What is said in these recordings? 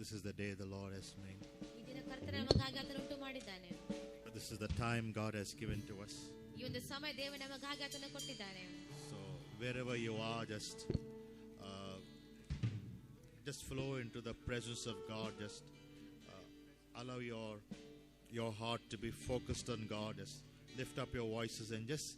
This is the day the Lord has made. ಈ ದಿನ ಕರ್ತನು ನಮಗಾಗಿ ಆತನು ಉಂಟು ಮಾಡಿದ್ದಾನೆ. This is the time God has given to us. ಈ ಒಂದು ಸಮಯ ದೇವರು ನಮಗಾಗಿ ಆತನು ಕೊಟ್ಟಿದ್ದಾನೆ. So wherever you are, just flow into the presence of God. Just allow your heart to be focused on God. Just lift up your voices and just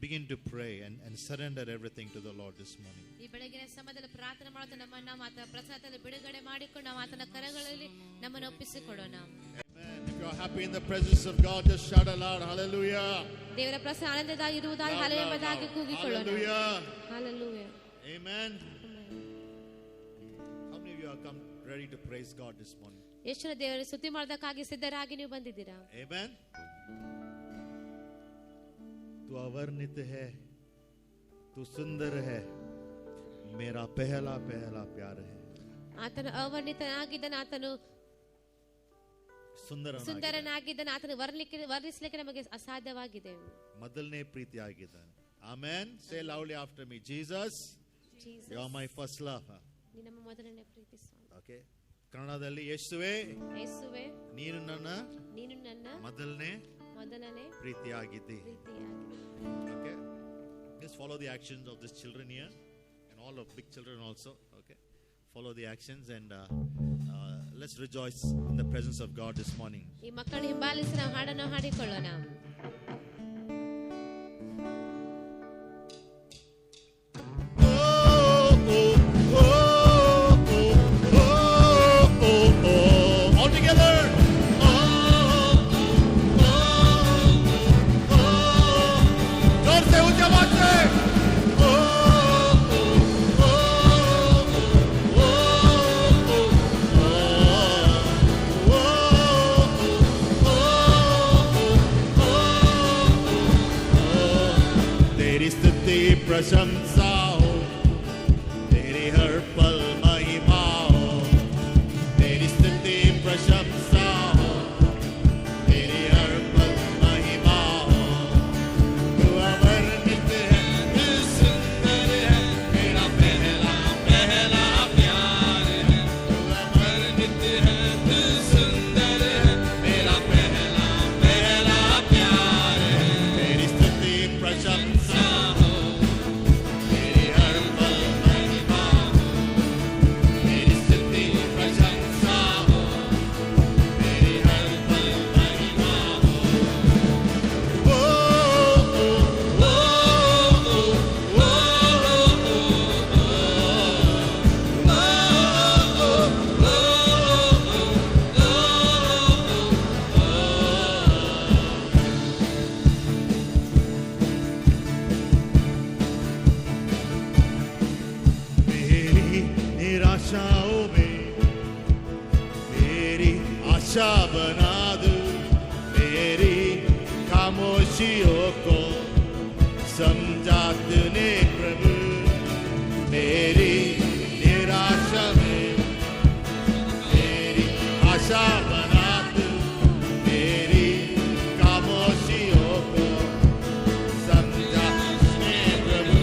begin to pray and surrender everything to the Lord this morning. ಈ ಬೆಳಗಿನ ಸಮಯದಲ್ಲಿ ಪ್ರಾರ್ಥನೆ ಮಾಡುತ್ತಾ ನಮ್ಮನ್ನ ಮಾತ್ರ ಪ್ರಸಾದದಲ್ಲಿ ಬಿಡುಗಡೆ ಮಾಡಿಕೊಂಡು ನಾವು ಆತನ ಕರಗಳಲ್ಲಿ ನಮ್ಮನ್ನು ಒಪ್ಪಿಸಿಕೊಡೋಣ. Amen. If you are happy in the presence of God, just shout aloud, hallelujah. ದೇವರ ಪ್ರಸನ್ನ ಆನಂದದಾಗಿರುವುದಾಗಿ ಹಲ್ಲೆಲೂಯಾ ಎಂಬುದಾಗಿ ಕೂಗಿಕೊಳ್ಳೋಣ. Hallelujah. Hallelujah. Amen. How many of you have come ready to praise God this morning? ಎಷ್ಟು ಜನ ದೇವರ ಸ್ತುತಿ ಮಾಡೋದಕ್ಕಾಗಿ ಸಿದ್ಧರಾಗಿ ನೀವು ಬಂದಿದ್ದೀರಾ? Amen. तू अवर्णित है, तू सुंदर है, मेरा पहला पहला प्यार है. ಆತನು ಅವರ್ಣಿತನಾಗಿದ್ದಾನೆ, ಆತನು ಸುಂದರನಾಗಿದ್ದಾನೆ, ಆತನು ವರ್ಣಿಸಲಿಕ್ಕೆ ನಮಗೆ ಅಸಾಧ್ಯವಾಗಿದೆ. ಮೊದಲನೇ ಪ್ರೀತಿಯಾಗಿದ್ದಾನೆ. Amen. Say loudly after me, Jesus, you are my first love. ನೀನು ನಮ್ಮ ಮೊದಲನೇ ಪ್ರೀತಿ ಸ್ವಾಮಿ. Okay. ಕನ್ನಡದಲ್ಲಿ ಯೇಸುವೆ, ನೀನು ನನ್ನ ಮೊದಲನೇ ಪ್ರೀತಿಯಾಗಿದ್ದಿ. Okay. Just follow the actions of these children here and all of big children also. Okay. Follow the actions and let's rejoice in the presence of God this morning. ಈ ಮಕ್ಕಳನ್ನು ಹಿಂಬಾಲಿಸಿ ನಾವು ಹಾಡನ್ನು ಹಾಡಿಕೊಳ್ಳೋಣ. प्रशंसा हो, तेरी हर पल महिमा हो, तेरी स्तुति प्रशंसा हो, तेरी हर पल महिमा हो. तू अवर्णित है, तू सुंदर है, मेरा पहला पहला प्यार है. तू अवर्णित है, तू सुंदर है, मेरा पहला पहला प्यार है. तेरी स्तुति प्रशंसा आशा बना दो, मेरी खामोशियों को समझा तूने प्रभु. मेरी निराशा में मेरी आशा बना दो, मेरी खामोशियों को समझा तूने प्रभु.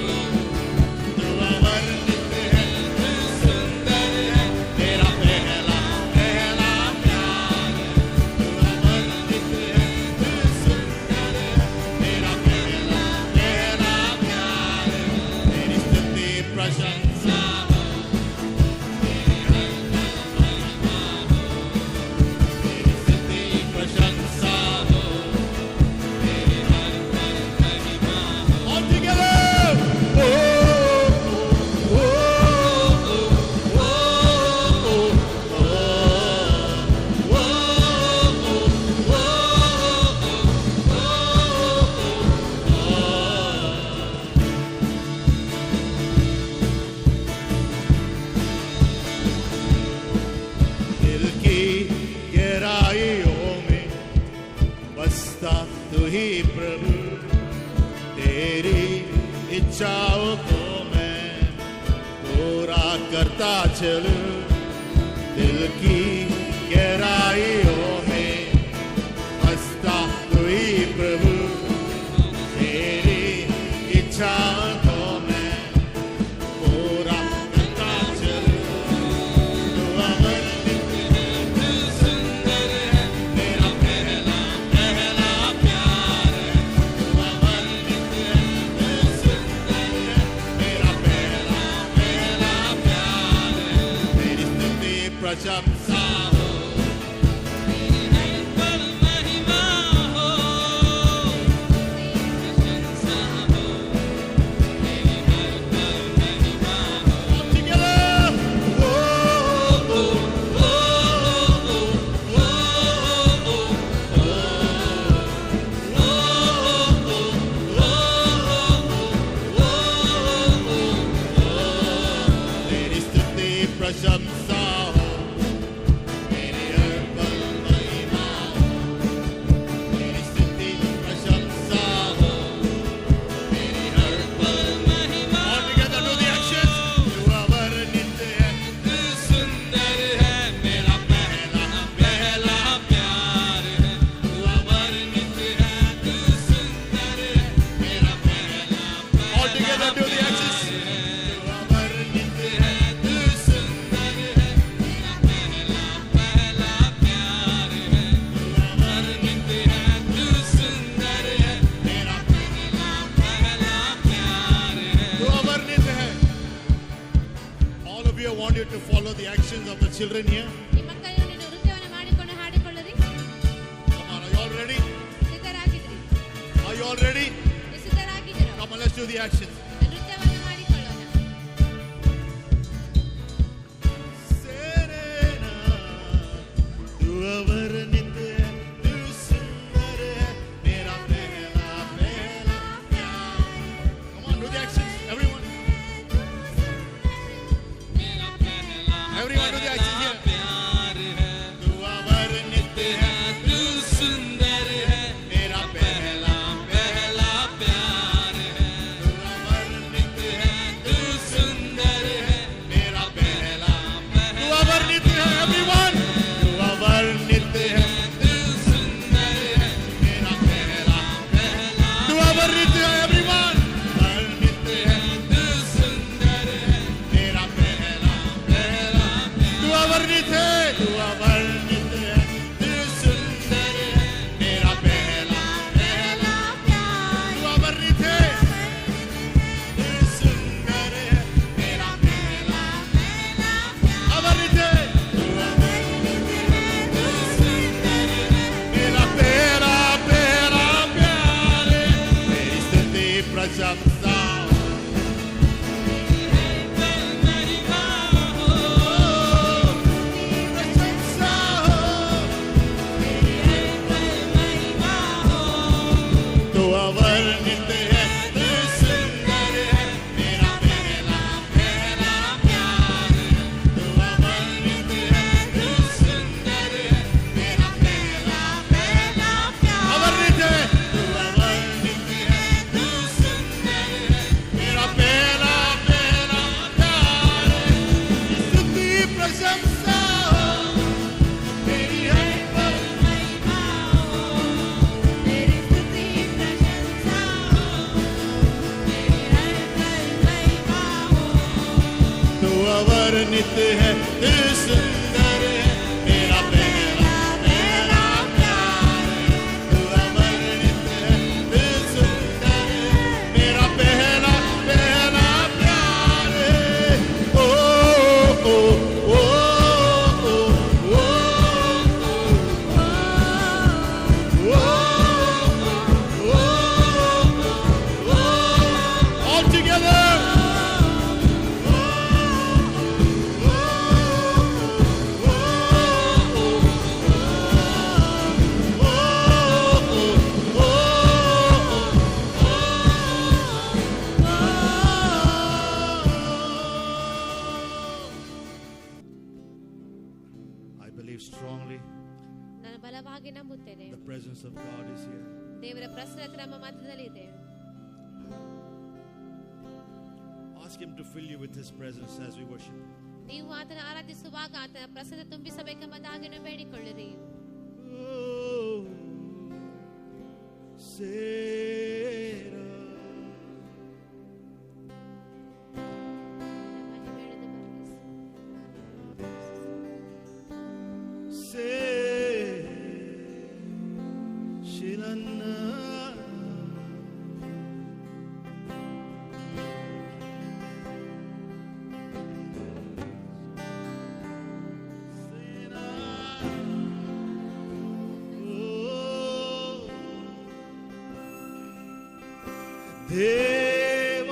तू अवर्णित है, तू सुंदर है, मेरा पहला पहला प्यार है. तू अवर्णित है, तू सुंदर है, मेरा पहला पहला प्यार है. तेरी स्तुति प्रशंसा हो, तेरी हर पल महिमा हो, तेरी स्तुति प्रशंसा हो, तेरी हर पल महिमा हो. All together. दिल की गहराइयों में बसता तू ही प्रभु. तेरी इच्छाओं को मैं पूरा करता चलूं. दिल की गहराइयों में बसता तू ही प्रभु. तेरी इच्छाओं को मैं पूरा करता चलूं. तू अवर्णित है, प्रशंसा हो, तेरी हर पल महिमा हो, प्रशंसा हो, तेरी हर पल महिमा हो। All together. Oh, oh, oh, तेरी स्तुति प्रशंसा हो, तेरी हर पल महिमा हो, तेरी स्तुति प्रशंसा हो, तेरी हर पल महिमा All together do the actions. तू अवर्णित है, तू सुंदर है, मेरा पहला पहला प्यार है। तू अवर्णित है, तू सुंदर है, मेरा पहला all together do the actions. तू अवर्णित है, तू सुंदर है, मेरा पहला पहला प्यार है। तू अवर्णित है, तू सुंदर है, मेरा पहला पहला प्यार है। तू अवर्णित है. All of you, I want you to follow the actions of the children here. ಈ ಮಕ್ಕಳು ನೀನು ನೃತ್ಯವನ್ನು ಮಾಡಿಕೊಂಡು ಹಾಡಿಕೊಳ್ಳಿರಿ. Come on, are you all ready? ಸಿದ್ಧರಾಗಿದ್ರಿ? Are you all ready? ನೀವು ಸಿದ್ಧರಾಗಿದ್ದೀರಾ? Come on, let's do the actions. ನೃತ್ಯವನ್ನು ಮಾಡಿಕೊಳ್ಳೋಣ. Serena, तू अवर्णित है, तू सुंदर है, मेरा पहला पहला प्यार. Come on, do the actions, everyone. मेरा पहला Everyone do the actions here. प्यार है। तू अवर्णित है, तू सुंदर है, मेरा पहला पहला प्यार है। तू अवर्णित है, तू सुंदर है, मेरा पहला. तू पहला अवर्णित है, everyone. तू अवर्णित है, तू सुंदर है, मेरा पहला. पहला तू अवर्णित है, everyone. अवर्णित है, तू सुंदर है, मेरा पहला. पहला तू अवर्णित है, तू अवर्णित है, तू सुंदर है, मेरा पहला पहला प्यार. तू अवर्णित है, तू सुंदर है, मेरा पहला पहला प्यार. अवर्णित है, तू अवर्णित है, तू सुंदर है, मेरा पहला पहला प्यार. तेरी स्तुति प्रशंसा हो, महिमा हो, प्रशंसा हो, महिमा हो। तू अवर्णित है, तू सुंदर है, मेरा पहला पहला प्यार. तू अवर्णित है, तू सुंदर है, मेरा पहला पहला प्यार. अवर्णित है, तू अवर्णित है, तू सुंदर है, मेरा पहला पहला प्यार. स्तुति प्रशंसा हो, तेरी हर पल महिमा हो, तेरी स्तुति प्रशंसा हो, तेरी हर पल महिमा हो. तू अवर्णित है, तू सुंदर है, मेरा पहला पहला प्यार. तू अवर्णित है, तू सुंदर है, मेरा पहला पहला प्यार. ओ ओ ओ ओ ओ all together. I believe strongly ನಾನು ಬಲವಾಗಿ ನಂಬುತ್ತೇನೆ. the presence of God is here. ದೇವರ ಪ್ರಸನ್ನತೆ ನಮ್ಮ ಮಧ್ಯದಲ್ಲಿ ಇದೆ. Ask Him to fill you with His presence as we worship. ನೀವು ಆತನ ಆರಾಧಿಸುವಾಗ ಆತನ ಪ್ರಸನ್ನ ತುಂಬಿಸಬೇಕೆಂಬುದಾಗಿ ನೀವು ಬೇಡಿಕೊಳ್ಳಿರಿ. Oh, Sarah. ಮಹಿಮೆಯುಳ್ಳದು ಬರಲಿ. Shilana. ದೇವ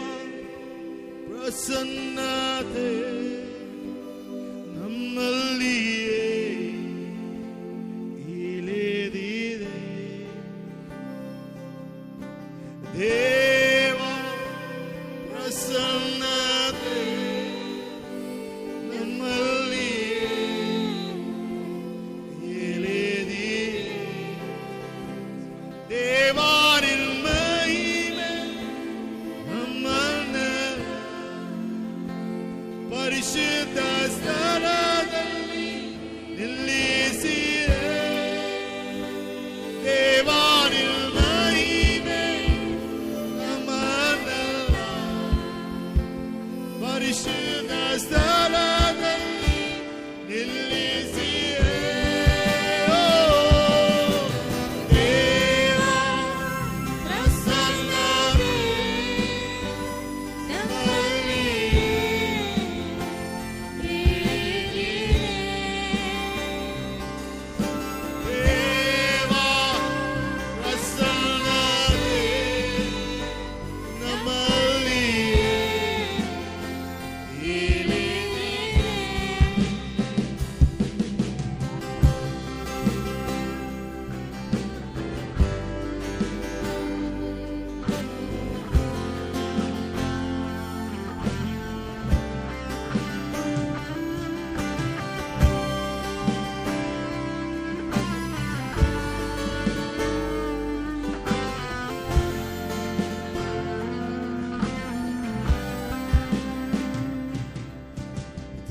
ಪ್ರಸನ್ನತೆ ನಮ್ಮಲ್ಲಿಯೇ ಇಳಿದಿದೆ. ದೇವ ಪ್ರಸನ್ನತೆ ನಮ್ಮಲ್ಲಿಯೇ ಇಳಿದಿದೆ. ದೇವರಿನ್ ಮಹಿಮೆ ನಮ್ಮನ್ನು ಪರಿಶುದ್ಧ ಸ್ಥಳದಲ್ಲಿ ನಿಲ್ಲಿಸಿದೆ. ದೇವರಿನ್ ಮಹಿಮೆ ನಮ್ಮನ್ನು ಪರಿಶುದ್ಧ ಸ್ಥಳದಲ್ಲಿ ನಿಲ್ಲಿಸಿದೆ. ದೇವ ಪ್ರಸನ್ನತೆ ದೇವ ಪ್ರಸನ್ನತೆ ನಮ್ಮಲ್ಲಿಯೇ ಇಳಿದಿದೆ.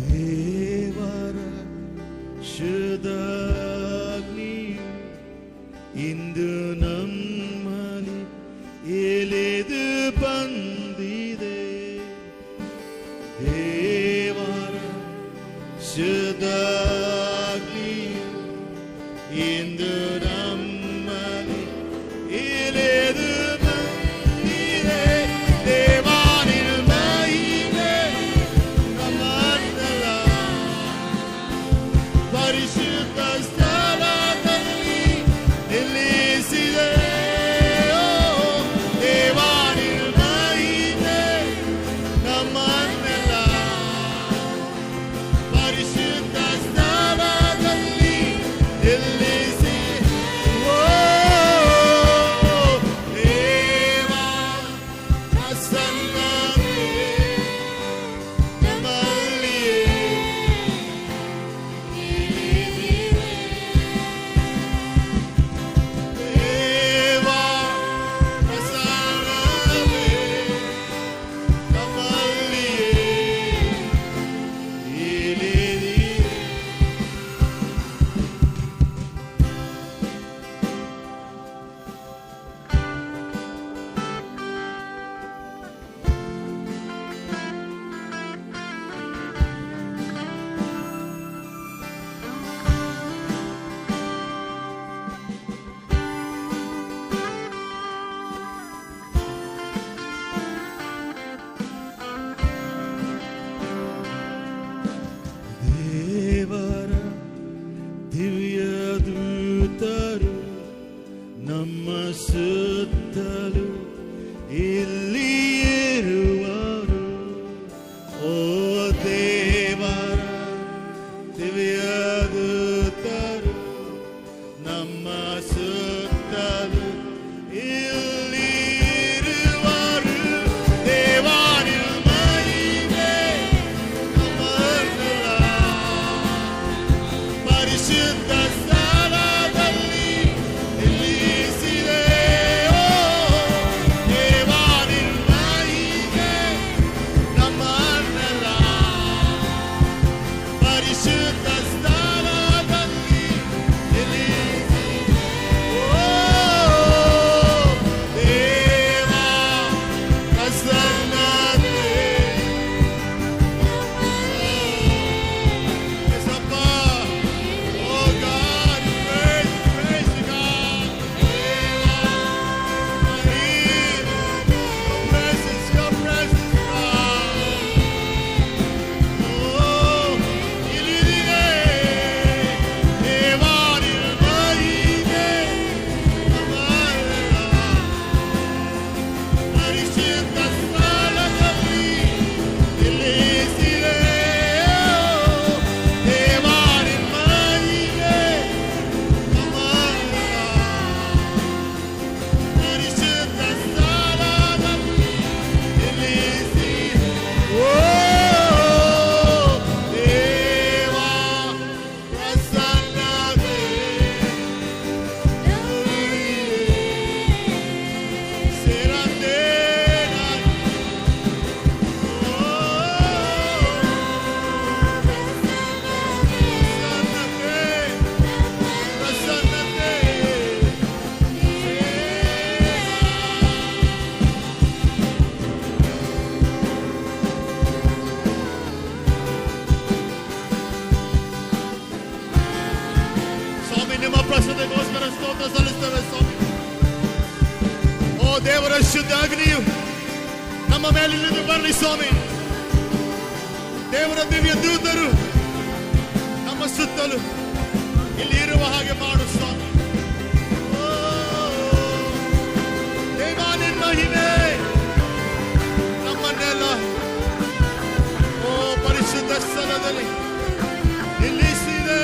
ದೇವರ ಶುದ್ಧಾಗ್ನಿಯು ಇಂದು ನಮ್ಮಲ್ಲಿ ಇಳಿದು ಬಂದಿದೆ. ದೇವರ ಶುದ್ಧಾಗ್ನಿಯು ಇಂದು ನಮ್ಮಲ್ಲಿ ಇಳಿದು ಬಂದಿದೆ. ದೇವರಿನ ಮಹಿಮೆ ನಮ್ಮನ್ನೆಲ್ಲ ಪರಿಶುದ್ಧ ಸ್ಥಳದಲ್ಲಿ ನಿಲ್ಲಿಸಿದೆ. ದೇವರಿನ ಮಹಿಮೆ ನಮ್ಮನ್ನೆಲ್ಲ ಪರಿಶುದ್ಧ ಸ್ಥಳದಲ್ಲಿ ನಿಲ್ಲಿಸಿದೆ. ದೇವ ಪ್ರಸನ್ನತೆ ನಮ್ಮಲ್ಲಿಯೇ ದೇವ ಪ್ರಸನ್ನತೆ ನಮ್ಮಲ್ಲಿಯೇ ಇಳಿದಿದೆ. ದೇವರ ದಿವ್ಯ ದೂತರು ನಮ್ಮ ಸುತ್ತಲೂ ಇಲ್ಲಿ ಇರುವರು. ಓ ದೇವರ ದಿವ್ಯ ದೂತರು ನಮ್ಮ ಸುತ್ತಲೂ ಇಲ್ಲಿ ಇರುವರು. ದೇವರಿನ ಮಹಿಮೆ ನಮ್ಮನ್ನೆಲ್ಲ ಪರಿಶುದ್ಧ ಸ್ಥಳದಲ್ಲಿ ನಿಲ್ಲಿಸಿದೆ. ದೇವರಿನ ಮಹಿಮೆ ನಮ್ಮನ್ನೆಲ್ಲ ಪರಿಶುದ್ಧ ಸ್ಥಳದಲ್ಲಿ ನಿಲ್ಲಿಸಿದೆ. ದೇವ ಪ್ರಸನ್ನತೆ ಯೇಸಪ್ಪ. Oh God. ಸ್ತೋತ್ರ ಸಲ್ಲಿಸ್ತೇವೆ ಸ್ವಾಮಿ. ಓ ದೇವರ ಶುದ್ಧ ಅಗ್ನಿಯು ನಮ್ಮ ಮೇಲೆ ಇಳಿದು ಬರಲಿ ಸ್ವಾಮಿ. ದೇವರ ದಿವ್ಯ ದೂತರು ನಮ್ಮ ಸುತ್ತಲೂ ಇಲ್ಲಿ ಇರುವ ಹಾಗೆ ಮಾಡು ಸ್ವಾಮಿ. ಓ ದೇವ ನಿನ್ನ ಮಹಿಮೆ ನಮ್ಮನ್ನೆಲ್ಲ ಓ ಪರಿಶುದ್ಧ ಸ್ಥಳದಲ್ಲಿ ನಿಲ್ಲಿಸಿದೆ.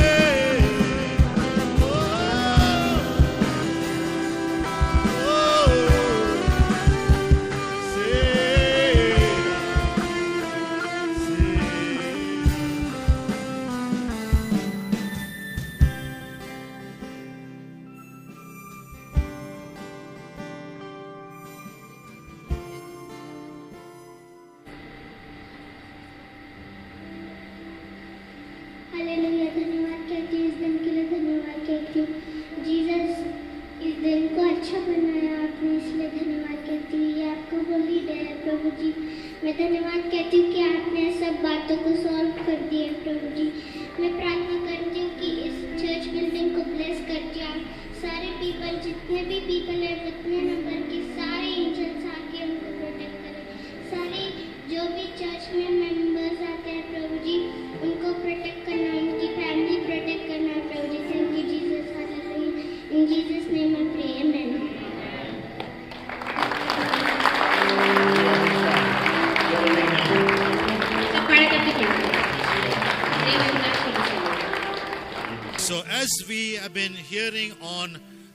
हालेलुया, धन्यवाद कहती हूँ इस दिन के लिए, धन्यवाद कहती हूँ जीसस, इस दिन को अच्छा बनाया आपने, इसलिए धन्यवाद कहती हूँ। ये आपका होली डे है प्रभु जी। मैं धन्यवाद कहती हूँ कि आपने सब बातों को सॉल्व कर दिया प्रभु जी। मैं प्रार्थना करती हूँ कि इस चर्च बिल्डिंग को ब्लेस करती हूँ। सारे पीपल, जितने भी पीपल है, जितने नंबर के सारे एंजल्स आके उनको प्रोटेक्ट करें। सारे जो भी चर्च में मेंबर्स आते हैं प्रभु जी, उनको प्रोटेक्ट करना, उनकी फैमिली प्रोटेक्ट करना प्रभु जी। Thank you Jesus, hallelujah. In Jesus name I pray, amen. So as we have been hearing on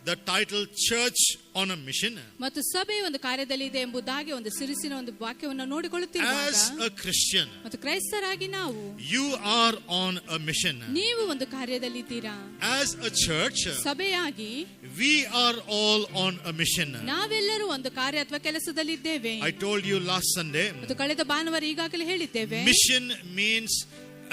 the title Church on a Mission, ಮತ್ತು ಸಭೆ ಒಂದು ಕಾರ್ಯದಲ್ಲಿ ಇದೆ ಎಂಬುದಾಗಿ ಒಂದು ಸಿರಿಸಿನ ಒಂದು ವಾಕ್ಯವನ್ನು ನೋಡಿಕೊಳ್ಳುತ್ತಿರುವಾಗ as a Christian, ಮತ್ತು ಕ್ರೈಸ್ತರಾಗಿ ನಾವು you are on a mission. ನೀವು ಒಂದು ಕಾರ್ಯದಲ್ಲಿದ್ದೀರಾ. As a church, ಸಭೆಯಾಗಿ we are all on a mission. ನಾವೆಲ್ಲರೂ ಒಂದು ಕಾರ್ಯ ಅಥವಾ ಕೆಲಸದಲ್ಲಿದ್ದೇವೆ. I told you last Sunday, ಮತ್ತು ಕಳೆದ ಭಾನುವಾರ ಈಗಾಗಲೇ ಹೇಳಿದ್ದೇವೆ, mission means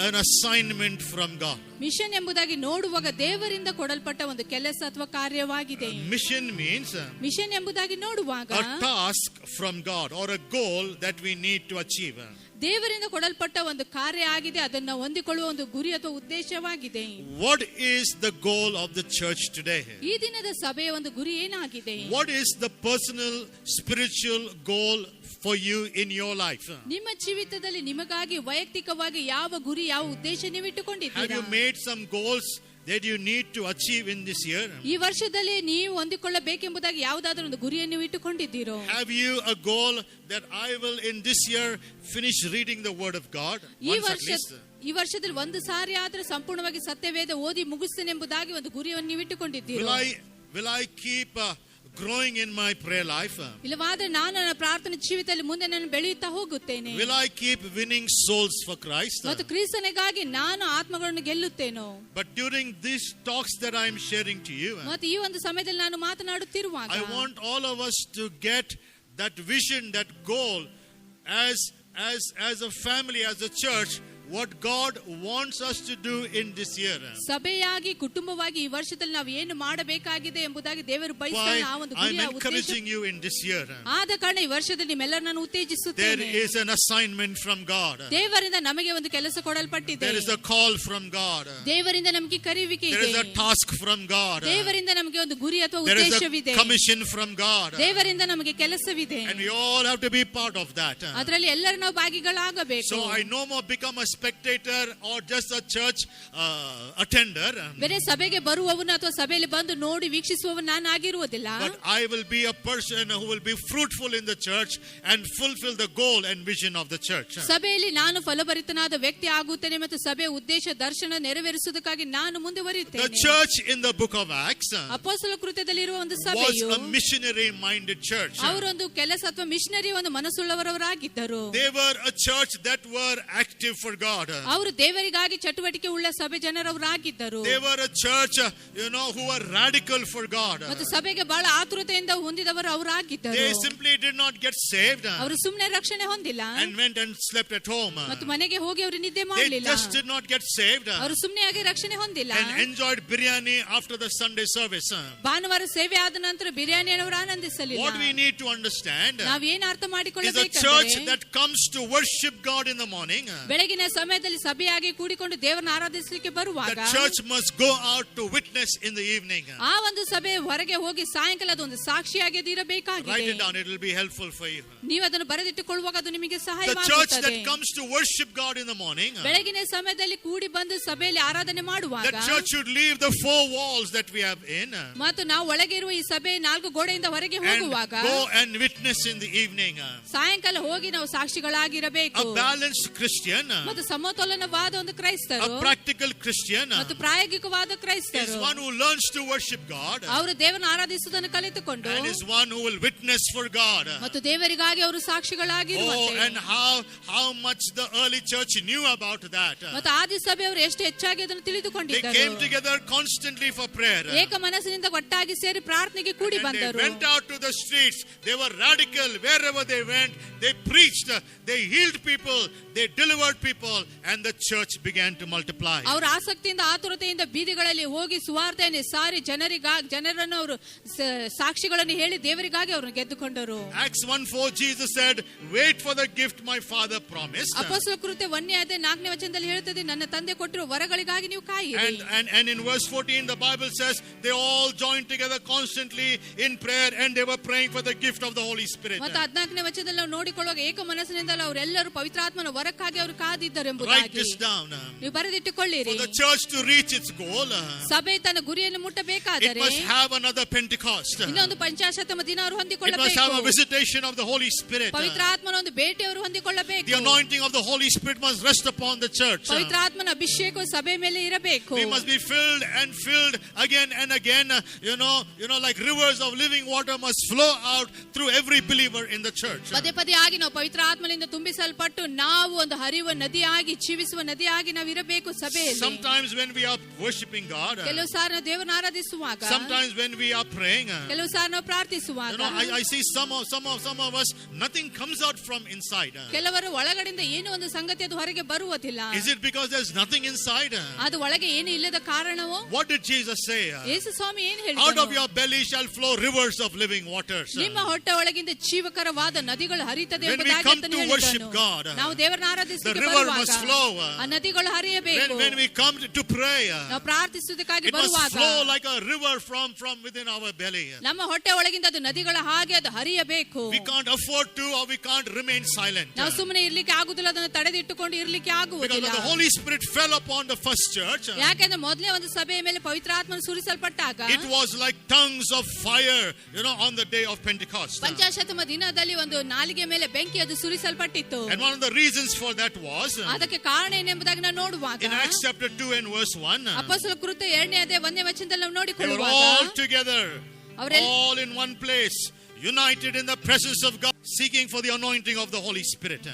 an assignment from God. Mission ಎಂಬುದಾಗಿ ನೋಡುವಾಗ ದೇವರಿಂದ ಕೊಡಲ್ಪಟ್ಟ ಒಂದು ಕೆಲಸ ಅಥವಾ ಕಾರ್ಯವಾಗಿದೆ. Mission means ಮಿಷನ್ ಎಂಬುದಾಗಿ ನೋಡುವಾಗ a task from God or a goal that we need to achieve. ದೇವರಿಂದ ಕೊಡಲ್ಪಟ್ಟ ಒಂದು ಕಾರ್ಯ ಆಗಿದೆ, ಅದನ್ನು ಹೊಂದಿಕೊಳ್ಳುವ ಒಂದು ಗುರಿ ಅಥವಾ ಉದ್ದೇಶವಾಗಿದೆ. What is the goal of the church today? ಈ ದಿನದ ಸಭೆಯ ಒಂದು ಗುರಿ ಏನಾಗಿದೆ? What is the personal spiritual goal for you in your life? ನಿಮ್ಮ ಜೀವಿತದಲ್ಲಿ ನಿಮಗಾಗಿ ವೈಯಕ್ತಿಕವಾಗಿ ಯಾವ ಗುರಿ, ಯಾವ ಉದ್ದೇಶ ನೀವು Have ಇಟ್ಟುಕೊಂಡಿದ್ದೀರಾ? you made some goals that you need to achieve in this year? ಈ ವರ್ಷದಲ್ಲಿ ನೀವು ಹೊಂದಿಕೊಳ್ಳಬೇಕೆಂಬುದಾಗಿ ಯಾವುದಾದ್ರೂ ಒಂದು ಗುರಿಯನ್ನು ನೀವು ಇಟ್ಟುಕೊಂಡಿದ್ದೀರೋ? Have you a goal that I will in this year finish reading the word of God once at least? ಈ ವರ್ಷದಲ್ಲಿ ಒಂದು ಸಾರಿ ಆದ್ರೆ ಸಂಪೂರ್ಣವಾಗಿ ಸತ್ಯವೇದ ಓದಿ ಮುಗಿಸ್ತೇನೆ ಎಂಬುದಾಗಿ ಒಂದು ಗುರಿಯನ್ನು ನೀವು ಇಟ್ಟುಕೊಂಡಿದ್ದೀರೋ? Will I keep growing in my prayer life? ಇಲ್ಲವಾದ್ರೆ ನಾನು ನನ್ನ ಪ್ರಾರ್ಥನೆ ಜೀವಿತದಲ್ಲಿ ಮುಂದೆ ನಾನು ಬೆಳೆಯುತ್ತಾ ಹೋಗುತ್ತೇನೆ. Will I keep winning souls for Christ? ಮತ್ತು ಕ್ರಿಸ್ತನಿಗಾಗಿ ನಾನು ಆತ್ಮಗಳನ್ನು ಗೆಲ್ಲುತ್ತೇನೋ? But during these talks that I am sharing to you, ಮತ್ತು ಈ ಒಂದು ಸಮಯದಲ್ಲಿ ನಾನು ಮಾತನಾಡುತ್ತಿರುವಾಗ I want all of us to get that vision, that goal, as a family, as a church, what God wants us to do in this year. ಸಭೆಯಾಗಿ ಕುಟುಂಬವಾಗಿ ಈ ವರ್ಷದಲ್ಲಿ ನಾವು ಏನು ಮಾಡಬೇಕಾಗಿದೆ ಎಂಬುದಾಗಿ ದೇವರು Why ಬಯಸುತ್ತಾನೆ. ಆ ಒಂದು I'm ಗುರಿಯ encouraging ಉದ್ದೇಶ you in this year. ಆದ ಕಾರಣ ಈ ವರ್ಷದಲ್ಲಿ ನಿಮ್ಮೆಲ್ಲರೂ ನಾನು There ಉತ್ತೇಜಿಸುತ್ತೇನೆ. is an assignment from God. ದೇವರಿಂದ ನಮಗೆ ಒಂದು ಕೆಲಸ ಕೊಡಲ್ಪಟ್ಟಿದೆ. There is a call from God. ದೇವರಿಂದ ನಮಗೆ ಕರೆಯುವಿಕೆ There ಇದೆ. is a task from God. ದೇವರಿಂದ ನಮಗೆ ಒಂದು ಗುರಿ ಅಥವಾ There is ಉದ್ದೇಶವಿದೆ. a commission from God. ದೇವರಿಂದ ನಮಗೆ ಕೆಲಸವಿದೆ. And we all have to be part of that. ಅದರಲ್ಲಿ ಎಲ್ಲರೂ ನಾವು ಭಾಗಿಗಳಾಗಬೇಕು. So I no more become a spectator or just a church attender. ಬೇರೆ ಸಭೆಗೆ ಬರುವವನು ಅಥವಾ ಸಭೆಯಲ್ಲಿ ಬಂದು ನೋಡಿ ವೀಕ್ಷಿಸುವವನು ನಾನು ಆಗಿರುವುದಿಲ್ಲ. But I will be a person who will be fruitful in the church and fulfill the goal and vision of the church. ಸಭೆಯಲ್ಲಿ ನಾನು ಫಲಭರಿತನಾದ ವ್ಯಕ್ತಿ ಆಗುತ್ತೇನೆ ಮತ್ತು ಸಭೆಯ ಉದ್ದೇಶ ದರ್ಶನ ನೆರವೇರಿಸುವುದಕ್ಕಾಗಿ ನಾನು ಮುಂದುವರಿಯುತ್ತೇನೆ. The church in the book of Acts ಅಪೊಸ್ತಲ ಕೃತ್ಯದಲ್ಲಿರುವ ಒಂದು was ಸಭೆಯು a missionary minded church. ಅವರೊಂದು ಕೆಲಸ ಅಥವಾ ಮಿಷನರಿ ಒಂದು ಮನಸ್ಸುಳ್ಳವರಾಗಿದ್ದರು. They were a church that were active for God. ಅವರು ದೇವರಿಗಾಗಿ ಚಟುವಟಿಕೆ ಉಳ್ಳ ಸಭೆ ಜನರವರಾಗಿದ್ದರು. They were a church who were radical for God. ಮತ್ತು ಸಭೆಗೆ ಬಹಳ ಆತುರತೆಯಿಂದ ಹೊಂದಿದವರು ಅವರಾಗಿದ್ದರು. They simply did not get saved ಅವರು ಸುಮ್ಮನೆ ರಕ್ಷಣೆ ಹೊಂದಿಲ್ಲ and went and slept at home. ಮತ್ತು ಮನೆಗೆ ಹೋಗಿ ಅವರು ನಿದ್ದೆ They ಮಾಡಲಿಲ್ಲ. just did not get saved ಅವರು ಸುಮ್ಮನೆ ಆಗಿ ರಕ್ಷಣೆ ಹೊಂದಿಲ್ಲ and enjoyed biryani after the Sunday service. ಭಾನುವಾರ ಸೇವೆ ಆದ ನಂತರ ಬಿರಿಯಾನಿಯನ್ನು ಅವರು ಆನಂದಿಸಲಿಲ್ಲ. What we need to understand ನಾವೇನು ಅರ್ಥ is a church ಮಾಡಿಕೊಳ್ಳಬೇಕಂದ್ರೆ that comes to worship God in the morning ಬೆಳಗಿನ ಸಮಯದಲ್ಲಿ ಸಭೆಯಾಗಿ ಕೂಡಿಕೊಂಡು ದೇವರನ್ನು ಆರಾಧಿಸಲಿಕ್ಕೆ ಬರುವಾಗ the church must go out to witness in the evening. ಆ ಒಂದು ಸಭೆ ಹೊರಗೆ ಹೋಗಿ ಸಾಯಂಕಾಲದ ಒಂದು ಸಾಕ್ಷಿಯಾಗಿ Write ಇರಬೇಕಾಗಿದೆ. it down, it will be helpful for you. ನೀವು ಅದನ್ನು ಬರೆದಿಟ್ಟುಕೊಳ್ಳುವಾಗ ಅದು ನಿಮಗೆ The church ಸಹಾಯವಾಗುತ್ತದೆ. that comes to worship God in the morning, ಬೆಳಗಿನ ಸಮಯದಲ್ಲಿ ಕೂಡಿ ಬಂದು ಸಭೆಯಲ್ಲಿ ಆರಾಧನೆ ಮಾಡುವಾಗ that church should leave the four walls that we have in ಮತ್ತು ನಾವು ಒಳಗೆ ಇರುವ ಈ ಸಭೆ 4 ಗೋಡೆಯಿಂದ ಹೊರಗೆ and ಹೋಗುವಾಗ go and witness in the evening. ಸಾಯಂಕಾಲ ಹೋಗಿ ನಾವು ಸಾಕ್ಷಿಗಳಾಗಿರಬೇಕು. A balanced Christian, ಮತ್ತು ಸಮತೋಲನವಾದ ಒಂದು ಕ್ರೈಸ್ತರು a practical Christian ಮತ್ತು ಪ್ರಾಯೋಗಿಕವಾದ is ಕ್ರೈಸ್ತರು one who learns to worship God ಅವರು ದೇವರನ್ನು ಆರಾಧಿಸುವುದನ್ನು ಕಲಿತುಕೊಂಡು and is one who will witness for God. ಮತ್ತು ದೇವರಿಗಾಗಿ ಅವರು Oh, ಸಾಕ್ಷಿಗಳಾಗಿರುವಂತೆ. and how much the early church knew about that. ಮತ್ತು ಆದಿ ಸಭೆಯವರು ಎಷ್ಟು ಹೆಚ್ಚಾಗಿ ಅದನ್ನು They ತಿಳಿದುಕೊಂಡಿದ್ದರು. came together constantly for prayer. ಏಕ ಮನಸ್ಸಿನಿಂದ ಒಟ್ಟಾಗಿ ಸೇರಿ ಪ್ರಾರ್ಥನೆಗೆ ಕೂಡಿ And they ಬಂದರು. went out to the streets. They were radical wherever they went. They preached. They healed people. They delivered people. And the church began to multiply. ಅವರ ಆಸಕ್ತಿಯಿಂದ ಆತುರತೆಯಿಂದ ಬೀದಿಗಳಲ್ಲಿ ಹೋಗಿ ಸುವಾರ್ತೆಯನ್ನು ಸಾರಿ ಜನರನ್ನು ಅವರು ಸಾಕ್ಷಿಗಳನ್ನು ಹೇಳಿ ದೇವರಿಗಾಗಿ ಅವರು ಗೆದ್ದುಕೊಂಡರು. Acts 1:4 Jesus said, "Wait for the gift my Father promised." ಅಪೊಸ್ತಲರ ಕೃತ್ಯ 1:4 ವಚನದಲ್ಲಿ ಹೇಳುತ್ತದೆ, ನನ್ನ ತಂದೆ ಕೊಟ್ಟಿರುವ ವರಗಳಿಗಾಗಿ ನೀವು ಕಾಯಿರಿ. And in verse 14 the Bible says they all joined together constantly in prayer and they were praying for the gift of the Holy Spirit. ಮತ್ತು 14ನೇ ವಚನದಲ್ಲಿ ನಾವು ನೋಡಿಕೊಳ್ಳುವಾಗ ಏಕ ಮನಸ್ಸಿನಿಂದ ಅವರೆಲ್ಲರೂ ಪವಿತ್ರಾತ್ಮನ ವರಕ್ಕಾಗಿ ಅವರು ಕಾದಿದ್ದರು Write ಎಂಬುದಾಗಿ this down. ನೀವು ಬರೆದಿಟ್ಟುಕೊಳ್ಳಿರಿ. For the church to reach its goal, ಸಭೆ ತನ್ನ ಗುರಿಯನ್ನು it ಮುಟ್ಟಬೇಕಾದರೆ must have another Pentecost. ಇನ್ನೊಂದು ಪಂಚಾಶತ್ತಮ ದಿನ ಅವರು It must have a ಹೊಂದಿಕೊಳ್ಳಬೇಕು. visitation of the Holy Spirit. ಪವಿತ್ರಾತ್ಮನ ಒಂದು ಭೇಟಿ ಅವರು ಹೊಂದಿಕೊಳ್ಳಬೇಕು. The anointing of the Holy Spirit must rest upon the church. ಪವಿತ್ರಾತ್ಮನ ಅಭಿಷೇಕವು ಸಭೆ ಮೇಲೆ ಇರಬೇಕು. We must be filled and filled again and again. You know, like rivers of living water must flow out through every believer in the church. ಪದೇ ಪದೇ ಆಗಿ ನಾವು ಪವಿತ್ರಾತ್ಮನಿಂದ ತುಂಬಿಸಲ್ಪಟ್ಟು ನಾವು ಒಂದು ಹರಿಯುವ ನದಿಯಾಗಿ ಜೀವಿಸುವ ನದಿಯಾಗಿ ನಾವು ಇರಬೇಕು ಸಭೆಯಲ್ಲಿ. Sometimes when we are worshiping God, ಕೆಲವು ಸಾರಿ ನಾವು ದೇವರನ್ನು ಆರಾಧಿಸುವಾಗ, sometimes when we are praying, ಕೆಲವು ಸಾರಿ ನಾವು ಪ್ರಾರ್ಥಿಸುವಾಗ, I see some of us, nothing comes out from inside. ಕೆಲವರು ಒಳಗಡೆಯಿಂದ ಏನೋ ಒಂದು ಸಂಗತಿ ಅದು ಹೊರಗೆ ಬರುವುದಿಲ್ಲ. Is it because there's nothing inside? ಅದು ಒಳಗೆ ಏನು ಇಲ್ಲದ ಕಾರಣವೋ? What did Jesus say? ಯೇಸು ಸ್ವಾಮಿ ಏನು Out of ಹೇಳಿದರು? your belly shall flow rivers of living waters. ನಿಮ್ಮ ಹೊಟ್ಟೆ ಒಳಗಿಂದ ಜೀವಕರವಾದ ನದಿಗಳು ಹರಿಯುತ್ತದೆ When we ಎಂಬುದಾಗಿ come ಆತನು to worship ಹೇಳಿದನು. God, ನಾವು ದೇವರನ್ನು the ಆರಾಧಿಸಲಿಕ್ಕೆ river ಬರುವಾಗ must flow. ಆ ನದಿಗಳು ಹರಿಯಬೇಕು. When we come to pray, ನಾವು ಪ್ರಾರ್ಥಿಸುವುದಕ್ಕಾಗಿ it must ಬರುವಾಗ flow like a river from within our belly. ನಮ್ಮ ಹೊಟ್ಟೆ ಒಳಗಿಂದ ಅದು ನದಿಗಳ ಹಾಗೆ ಅದು ಹರಿಯಬೇಕು. We can't afford to, or we can't remain silent. ನಾವು ಸುಮ್ಮನೆ ಇರ್ಲಿಕ್ಕೆ ಆಗುದಿಲ್ಲ, ಅದನ್ನು ತಡೆದಿಟ್ಟುಕೊಂಡು ಇರ್ಲಿಕ್ಕೆ Because ಆಗುವುದಿಲ್ಲ. when the Holy Spirit fell upon the first church, ಯಾಕೆಂದ್ರೆ ಮೊದಲೇ ಒಂದು ಸಭೆಯ ಮೇಲೆ ಪವಿತ್ರಾತ್ಮನ ಸುರಿಸಲ್ಪಟ್ಟಾಗ it was like tongues of fire, on the day of Pentecost. ಪಂಚಾಶತಮ ದಿನದಲ್ಲಿ ಒಂದು ನಾಲಿಗೆ ಮೇಲೆ ಬೆಂಕಿ ಅದು ಸುರಿಸಲ್ಪಟ್ಟಿತ್ತು. And one of the reasons for that was ಅದಕ್ಕೆ ಕಾರಣ ಏನೆಂಬುದಾಗಿ ನಾವು ನೋಡುವಾಗ in Acts chapter 2 and verse 1, ಅಪೊಸ್ತಲರ ಕೃತ್ಯ 2:1 ವಚನದಲ್ಲಿ ನಾವು they were ನೋಡಿಕೊಳ್ಳುವಾಗ all together, ಅವರೆಲ್ಲ all in one place, united in the presence of God, seeking for the anointing of the Holy Spirit.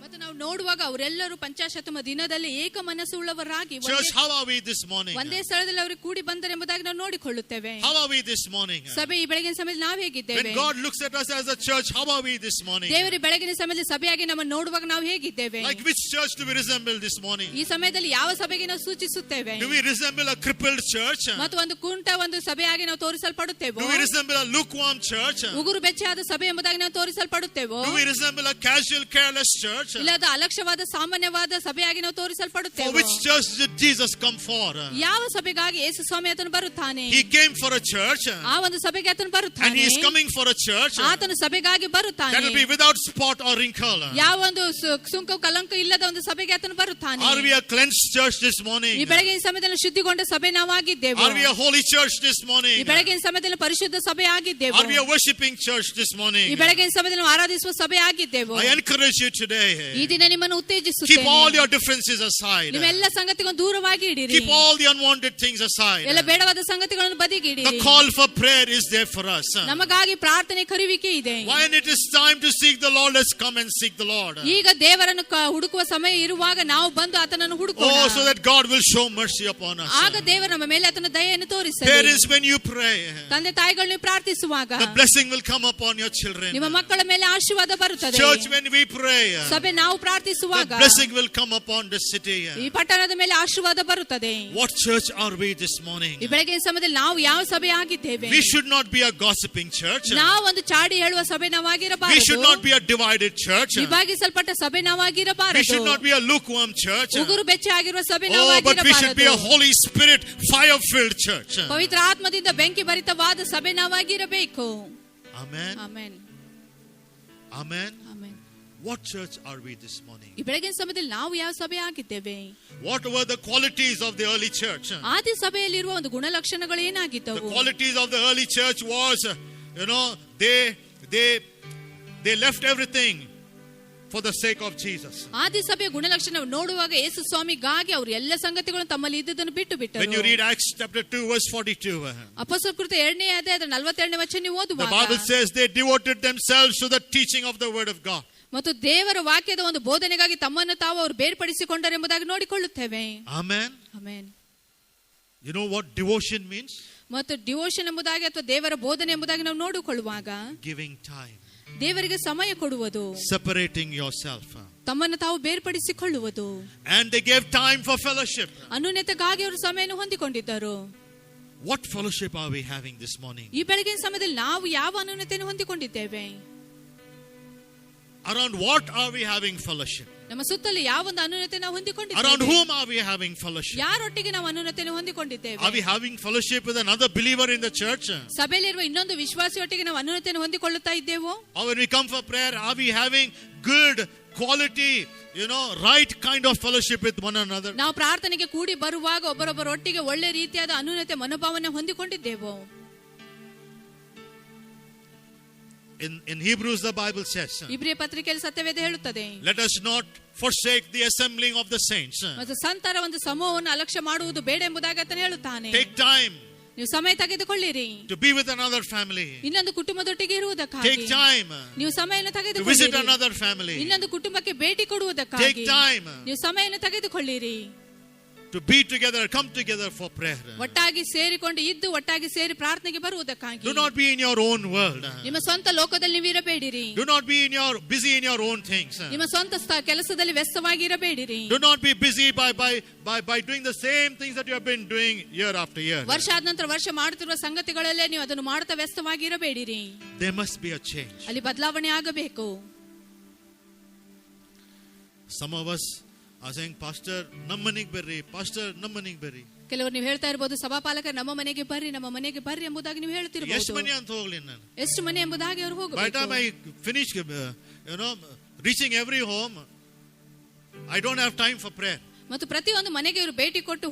ಮತ್ತು ನಾವು ನೋಡುವಾಗ ಅವರೆಲ್ಲರೂ ಪಂಚಾಶತಮ ದಿನದಲ್ಲಿ ಏಕ ಮನಸ್ಸುಳ್ಳವರಾಗಿ Church, how are we this morning? ಒಂದೇ ಸ್ಥಳದಲ್ಲಿ ಅವರು ಕೂಡಿ ಬಂದರೆಂಬುದಾಗಿ ನಾವು ನೋಡಿಕೊಳ್ಳುತ್ತೇವೆ. How are we this morning? ಸಭೆ ಈ ಬೆಳಗಿನ ಸಮಯದಲ್ಲಿ ನಾವು ಹೇಗಿದ್ದೇವೆ? When God looks at us as a church, how are we this morning? ದೇವರು ಬೆಳಗಿನ ಸಮಯದಲ್ಲಿ ಸಭೆಯಾಗಿ ನಮ್ಮನ್ನು ನೋಡುವಾಗ ನಾವು ಹೇಗಿದ್ದೇವೆ? Like which church do we resemble this morning? ಈ ಸಮಯದಲ್ಲಿ ಯಾವ ಸಭೆಗೆ ನಾವು ಸೂಚಿಸುತ್ತೇವೆ? Do we resemble a crippled church? ಮತ್ತು ಒಂದು ಕುಂಟ ಒಂದು ಸಭೆಯಾಗಿ ನಾವು ತೋರಿಸಲ್ಪಡುತ್ತೇವೋ? Do we resemble a lukewarm church? ಉಗುರು ಬೆಚ್ಚಯಾದ ಸಭೆ ಎಂಬುದಾಗಿ ನಾವು ತೋರಿಸಲ್ಪಡುತ್ತೇವೋ? Do we resemble a casual, careless church? ಇಲ್ಲದ ಅಲಕ್ಷ್ಯವಾದ ಸಾಮಾನ್ಯವಾದ ಸಭೆಯಾಗಿ ನಾವು For ತೋರಿಸಲ್ಪಡುತ್ತೇವೆ. which church did Jesus come for? ಯಾವ ಸಭೆಗಾಗಿ ಯೇಸು ಸ್ವಾಮಿ ಆತನು ಬರುತ್ತಾನೆ? He came for a church, ಆ ಒಂದು ಸಭೆಗೆ ಆತನು and ಬರುತ್ತಾನೆ. he is coming for a church ಆತನು ಸಭೆಗಾಗಿ ಬರುತ್ತಾನೆ. that will be without spot or wrinkle. ಯಾವ ಒಂದು ಸುಂಕ ಕಲಂಕ ಇಲ್ಲದ ಒಂದು ಸಭೆಗೆ ಆತನು ಬರುತ್ತಾನೆ. Are we a cleansed church this morning? ಈ ಬೆಳಗಿನ ಸಮಯದಲ್ಲಿ ಶುದ್ಧಿಗೊಂಡ ಸಭೆ ನಾವಾಗಿದ್ದೇವೆ. Are we a holy church this ಈ morning? ಬೆಳಗಿನ ಸಮಯದಲ್ಲಿ ಪರಿಶುದ್ಧ ಸಭೆ ಆಗಿದ್ದೇವೆ. Are we a worshiping church this ಈ morning? ಬೆಳಗಿನ ಸಮಯದಲ್ಲಿ ನಾವು ಆರಾಧಿಸುವ ಸಭೆ ಆಗಿದ್ದೇವೆ. I encourage you today. ಈ ದಿನ ನಿಮ್ಮನ್ನು Keep ಉತ್ತೇಜಿಸುತ್ತೇನೆ. all your differences aside. ನೀವೆಲ್ಲ ಸಂಗತಿಗಳನ್ನು ದೂರವಾಗಿ ಇಡಿರಿ. Keep all the unwanted things aside. ಎಲ್ಲ ಬೇಡವಾದ ಸಂಗತಿಗಳನ್ನು ಬದಿಗಿಡಿರಿ. The call for prayer is there for us. ನಮಗಾಗಿ ಪ್ರಾರ್ಥನೆ ಕರುವಿಕೆ ಇದೆ. When it is time to seek the Lord, let's come and seek the Lord. ಈಗ ದೇವರನ್ನು ಹುಡುಕುವ ಸಮಯ ಇರುವಾಗ ನಾವು ಬಂದು ಆತನನ್ನು ಹುಡುಕೋಣ. Oh, so that God will show mercy upon us. ಆಗ ದೇವರು ನಮ್ಮ ಮೇಲೆ ಆತನ ದಯೆಯನ್ನು ತೋರಿಸಲಿ. Parents, when you pray, ತಂದೆ ತಾಯಿಗಳು ನೀವು ಪ್ರಾರ್ಥಿಸುವಾಗ the blessing will come upon your children. ನಿಮ್ಮ ಮಕ್ಕಳ ಮೇಲೆ ಆಶೀರ್ವಾದ ಬರುತ್ತದೆ. Church, when we pray, ಸಭೆ ನಾವು the ಪ್ರಾರ್ಥಿಸುವಾಗ blessing will come upon the city. ಈ ಪಟ್ಟಣದ ಮೇಲೆ ಆಶೀರ್ವಾದ ಬರುತ್ತದೆ. What church are we this morning? ಈ ಬೆಳಗಿನ ಸಮಯದಲ್ಲಿ ನಾವು ಯಾವ ಸಭೆ ಆಗಿದ್ದೇವೆ? We should not be a gossiping church. ನಾವು ಒಂದು ಚಾಡಿ ಹೇಳುವ ಸಭೆ We ನಾವಾಗಿರಬಾರದು. should not be a divided church. ವಿಭಾಗಿಸಲ್ಪಟ್ಟ ಸಭೆ We ನಾವಾಗಿರಬಾರದು. should not be a lukewarm church. ಉಗುರು ಬೆಚ್ಚ ಆಗಿರುವ ಸಭೆ Oh, but we should be a ನಾವಾಗಿರಬಾರದು. Holy Spirit fire-filled church. ಪವಿತ್ರ ಆತ್ಮದಿಂದ ಬೆಂಕಿ ಭರಿತವಾದ ಸಭೆ ನಾವಾಗಿರಬೇಕು. Amen. Amen. Amen. Amen. What church are we this morning? ಈ ಬೆಳಗಿನ ಸಮಯದಲ್ಲಿ ನಾವು ಯಾವ ಸಭೆ ಆಗಿದ್ದೇವೆ? What were the qualities of the early church? ಆದಿ ಸಭೆಯಲ್ಲಿರುವ ಒಂದು ಗುಣಲಕ್ಷಣಗಳು The ಏನಾಗಿದ್ದವು? qualities of the early church was, they left everything for the sake of Jesus. ಆದಿ ಸಭೆಯ ಗುಣಲಕ್ಷಣ ನೋಡುವಾಗ ಯೇಸು ಸ್ವಾಮಿಗಾಗಿ ಅವರು ಎಲ್ಲ ಸಂಗತಿಗಳನ್ನು ತಮ್ಮಲ್ಲಿ ಇದ್ದುದನ್ನು ಬಿಟ್ಟು When you ಬಿಟ್ಟರು. read Acts chapter 2 verse 42, ಅಪೊಸ್ತಲರ ಕೃತ್ಯ 2ನೇ ಅಧ್ಯಾಯ 42ನೇ ವಚನ ನೀವು the ಓದುವಾಗ Bible says they devoted themselves to the teaching of the word of God. ಮತ್ತು ದೇವರ ವಾಕ್ಯದ ಒಂದು ಬೋಧನೆಗಾಗಿ ತಮ್ಮನ್ನು ತಾವು ಅವರು ಬೇರ್ಪಡಿಸಿಕೊಂಡರು ಎಂಬುದಾಗಿ ನೋಡಿಕೊಳ್ಳುತ್ತೇವೆ. Amen. Amen. You know what devotion means? ಮತ್ತು ಡಿವೋಷನ್ ಎಂಬುದಾಗಿ ಅಥವಾ ದೇವರ ಬೋಧನೆ ಎಂಬುದಾಗಿ ನಾವು ನೋಡಿಕೊಳ್ಳುವಾಗ Giving time, ದೇವರಿಗೆ ಸಮಯ ಕೊಡುವುದು, separating yourself. ತಮ್ಮನ್ನು ತಾವು ಬೇರ್ಪಡಿಸಿಕೊಳ್ಳುವುದು. And they gave time for fellowship. ಅನ್ಯೋನ್ಯತೆಗಾಗಿ ಅವರು ಸಮಯವನ್ನು ಹೊಂದಿಕೊಂಡಿದ್ದರು. What fellowship are we having this morning? ಈ ಬೆಳಗಿನ ಸಮಯದಲ್ಲಿ ನಾವು ಯಾವ ಅನ್ಯೋನ್ಯತೆಯನ್ನು ಹೊಂದಿಕೊಂಡಿದ್ದೇವೆ? Around what are we having fellowship? ನಮ್ಮ ಸುತ್ತಲೂ ಯಾವ ಒಂದು ಅನ್ಯೋನ್ಯತೆ ನಾವು Around ಹೊಂದಿಕೊಂಡಿದ್ದೇವೆ? whom are we having fellowship? ಯಾರೊಟ್ಟಿಗೆ ನಾವು ಅನ್ಯೋನ್ಯತೆಯನ್ನು ಹೊಂದಿಕೊಂಡಿದ್ದೇವೆ? Are we having fellowship with another believer in the church? ಸಭೆಯಲ್ಲಿರುವ ಇನ್ನೊಂದು ವಿಶ್ವಾಸಿಯೊಟ್ಟಿಗೆ ನಾವು ಅನ್ಯೋನ್ಯತೆಯನ್ನು ಹೊಂದಿಕೊಳ್ಳುತ್ತಾ ಇದ್ದೇವೋ? Or when we come for prayer, are we having good quality, right kind of fellowship with one another? ನಾವು ಪ್ರಾರ್ಥನೆಗೆ ಕೂಡಿ ಬರುವಾಗ ಒಬ್ಬರೊಬ್ಬರೊಟ್ಟಿಗೆ ಒಳ್ಳೆ ರೀತಿಯಾದ ಅನ್ಯೋನ್ಯತೆ ಮನೋಭಾವನೆ ಹೊಂದಿಕೊಂಡಿದ್ದೇವೋ? In Hebrews the Bible says, ಇಬ್ರಿಯ ಪತ್ರಿಕೆಯಲ್ಲಿ ಸತ್ಯವೇದ ಹೇಳುತ್ತದೆ, let us not forsake the assembling of the saints. ಮತ್ತು ಸಂತರ ಒಂದು ಸಮೂಹವನ್ನು ಅಲಕ್ಷ್ಯ ಮಾಡುವುದು ಬೇಡ ಎಂಬುದಾಗಿ ಆತನು ಹೇಳುತ್ತಾನೆ. Take time ನೀವು ಸಮಯ ತೆಗೆದುಕೊಳ್ಳಿರಿ, to be with another family. ಇನ್ನೊಂದು ಕುಟುಂಬದೊಟ್ಟಿಗೆ ಇರುವುದಕ್ಕಾಗಿ. Take time ನೀವು ಸಮಯವನ್ನು to visit ತೆಗೆದುಕೊಳ್ಳಿರಿ, another family. ಇನ್ನೊಂದು ಕುಟುಂಬಕ್ಕೆ ಭೇಟಿ ಕೊಡುವುದಕ್ಕಾಗಿ. Take time ನೀವು ಸಮಯವನ್ನು ತೆಗೆದುಕೊಳ್ಳಿರಿ, to be together, come together for prayer. ಒಟ್ಟಾಗಿ ಸೇರಿಕೊಂಡು ಇದ್ದು ಒಟ್ಟಾಗಿ ಸೇರಿ ಪ್ರಾರ್ಥನೆಗೆ ಬರುವುದಕ್ಕಾಗಿ. Do not be in your own world. ನಿಮ್ಮ ಸ್ವಂತ ಲೋಕದಲ್ಲಿ ನೀವು ಇರಬೇಡಿರಿ. Do not be busy in your own things. ನಿಮ್ಮ ಸ್ವಂತ ಕೆಲಸದಲ್ಲಿ ವ್ಯಸ್ತವಾಗಿ ಇರಬೇಡಿರಿ. Do not be busy by doing the same things that you have been doing year after year. ವರ್ಷ ಆದ ನಂತರ ವರ್ಷ ಮಾಡುತ್ತಿರುವ ಸಂಗತಿಗಳಲ್ಲೇ ನೀವು ಅದನ್ನು ಮಾಡುತ್ತಾ ವ್ಯಸ್ತವಾಗಿ ಇರಬೇಡಿರಿ. There must be a change. ಅಲ್ಲಿ ಬದಲಾವಣೆ ಆಗಬೇಕು. Some of us are saying, Pastor, ನಮ್ಮನೆಗೆ ಬರ್ರಿ, Pastor, ನಮ್ಮನೆಗೆ ಬರ್ರಿ. ಕೆಲವರು ನೀವು ಹೇಳ್ತಾ ಇರಬಹುದು, ಸಭಾಪಾಲಕರು ನಮ್ಮ ಮನೆಗೆ ಬರ್ರಿ, ನಮ್ಮ ಮನೆಗೆ ಬರ್ರಿ ಎಂಬುದಾಗಿ ನೀವು ಎಷ್ಟು ಹೇಳ್ತಿರಬಹುದು. ಮನೆ ಅಂತ ಹೋಗ್ಲಿ ನಾನು? ಎಷ್ಟು ಮನೆ ಎಂಬುದಾಗಿ ಅವರು By the time ಹೋಗಬೇಕು. I finish, reaching every home, I don't have time for prayer. ಮತ್ತು ಪ್ರತಿಯೊಂದು ಮನೆಗೆ ಇವರು ಭೇಟಿ ಕೊಟ್ಟು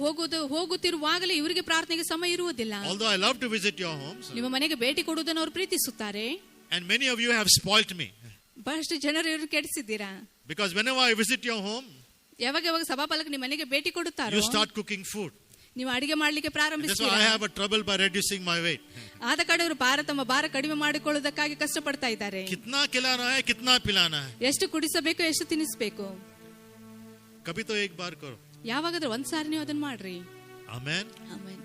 ಹೋಗುತ್ತಿರುವಾಗಲೇ ಇವರಿಗೆ ಪ್ರಾರ್ಥನೆಗೆ ಸಮಯ ಇರುವುದಿಲ್ಲ. Although I love to visit your homes, ನಿಮ್ಮ ಮನೆಗೆ ಭೇಟಿ ಕೊಡುವುದನ್ನು ಅವರು ಪ್ರೀತಿಸುತ್ತಾರೆ. and many of you have spoilt me. ಬಹಳಷ್ಟು ಜನರು ಇವರು ಕೆಡಿಸಿದ್ದೀರಾ. Because whenever I visit your home, ಯಾವಾಗ ಸಭಾಪಾಲಕ ನಿಮ್ಮ ಮನೆಗೆ ಭೇಟಿ ಕೊಡುತ್ತಾರೋ you start cooking food. ನೀವು ಅಡಿಗೆ ಮಾಡ್ಲಿಕ್ಕೆ That's why ಪ್ರಾರಂಭಿಸ್ತೀರಾ. I have a trouble by reducing my weight. ಆದ ಕಡೆಯವರು ತಮ್ಮ ಭಾರ ಕಡಿಮೆ ಮಾಡಿಕೊಳ್ಳುವುದಕ್ಕಾಗಿ ಕಷ್ಟಪಡ್ತಾ ಇದ್ದಾರೆ. कितना खिलाना है, कितना पिलाना है. ಎಷ್ಟು ಕುಡಿಸಬೇಕು, ಎಷ್ಟು ತಿನ್ನಿಸಬೇಕು. कभी तो एक बार करो. ಯಾವಾಗಾದ್ರೂ ಒಂದ್ಸಾರಿ ನೀವು ಅದನ್ನ ಮಾಡ್ರಿ. Amen. Amen.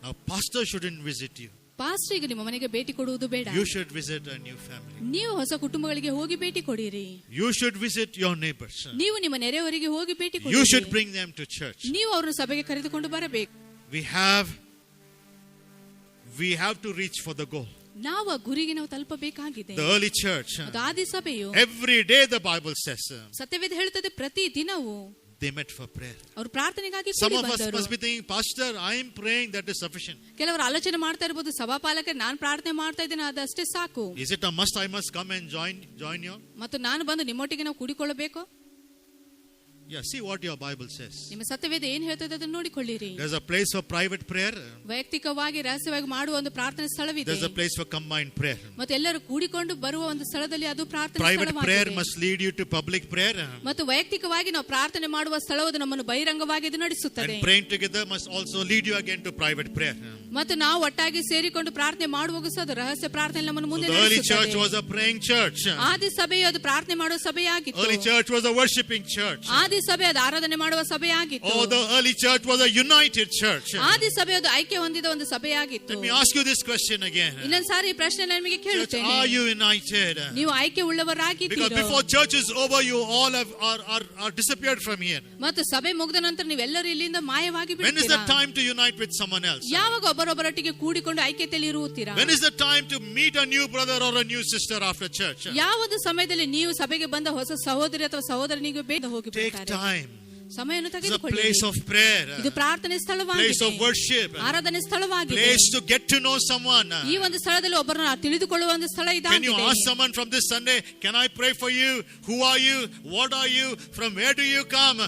Now, pastor shouldn't visit you. Pastor ಈಗ ನಿಮ್ಮ ಮನೆಗೆ ಭೇಟಿ ಕೊಡುವುದು ಬೇಡ. You should visit a new family. ನೀವು ಹೊಸ ಕುಟುಂಬಗಳಿಗೆ ಹೋಗಿ ಭೇಟಿ ಕೊಡಿರಿ. You should visit your neighbors. ನೀವು ನಿಮ್ಮ ನೆರೆಯವರಿಗೆ ಹೋಗಿ ಭೇಟಿ You should ಕೊಡಿ. bring them to church. ನೀವು ಅವರನ್ನು ಸಭೆಗೆ ಕರೆದುಕೊಂಡು ಬರಬೇಕು. We have to reach for the goal. ನಾವು ಆ ಗುರಿಗೆ ನಾವು ತಲುಪಬೇಕಾಗಿದೆ. The early church, ಅದು ಆದಿ ಸಭೆಯು every day the Bible says, ಸತ್ಯವೇದ ಹೇಳುತ್ತದೆ ಪ್ರತಿ ದಿನವೂ they met for prayer. ಅವರು ಪ್ರಾರ್ಥನೆಗಾಗಿ Some ಕೂಡಿ of us ಬಂದರು. must be thinking, Pastor, I am praying, that is sufficient. ಕೆಲವರು ಆಲೋಚನೆ ಮಾಡ್ತಾ ಇರಬಹುದು, ಸಭಾಪಾಲಕ ನಾನು ಪ್ರಾರ್ಥನೆ ಮಾಡ್ತಾ ಇದ್ದೇನೆ ಅದಷ್ಟೇ ಸಾಕು. Is it a must? I must come and join you? ಮತ್ತು ನಾನು ಬಂದು ನಿಮ್ಮೊಟ್ಟಿಗೆ ನಾವು ಕೂಡಿಕೊಳ್ಳಬೇಕು. Yeah, see what your Bible says. ನಿಮ್ಮ ಸತ್ಯವೇದ ಏನ್ ಹೇಳ್ತದೆ ಅದನ್ನು ನೋಡಿಕೊಳ್ಳಿರಿ. There's a place for private prayer. ವೈಯಕ್ತಿಕವಾಗಿ ರಹಸ್ಯವಾಗಿ ಮಾಡುವ ಒಂದು ಪ್ರಾರ್ಥನೆ ಸ್ಥಳವಿದೆ. There's a place for combined prayer. ಮತ್ತು ಎಲ್ಲರೂ ಕೂಡಿಕೊಂಡು ಬರುವ ಒಂದು ಸ್ಥಳದಲ್ಲಿ ಅದು ಪ್ರಾರ್ಥನೆ Private prayer ಸ್ಥಳವಾಗಿದೆ. must lead you to public prayer. ಮತ್ತು ವೈಯಕ್ತಿಕವಾಗಿ ನಾವು ಪ್ರಾರ್ಥನೆ ಮಾಡುವ ಸ್ಥಳವು ನಮ್ಮನ್ನು ಬಹಿರಂಗವಾಗಿ ಇದು ನಡೆಸುತ್ತದೆ. And praying together must also lead you again to private prayer. ಮತ್ತು ನಾವು ಒಟ್ಟಾಗಿ ಸೇರಿಕೊಂಡು ಪ್ರಾರ್ಥನೆ ಮಾಡುವಾಗ ಸಹ ಅದು ರಹಸ್ಯ ಪ್ರಾರ್ಥನೆ ನಮ್ಮನ್ನು So ಮುಂದೆ the early church ನಡೆಸುತ್ತದೆ. was a praying church. ಆದಿ ಸಭೆಯು ಅದು ಪ್ರಾರ್ಥನೆ ಮಾಡುವ ಸಭೆಯಾಗಿತ್ತು. Early church was a worshiping church. ಆದಿ ಆದಿ ಸಭೆ ಅದು ಆರಾಧನೆ ಮಾಡುವ ಸಭೆಯಾಗಿತ್ತು. Oh, the early church was a united church. ಆದಿ ಸಭೆ ಅದು ಐಕ್ಯ ಹೊಂದಿದ ಒಂದು ಸಭೆಯಾಗಿತ್ತು. Let me ask you this question again. ಇನ್ನೊಂದು ಸಾರಿ ಈ ಪ್ರಶ್ನೆ ನಿಮಗೆ Church, ಕೇಳುತ್ತೇನೆ, are you united? ನೀವು ಆಯ್ಕೆ Because ಉಳ್ಳವರಾಗಿದ್ದೀರೋ? before church is over, you all are disappeared from here. ಮತ್ತು ಸಭೆ ಮುಗಿದ ನಂತರ ನೀವೆಲ್ಲರೂ ಇಲ್ಲಿಂದ ಮಾಯವಾಗಿ When is the ಬಿಡುತ್ತೀರಾ? time to unite with someone else? ಯಾವಾಗ ಒಬ್ಬರೊಬ್ಬರೊಟ್ಟಿಗೆ ಕೂಡಿಕೊಂಡು ಐಕ್ಯತೆಯಲ್ಲಿ ಇರುತ್ತೀರಾ? When is the time to meet a new brother or a new sister after church? ಯಾವುದು ಸಮಯದಲ್ಲಿ ನೀವು ಸಭೆಗೆ ಬಂದ ಹೊಸ ಸಹೋದರಿ ಅಥವಾ ಸಹೋದರನಿಗೆ ಬೇಗ Take ಹೋಗಿಬಿಡುತ್ತಾರೆ? time. ಸಮಯವನ್ನು It's a ತೆಗೆದುಕೊಳ್ಳಿ. place of prayer. ಇದು ಪ್ರಾರ್ಥನೆ Place ಸ್ಥಳವಾಗಿದೆ, of worship. ಆರಾಧನೆ ಸ್ಥಳವಾಗಿದೆ. Place to get to know someone. ಈ ಒಂದು ಸ್ಥಳದಲ್ಲಿ ಒಬ್ಬರನ್ನ ತಿಳಿದುಕೊಳ್ಳುವ ಒಂದು ಸ್ಥಳ Can you ಇದಾಗಿದೆ. ask someone from this Sunday, can I pray for you? Who are you? What are you? From where do you come?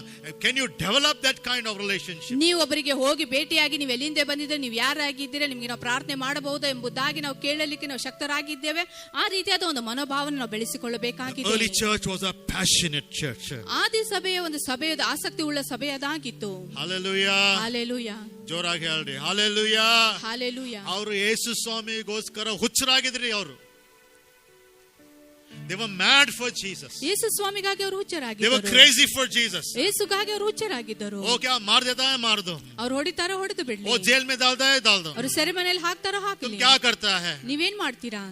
Can you develop that kind of relationship? ನೀವು ಒಬ್ಬರಿಗೆ ಹೋಗಿ ಭೇಟಿಯಾಗಿ ನೀವು ಎಲ್ಲಿಂದ ಬಂದಿದ್ದೀರಾ, ನೀವು ಯಾರಾಗಿದ್ದೀರಾ, ನಿಮ್ಗೆ ನಾವು ಪ್ರಾರ್ಥನೆ ಮಾಡಬಹುದಾ ಎಂಬುದಾಗಿ ನಾವು ಕೇಳಲಿಕ್ಕೆ ನಾವು ಶಕ್ತರಾಗಿದ್ದೇವೆ. ಆ ರೀತಿಯಾದ ಒಂದು ಮನೋಭಾವನೆ ನಾವು ಬೆಳೆಸಿಕೊಳ್ಳಬೇಕಾಗಿದೆ. Early church was a passionate church. ಆದಿ ಸಭೆಯ ಒಂದು ಸಭೆಯದು ಆಸಕ್ತಿ ಉಳ್ಳ ಸಭೆಯದಾಗಿತ್ತು. Hallelujah. ಹಾಲೆಲೂಯಾ, ಜೋರಾಗಿ ಹೇಳ್ರಿ Hallelujah. ಹಾಲೆಲೂಯಾ. ಅವರು ಯೇಸು ಸ್ವಾಮಿಗೋಸ್ಕರ ಹುಚ್ಚರಾಗಿದ್ರಿ. ಅವರು they were mad for Jesus. ಯೇಸು ಸ್ವಾಮಿಗಾಗಿ ಅವರು They were ಹುಚ್ಚರಾಗಿದ್ದರು. crazy for Jesus. ಯೇಸುಗಾಗಿ ಅವರು ಹುಚ್ಚರಾಗಿದ್ದರು. ಓ ಕ್ಯಾ ಮಾರ್ ದೇತಾ ಹೈ ಮಾರ್ ದೋ. ಅವ್ರು ಹೊಡಿತಾರೋ ಹೊಡೆದು ಬಿಡ್ಲಿ, ಓ ಜೈಲ್ में डालता है डाल दो. ಅವರು ಸೆರೆಮನೆಯಲ್ಲಿ ಹಾಕ್ತಾರೋ तुम ಹಾಕಲಿ. क्या करता है? ನೀವೇನ್ ಮಾಡ್ತೀರಾ?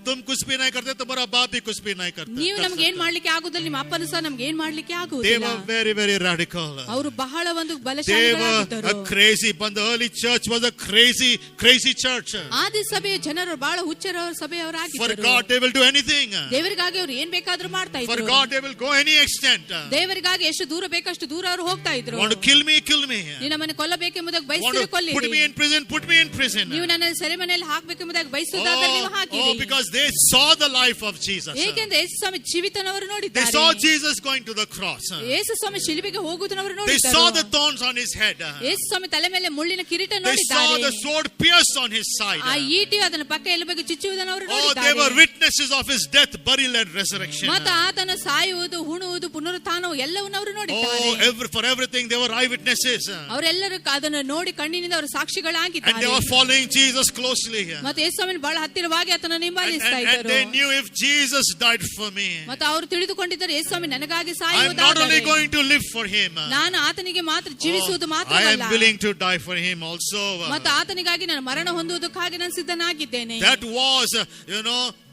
तुम कुछ भी नहीं करते, तुम्हारा बाप भी कुछ भी नहीं करता. ನೀವು ನಮ್ಗೆ ಏನ್ ಮಾಡ್ಲಿಕ್ಕೆ ಆಗುದಿಲ್ಲ, ನಿಮ್ಮ ಅಪ್ಪನು ಸಹ ನಮ್ಗೆ ಏನ್ ಮಾಡ್ಲಿಕ್ಕೆ They ಆಗುವುದಿಲ್ಲ. were very very radical. ಅವರು ಬಹಳ ಒಂದು They were ಬಲಶಾಲಿಗಳಾಗಿದ್ದರು. a crazy, but the early church was a crazy church. ಆದಿ ಸಭೆಯ ಜನರು ಬಹಳ ಹುಚ್ಚರ For ಸಭೆಯವರಾಗಿದ್ದರು. God they will do anything. ದೇವರಿಗಾಗಿ ಅವರು ಏನ್ ಬೇಕಾದ್ರೂ ಮಾಡ್ತಾ For ಇದ್ರು. God they will go any extent. ದೇವರಿಗಾಗಿ ಎಷ್ಟು ದೂರ ಬೇಕಷ್ಟು ದೂರ ಅವರು ಹೋಗ್ತಾ ಇದ್ರು. Want to kill me, kill me. ನೀವು ನಮ್ಮನ್ನು ಕೊಲ್ಲಬೇಕೆಂಬುದಾಗಿ Want ಬಯಸಿದ್ರೆ to put me ಕೊಲ್ಲಿರಿ. in prison, put me in prison. ನೀವು ನನ್ನ ಸೆರೆಮನೆಯಲ್ಲಿ ಹಾಕಬೇಕೆಂಬುದಾಗಿ ಬಯಸುವುದಾದರೆ ನೀವು ಹಾಕಿರಿ. Because they saw the life of Jesus. ಏಕೆಂದ್ರೆ ಯೇಸು ಸ್ವಾಮಿ ಜೀವಿತನವರು They ನೋಡಿದ್ದಾರೆ. saw Jesus going to the cross. ಯೇಸು ಸ್ವಾಮಿ ಶಿಲುಬೆಗೆ ಹೋಗುವುದನ್ನು They ನೋಡಿದ್ದಾರೆ. saw the thorns on his head. ಯೇಸು ಸ್ವಾಮಿ ತಲೆ ಮೇಲೆ ಮುಳ್ಳಿನ ಕಿರೀಟ They saw ನೋಡಿದ್ದಾರೆ. the sword pierced on his side. ಆ ಈಟಿ ಅದನ್ನ ಪಕ್ಕ ಎಲುಬಿಗೆ ಚುಚ್ಚುವುದನ್ನು ಅವರು Oh, they were ನೋಡಿದ್ದಾರೆ. witnesses of his death, burial and resurrection. ಮತ್ತು ಆತನ ಸಾಯುವುದು, ಹುಣುವುದು, ಪುನರುತ್ಥಾನವು ಎಲ್ಲವನ್ನು ಅವರು ನೋಡಿದ್ದಾರೆ. Oh, for everything they were eyewitnesses. ಅವರೆಲ್ಲರೂ ಅದನ್ನು ನೋಡಿ ಕಣ್ಣಿನಿಂದ ಅವರು And they ಸಾಕ್ಷಿಗಳಾಗಿದ್ದಾರೆ. were following Jesus closely. ಮತ್ತೆ ಯೇಸು ಸ್ವಾಮಿ ಬಹಳ ಹತ್ತಿರವಾಗಿ ಆತನ ಹಿಂಬಾಲಿಸ್ತಾ And ಇದ್ದರು. they knew if Jesus died for me, ಮತ್ತು ಅವರು ತಿಳಿದುಕೊಂಡಿದ್ದಾರೆ ಯೇಸು ಸ್ವಾಮಿ ನನಗಾಗಿ I'm not only ಸಾಯುವುದಾದರೆ going to live for him, ನಾನು ಆತನಿಗೆ ಮಾತ್ರ ಜೀವಿಸುವುದು I ಮಾತ್ರವಲ್ಲ, am willing to die for him also. ಮತ್ತು ಆತನಿಗಾಗಿ ನಾನು ಮರಣ ಹೊಂದುವುದಕ್ಕಾಗಿ ನಾನು ಸಿದ್ಧನಾಗಿದ್ದೇನೆ. That was,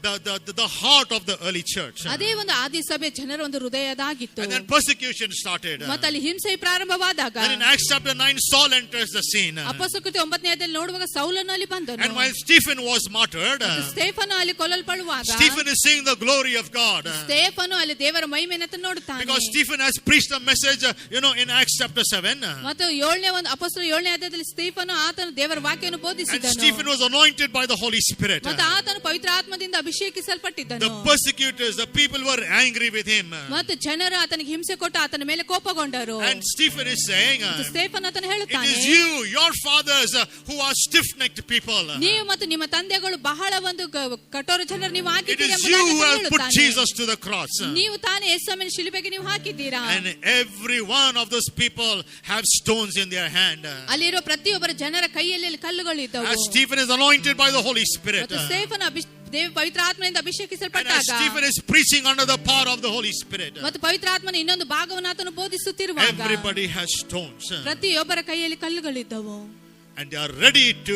the heart of the early church. ಅದೇ ಒಂದು ಆದಿ ಸಭೆ ಜನರ ಒಂದು ಹೃದಯದಾಗಿತ್ತು. And then persecution started. ಮತ್ತೆ ಅಲ್ಲಿ ಹಿಂಸೆ ಪ್ರಾರಂಭವಾದಾಗ Then in Acts chapter 9, Saul enters the scene. ಅಪೊಸ್ತಲಕೃತ್ಯ 9ನೇ ಅಧ್ಯಾಯದಲ್ಲಿ ನೋಡುವಾಗ ಸೌಲನು ಅಲ್ಲಿ ಬಂದನು. And while Stephen was martyred, ಸ್ಟೇಫನು ಅಲ್ಲಿ ಕೊಲ್ಲಲ್ಪಡುವಾಗ Stephen is seeing the glory of God. ಸ್ಟೇಫನು ಅಲ್ಲಿ ದೇವರ ಮಹಿಮೆಯನ್ನು ನೋಡುತ್ತಾನೆ. Because Stephen has preached a message, in Acts chapter 7. ಮತ್ತು 7ನೇ ಒಂದು ಅಪೊಸ್ತಲ 7ನೇ ಅಧ್ಯಾಯದಲ್ಲಿ ಸ್ಟೇಫನು ಆತನು ದೇವರ ವಾಕ್ಯವನ್ನು And ಬೋಧಿಸಿದನು. Stephen was anointed by the Holy Spirit. ಮತ್ತು ಆತನು ಪವಿತ್ರ ಆತ್ಮದಿಂದ ಅಭಿಷೇಕಿಸಲ್ಪಟ್ಟಿದ್ದನು. The persecutors, the people were angry with him. ಮತ್ತು ಜನರು ಆತನಿಗೆ ಹಿಂಸೆ ಕೊಟ್ಟು ಆತನ ಮೇಲೆ ಕೋಪಗೊಂಡರು. And Stephen is saying, Stephen ಆತನು it ಹೇಳುತ್ತಾನೆ, is you, your fathers, who are stiff-necked people. ನೀವು ಮತ್ತು ನಿಮ್ಮ ತಂದೆಗಳು ಬಹಳ ಒಂದು ಕಠೋರ ಜನರು ನೀವು It ಆಗಿದ್ದೀರಿ is you who have put ಎಂಬುದಾಗಿ Jesus to the cross. ನೀವು ತಾನೇ ಯೇಸುವಿನ ಶಿಲುಬೆಗೆ ನೀವು ಹಾಕಿದ್ದೀರಾ. And every one of those people have stones in their hand. ಅಲ್ಲಿರುವ ಪ್ರತಿಯೊಬ್ಬರ ಜನರ ಕೈಯಲ್ಲಿ ಕಲ್ಲುಗಳಿದ್ದವು. As Stephen is anointed by the Holy Spirit. ಮತ್ತು ಸ್ಟೇಫನ್ ದೇವ ಪವಿತ್ರ ಆತ್ಮನಿಂದ And as ಅಭಿಷೇಕಿಸಲ್ಪಟ್ಟಾಗ Stephen is preaching under the power of the Holy Spirit, ಮತ್ತು ಪವಿತ್ರ ಆತ್ಮನ ಇನ್ನೊಂದು ಭಾಗವನ್ನು ಆತನು ಬೋಧಿಸುತ್ತಿರುವಾಗ everybody has stones. ಪ್ರತಿಯೊಬ್ಬರ ಕೈಯಲ್ಲಿ ಕಲ್ಲುಗಳಿದ್ದವು. And they are ready to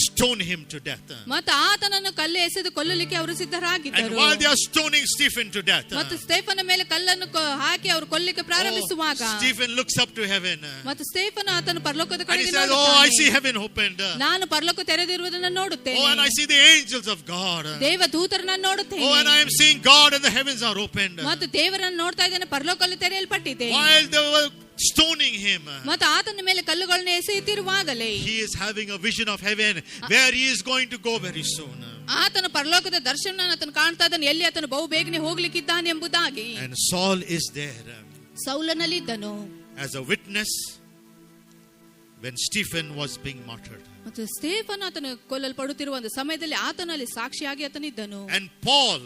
stone him to death. ಮತ್ತು ಆತನನ್ನು ಕಲ್ಲು ಎಸೆದು ಕೊಲ್ಲಲಿಕ್ಕೆ ಅವರು And ಸಿದ್ಧರಾಗಿದ್ದರು. while they are stoning Stephen to death, ಮತ್ತು ಸ್ಟೇಫನ ಮೇಲೆ ಕಲ್ಲನ್ನು ಹಾಕಿ ಅವರು ಕೊಲ್ಲಿಕ್ಕೆ ಪ್ರಾರಂಭಿಸುವಾಗ Stephen looks up to heaven. ಮತ್ತು ಸ್ಟೇಫನ ಆತನು ಪರಲೋಕದ And he ಕಡೆಗೆ says, I see ನೋಡುತ್ತಾನೆ. heaven opened. ನಾನು ಪರಲೋಕ ತೆರೆದಿರುವುದನ್ನು And I ನೋಡುತ್ತೇನೆ. see the angels of God. ದೇವ ದೂತರನ್ನು And ನೋಡುತ್ತೇನೆ. I am seeing God and the heavens are opened. ಮತ್ತು ದೇವರನ್ನು ನೋಡ್ತಾ ಇದ್ದೇನೆ, ಪರಲೋಕದಲ್ಲಿ ತೆರೆಯಲ್ಪಟ್ಟಿದೆ. While they were stoning him, ಮತ್ತು ಆತನ ಮೇಲೆ ಕಲ್ಲುಗಳನ್ನು ಎಸೆಯುತ್ತಿರುವಾಗಲೇ he is having a vision of heaven where he is going to go very soon. ಆತನು ಪರಲೋಕದ ದರ್ಶನ ಆತನು ಕಾಣ್ತಾ ಇದ್ದಾನೆ, ಎಲ್ಲಿ ಆತನು ಬಹು ಬೇಗನೆ ಹೋಗ್ಲಿಕ್ಕಿದ್ದಾನೆ ಎಂಬುದಾಗಿ. And Saul is there ಸೌಲನಲ್ಲಿದ್ದನು as a witness when Stephen was being martyred. ಮತ್ತು ಸ್ಟೇಫನ್ ಆತನು ಕೊಲ್ಲಲ್ಪಡುತ್ತಿರುವ ಒಂದು ಸಮಯದಲ್ಲಿ ಆತನಲ್ಲಿ ಸಾಕ್ಷಿಯಾಗಿ ಆತನಿದ್ದನು. And Paul,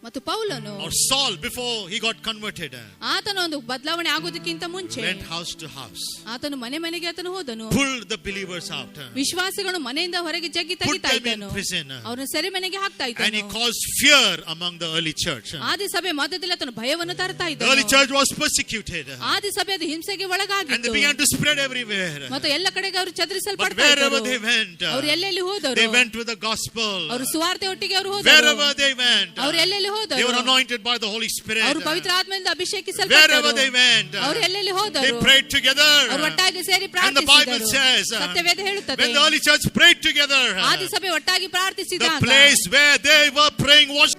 ಮತ್ತು ಪೌಲನು or Saul before he got converted ಆತನ ಒಂದು ಬದಲಾವಣೆ ಆಗೋದಕ್ಕಿಂತ ಮುಂಚೆ went house to house, ಆತನು ಮನೆ ಮನೆಗೆ ಆತನು ಹೋದನು. pulled the believers out, ವಿಶ್ವಾಸಿಗಳು ಮನೆಯಿಂದ ಹೊರಗೆ ಜಗ್ಗಿ put ತೆಗಿತಾ them in ಇದ್ದನು. prison, ಅವರನ್ನು ಸೆರೆಮನೆಗೆ ಹಾಕ್ತಾ and he ಇದ್ದನು. caused fear among the early church. ಆದಿ ಸಭೆ ಮಧ್ಯದಲ್ಲಿ ಆತನು ಭಯವನ್ನು ತರ್ತಾ The early ಇದ್ದನು. church was persecuted ಆದಿ ಸಭೆ ಅದು ಹಿಂಸೆಗೆ and they ಒಳಗಾಗಿತ್ತು began to spread everywhere. ಮತ್ತು ಎಲ್ಲ ಕಡೆಗೆ ಅವರು But ಚದರಿಸಲ್ಪಡ್ತಾ wherever they ಇದ್ದರು. went, ಅವರು ಎಲ್ಲೆಲ್ಲಿ ಹೋದರು they went with the gospel. ಅವರು ಸುವಾರ್ತೆ ಒಟ್ಟಿಗೆ ಅವರು ಹೋದರು. Wherever they went, ಅವರು ಎಲ್ಲೆಲ್ಲಿ they were ಹೋದರು anointed by the Holy Spirit. ಅವರು ಪವಿತ್ರ ಆತ್ಮದಿಂದ Wherever ಅಭಿಷೇಕಿಸಲ್ಪಟ್ಟರು. they went, ಅವರು ಎಲ್ಲೆಲ್ಲಿ they ಹೋದರು prayed together. ಅವರು ಒಟ್ಟಾಗಿ ಸೇರಿ And the Bible ಪ್ರಾರ್ಥಿಸಿದರು. says, ಸತ್ಯವೇದ ಹೇಳುತ್ತದೆ when the early church prayed together, ಆದಿ ಸಭೆ ಒಟ್ಟಾಗಿ the ಪ್ರಾರ್ಥಿಸಿದಾಗ place where they were praying was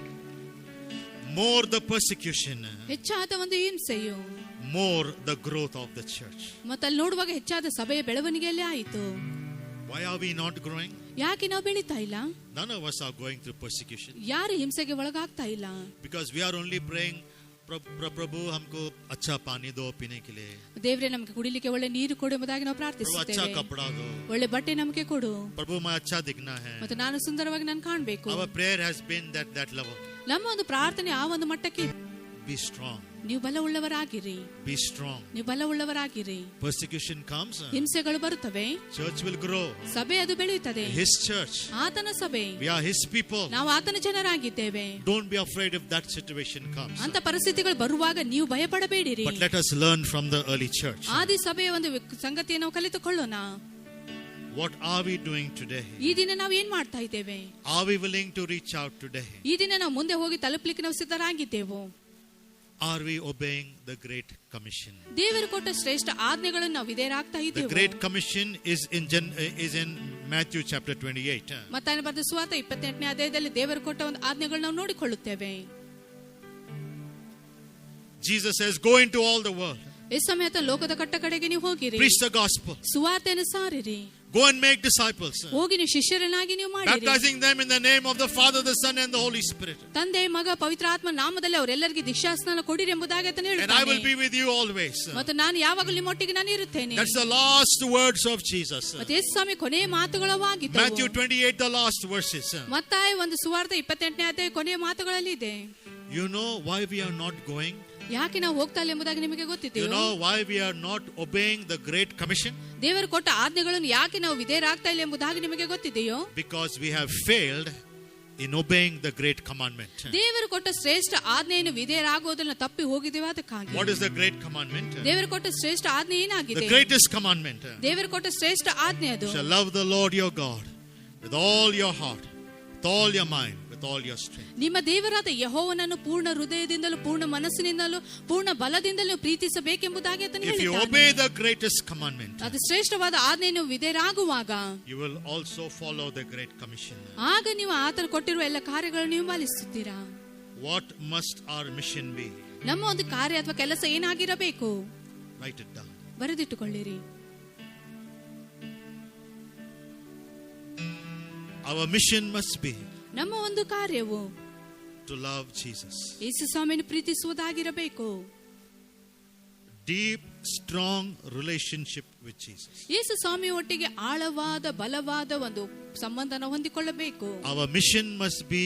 more the persecution, ಹೆಚ್ಚಾದ ಒಂದು ಹಿಂಸೆಯು more the growth of the church. ಮತ್ತೆ ಅಲ್ಲಿ ನೋಡುವಾಗ ಹೆಚ್ಚಾದ ಸಭೆಯ ಬೆಳವಣಿಗೆಯಲ್ಲಿ ಆಯಿತು. Why are we not growing? ಯಾಕೆ ನಾವು ಬೆಳೀತಾ ಇಲ್ಲ? None of us are going through persecution ಯಾರು ಹಿಂಸೆಗೆ ಒಳಗಾಗ್ತಾ ಇಲ್ಲ? because we are only praying, प्रभु हमको अच्छा पानी दो पीने के लिए, ದೇವರೇ ನಮಗೆ ಕುಡಿಲಿಕ್ಕೆ ಒಳ್ಳೆ ನೀರು ಕೊಡು ಎಂಬುದಾಗಿ ನಾವು प्रभु अच्छा ಪ್ರಾರ್ಥಿಸುತ್ತೇವೆ. कपड़ा दो, ಒಳ್ಳೆ ಬಟ್ಟೆ ನಮಗೆ ಕೊಡು, प्रभु मैं अच्छा दिखना है. ಮತ್ತು ನಾನು ಸುಂದರವಾಗಿ ನಾನು ಕಾಣಬೇಕು. Our prayer has been that level. ನಮ್ಮ ಒಂದು ಪ್ರಾರ್ಥನೆ ಆ ಒಂದು ಮಟ್ಟಕ್ಕೆ Be strong, ನೀವು ಬಲವುಳ್ಳವರಾಗಿರಿ, be strong. ನೀವು ಬಲವುಳ್ಳವರಾಗಿರಿ. Persecution comes, ಹಿಂಸೆಗಳು ಬರುತ್ತವೆ, church will grow. ಸಭೆ ಅದು ಬೆಳೆಯುತ್ತದೆ. His church, ಆತನ ಸಭೆ, we are his people. ನಾವು ಆತನ ಜನರಾಗಿದ್ದೇವೆ. Don't be afraid if that situation comes, ಅಂತ ಪರಿಸ್ಥಿತಿಗಳು ಬರುವಾಗ ನೀವು ಭಯಪಡಬೇಡಿರಿ. but let us learn from the early church. ಆದಿ ಸಭೆಯ ಒಂದು ಸಂಗತಿಯನ್ನು ನಾವು ಕಲಿತುಕೊಳ್ಳೋಣ. What are we doing today? ಈ ದಿನ ನಾವು ಏನ್ ಮಾಡ್ತಾ ಇದ್ದೇವೆ? Are we willing to reach out today? ಈ ದಿನ ನಾವು ಮುಂದೆ ಹೋಗಿ ತಲುಪಲಿಕ್ಕೆ ನಾವು ಸಿದ್ಧರಾಗಿದ್ದೇವೆ. Are we obeying the Great Commission? ದೇವರು ಕೊಟ್ಟ ಶ್ರೇಷ್ಠ ಆಜ್ಞೆಗಳನ್ನು ನಾವು ವಿಧೇಯರಾಗ್ತಾ The ಇದ್ದೇವೆ. Great Commission is in Matthew chapter 28. ಮತ್ತಾಯನ ಬರೆದ ಸುವಾರ್ತೆ 28ನೇ ಅಧ್ಯಾಯದಲ್ಲಿ ದೇವರು ಕೊಟ್ಟ ಒಂದು ಆಜ್ಞೆಗಳನ್ನು ನಾವು ನೋಡಿಕೊಳ್ಳುತ್ತೇವೆ. Jesus says, go into all the world, ಈ ಸಮೇತ ಲೋಕದ ಕಟ್ಟ ಕಡೆಗೆ ನೀವು ಹೋಗಿರಿ, preach the gospel, ಸುವಾರ್ತೆಯನ್ನು ಸಾರಿರಿ, go and make disciples, ಹೋಗಿ ನೀವು ಶಿಷ್ಯರನ್ನಾಗಿ ನೀವು ಮಾಡಿರಿ, baptizing them in the name of the Father, the Son and the Holy Spirit. ತಂದೆ ಮಗ ಪವಿತ್ರ ಆತ್ಮ ನಾಮದಲ್ಲಿ ಅವರೆಲ್ಲರಿಗೆ ದೀಕ್ಷಾಸ್ನಾನ ಕೊಡಿರಿ ಎಂಬುದಾಗಿ ಆತನು And I will ಹೇಳುತ್ತಾನೆ. be with you always. ಮತ್ತು ನಾನು ಯಾವಾಗಲೂ ನಿಮ್ಮೊಟ್ಟಿಗೆ ನಾನು ಇರುತ್ತೇನೆ. That's the last words of Jesus. ಮತ್ತೆ ಯೇಸು ಸ್ವಾಮಿ ಕೊನೆಯ ಮಾತುಗಳವಾಗಿದ್ದವು. Matthew 28, the last verses. ಮತ್ತಾಯ ಒಂದು ಸುವಾರ್ತೆ 28ನೇ ಅಧ್ಯಾಯ ಕೊನೆಯ ಮಾತುಗಳಲ್ಲಿ ಇದೆ. You know why we are not going? ಯಾಕೆ ನಾವು ಹೋಗ್ತಾ ಇಲ್ಲ ಎಂಬುದಾಗಿ ನಿಮಗೆ You ಗೊತ್ತಿದೆಯೋ? know why we are not obeying the Great Commission? ದೇವರು ಕೊಟ್ಟ ಆಜ್ಞೆಗಳನ್ನು ಯಾಕೆ ನಾವು ವಿಧೇಯರಾಗ್ತಾ ಇಲ್ಲ ಎಂಬುದಾಗಿ ನಿಮಗೆ ಗೊತ್ತಿದೆಯೋ? Because we have failed in obeying the Great Commandment. ದೇವರು ಕೊಟ್ಟ ಶ್ರೇಷ್ಠ ಆಜ್ಞೆಯನ್ನು ವಿಧೇಯರಾಗುವುದನ್ನು ತಪ್ಪಿ ಹೋಗಿದ್ದೇವೆ ಅದಕ್ಕಾಗಿ. What is the Great Commandment? ದೇವರು ಕೊಟ್ಟ ಶ್ರೇಷ್ಠ ಆಜ್ಞೆ ಏನಾಗಿದೆ? The greatest commandment. ದೇವರು ಕೊಟ್ಟ ಶ್ರೇಷ್ಠ ಆಜ್ಞೆ ಅದು. You shall love the Lord your God with all your heart, with all your mind, with all your strength. ನಿಮ್ಮ ದೇವರಾದ ಯೆಹೋವನನ್ನು ಪೂರ್ಣ ಹೃದಯದಿಂದಲೂ ಪೂರ್ಣ ಮನಸ್ಸಿನಿಂದಲೂ ಪೂರ್ಣ ಬಲದಿಂದಲೂ ಪ್ರೀತಿಸಬೇಕೆಂಬುದಾಗಿ ಆತನು If you ಹೇಳಿದ್ದಾನೆ. obey the greatest commandment, ಅದು ಶ್ರೇಷ್ಠವಾದ ಆಜ್ಞೆಯನ್ನು ವಿಧೇಯರಾಗುವಾಗ you will also follow the Great Commission. ಆಗ ನೀವು ಆತನು ಕೊಟ್ಟಿರುವ ಎಲ್ಲ ಕಾರ್ಯಗಳನ್ನು ನೀವು ಪಾಲಿಸುತ್ತೀರಾ. What must our mission be? ನಮ್ಮ ಒಂದು ಕಾರ್ಯ ಅಥವಾ ಕೆಲಸ ಏನಾಗಿರಬೇಕು? Write it down. ಬರೆದಿಟ್ಟುಕೊಳ್ಳಿರಿ. Our mission must be ನಮ್ಮ ಒಂದು ಕಾರ್ಯವು to love Jesus. ಯೇಸು ಸ್ವಾಮಿಯನ್ನು ಪ್ರೀತಿಸುವುದಾಗಿರಬೇಕು. Deep, strong relationship with Jesus. ಯೇಸು ಸ್ವಾಮಿ ಒಟ್ಟಿಗೆ ಆಳವಾದ ಬಲವಾದ ಒಂದು ಸಂಬಂಧನ ಹೊಂದಿಕೊಳ್ಳಬೇಕು. Our mission must be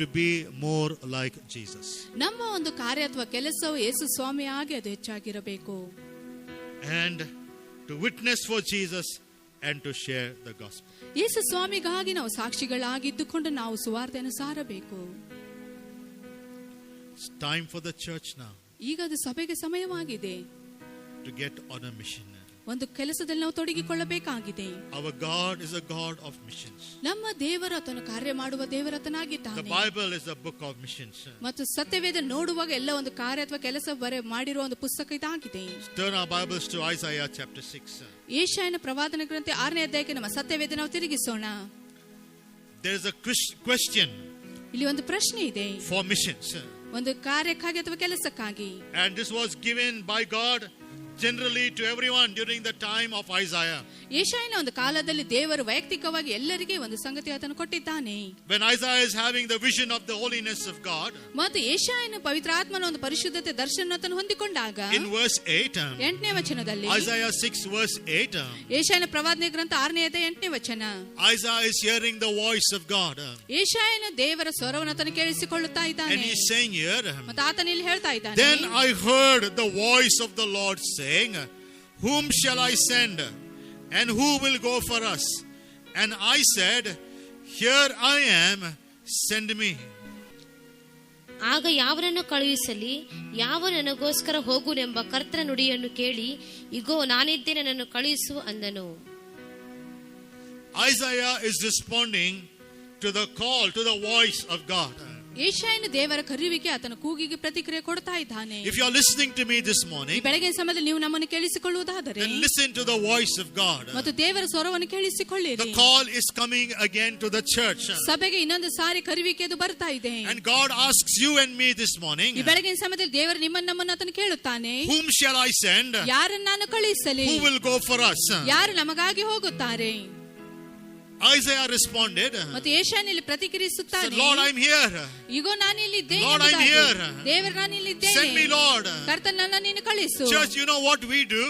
to be more like Jesus. ನಮ್ಮ ಒಂದು ಕಾರ್ಯ ಅಥವಾ ಕೆಲಸವು ಯೇಸು ಸ್ವಾಮಿ ಆಗಿ ಅದು ಹೆಚ್ಚಾಗಿರಬೇಕು. And to witness for Jesus and to share the gospel. ಯೇಸು ಸ್ವಾಮಿಗಾಗಿ ನಾವು ಸಾಕ್ಷಿಗಳಾಗಿದ್ದುಕೊಂಡು ನಾವು ಸುವಾರ್ತೆಯನ್ನು ಸಾರಬೇಕು. It's time for the church now ಈಗ ಅದು ಸಭೆಗೆ ಸಮಯವಾಗಿದೆ. to get on a mission. ಒಂದು ಕೆಲಸದಲ್ಲಿ ನಾವು ತೊಡಗಿಕೊಳ್ಳಬೇಕಾಗಿದೆ. Our God is a God of missions. ನಮ್ಮ ದೇವರು ಆತನು ಕಾರ್ಯ ಮಾಡುವ The ದೇವರತನಾಗಿದ್ದಾನೆ. Bible is a book of missions. ಮತ್ತು ಸತ್ಯವೇದ ನೋಡುವಾಗ ಎಲ್ಲ ಒಂದು ಕಾರ್ಯ ಅಥವಾ ಕೆಲಸ ಮಾಡಿರುವ ಒಂದು ಪುಸ್ತಕ ಇದಾಗಿದೆ. Turn our Bibles to Isaiah chapter 6. ಯೆಶಾಯನ ಪ್ರವಾದನ ಗ್ರಂಥ 6ನೇ ಅಧ್ಯಾಯಕ್ಕೆ ನಮ್ಮ ಸತ್ಯವೇದ ನಾವು ತಿರುಗಿಸೋಣ. There is a question ಇಲ್ಲಿ ಒಂದು ಪ್ರಶ್ನೆ ಇದೆ, for missions. ಒಂದು ಕಾರ್ಯಕ್ಕಾಗಿ ಅಥವಾ ಕೆಲಸಕ್ಕಾಗಿ. And this was given by God generally to everyone during the time of Isaiah. ಯೆಶಾಯನ ಒಂದು ಕಾಲದಲ್ಲಿ ದೇವರು ವೈಯಕ್ತಿಕವಾಗಿ ಎಲ್ಲರಿಗೆ ಒಂದು ಸಂಗತಿ ಆತನು ಕೊಟ್ಟಿದ್ದಾನೆ. When Isaiah is having the vision of the holiness of God, ಮತ್ತು ಯೆಶಾಯನ ಪವಿತ್ರಾತ್ಮನ ಒಂದು ಪರಿಶುದ್ಧತೆ ದರ್ಶನ ಆತನು ಹೊಂದಿಕೊಂಡಾಗ in verse 8, 8ನೇ ವಚನದಲ್ಲಿ, Isaiah 6 verse 8, ಯೆಶಾಯನ ಪ್ರವಾದನೆ ಗ್ರಂಥ 6ನೇ ಅಧ್ಯಾಯ 8ನೇ ವಚನ, Isaiah is hearing the voice of God. ಯೆಶಾಯನ ದೇವರ ಸ್ವರವನ್ನು ಆತನು ಕೇಳಿಸಿಕೊಳ್ಳುತ್ತಾ And ಇದ್ದಾನೆ. he's saying here, ಮತ್ತು ಆತನು ಇಲ್ಲಿ ಹೇಳ್ತಾ ಇದ್ದಾನೆ, then I heard the voice of the Lord saying, whom shall I send? And who will go for us? And I said, here I am, send me. ಆಗ ಯಾವನನ್ನು ಕಳುಹಿಸಲಿ, ಯಾವ ನನಗೋಸ್ಕರ ಹೋಗುನೆಂಬ ಕರ್ತನ ನುಡಿಯನ್ನು ಕೇಳಿ, ಇಗೋ ನಾನಿದ್ದೇನೆ, ನನ್ನನ್ನು ಕಳುಹಿಸು ಅಂದನು. Isaiah is responding to the call, to the voice of God. ಯೆಶಾಯನ ದೇವರ ಕರೆಯುವಿಕೆ, ಆತನ ಕೂಗಿಗೆ ಪ್ರತಿಕ್ರಿಯೆ ಕೊಡ್ತಾ ಇದ್ದಾನೆ. If you are listening to me this ಈ morning, ಬೆಳಗಿನ ಸಮಯದಲ್ಲಿ ನೀವು ನಮ್ಮನ್ನು ಕೇಳಿಸಿಕೊಳ್ಳುವುದಾದರೆ then listen to the voice of God. ಮತ್ತು ದೇವರ ಸ್ವರವನ್ನು ಕೇಳಿಸಿಕೊಳ್ಳಿರಿ. The call is coming again to the church. ಸಭೆಗೆ ಇನ್ನೊಂದು ಸಾರಿ ಕರೆಯುವಿಕೆ ಅದು ಬರ್ತಾ ಇದೆ. And God asks you and me this morning, ಈ ಬೆಳಗಿನ ಸಮಯದಲ್ಲಿ ದೇವರು ನಮ್ಮನ್ನು ಆತನು ಕೇಳುತ್ತಾನೆ, whom shall I send? ಯಾರನ್ನು ನಾನು ಕಳುಹಿಸಲಿ, Who will go for us? ಯಾರು ನಮಗಾಗಿ ಹೋಗುತ್ತಾರೆ. Isaiah responded, ಮತ್ತು ಯೆಶಾಯನಲ್ಲಿ ಪ್ರತಿಕ್ರಿಯಿಸುತ್ತಾನೆ, Lord, I'm here. ಇಗೋ ನಾನು ಇಲ್ಲಿದ್ದೇನೆ Lord, I'm ಎಂಬುದಾಗಿ. here. ದೇವರು ನಾನು ಇಲ್ಲಿದ್ದೇನೆ, Send me, Lord. ಕರ್ತನನ್ನ ನೀನು ಕಳಿಸು. Church, you know what we do?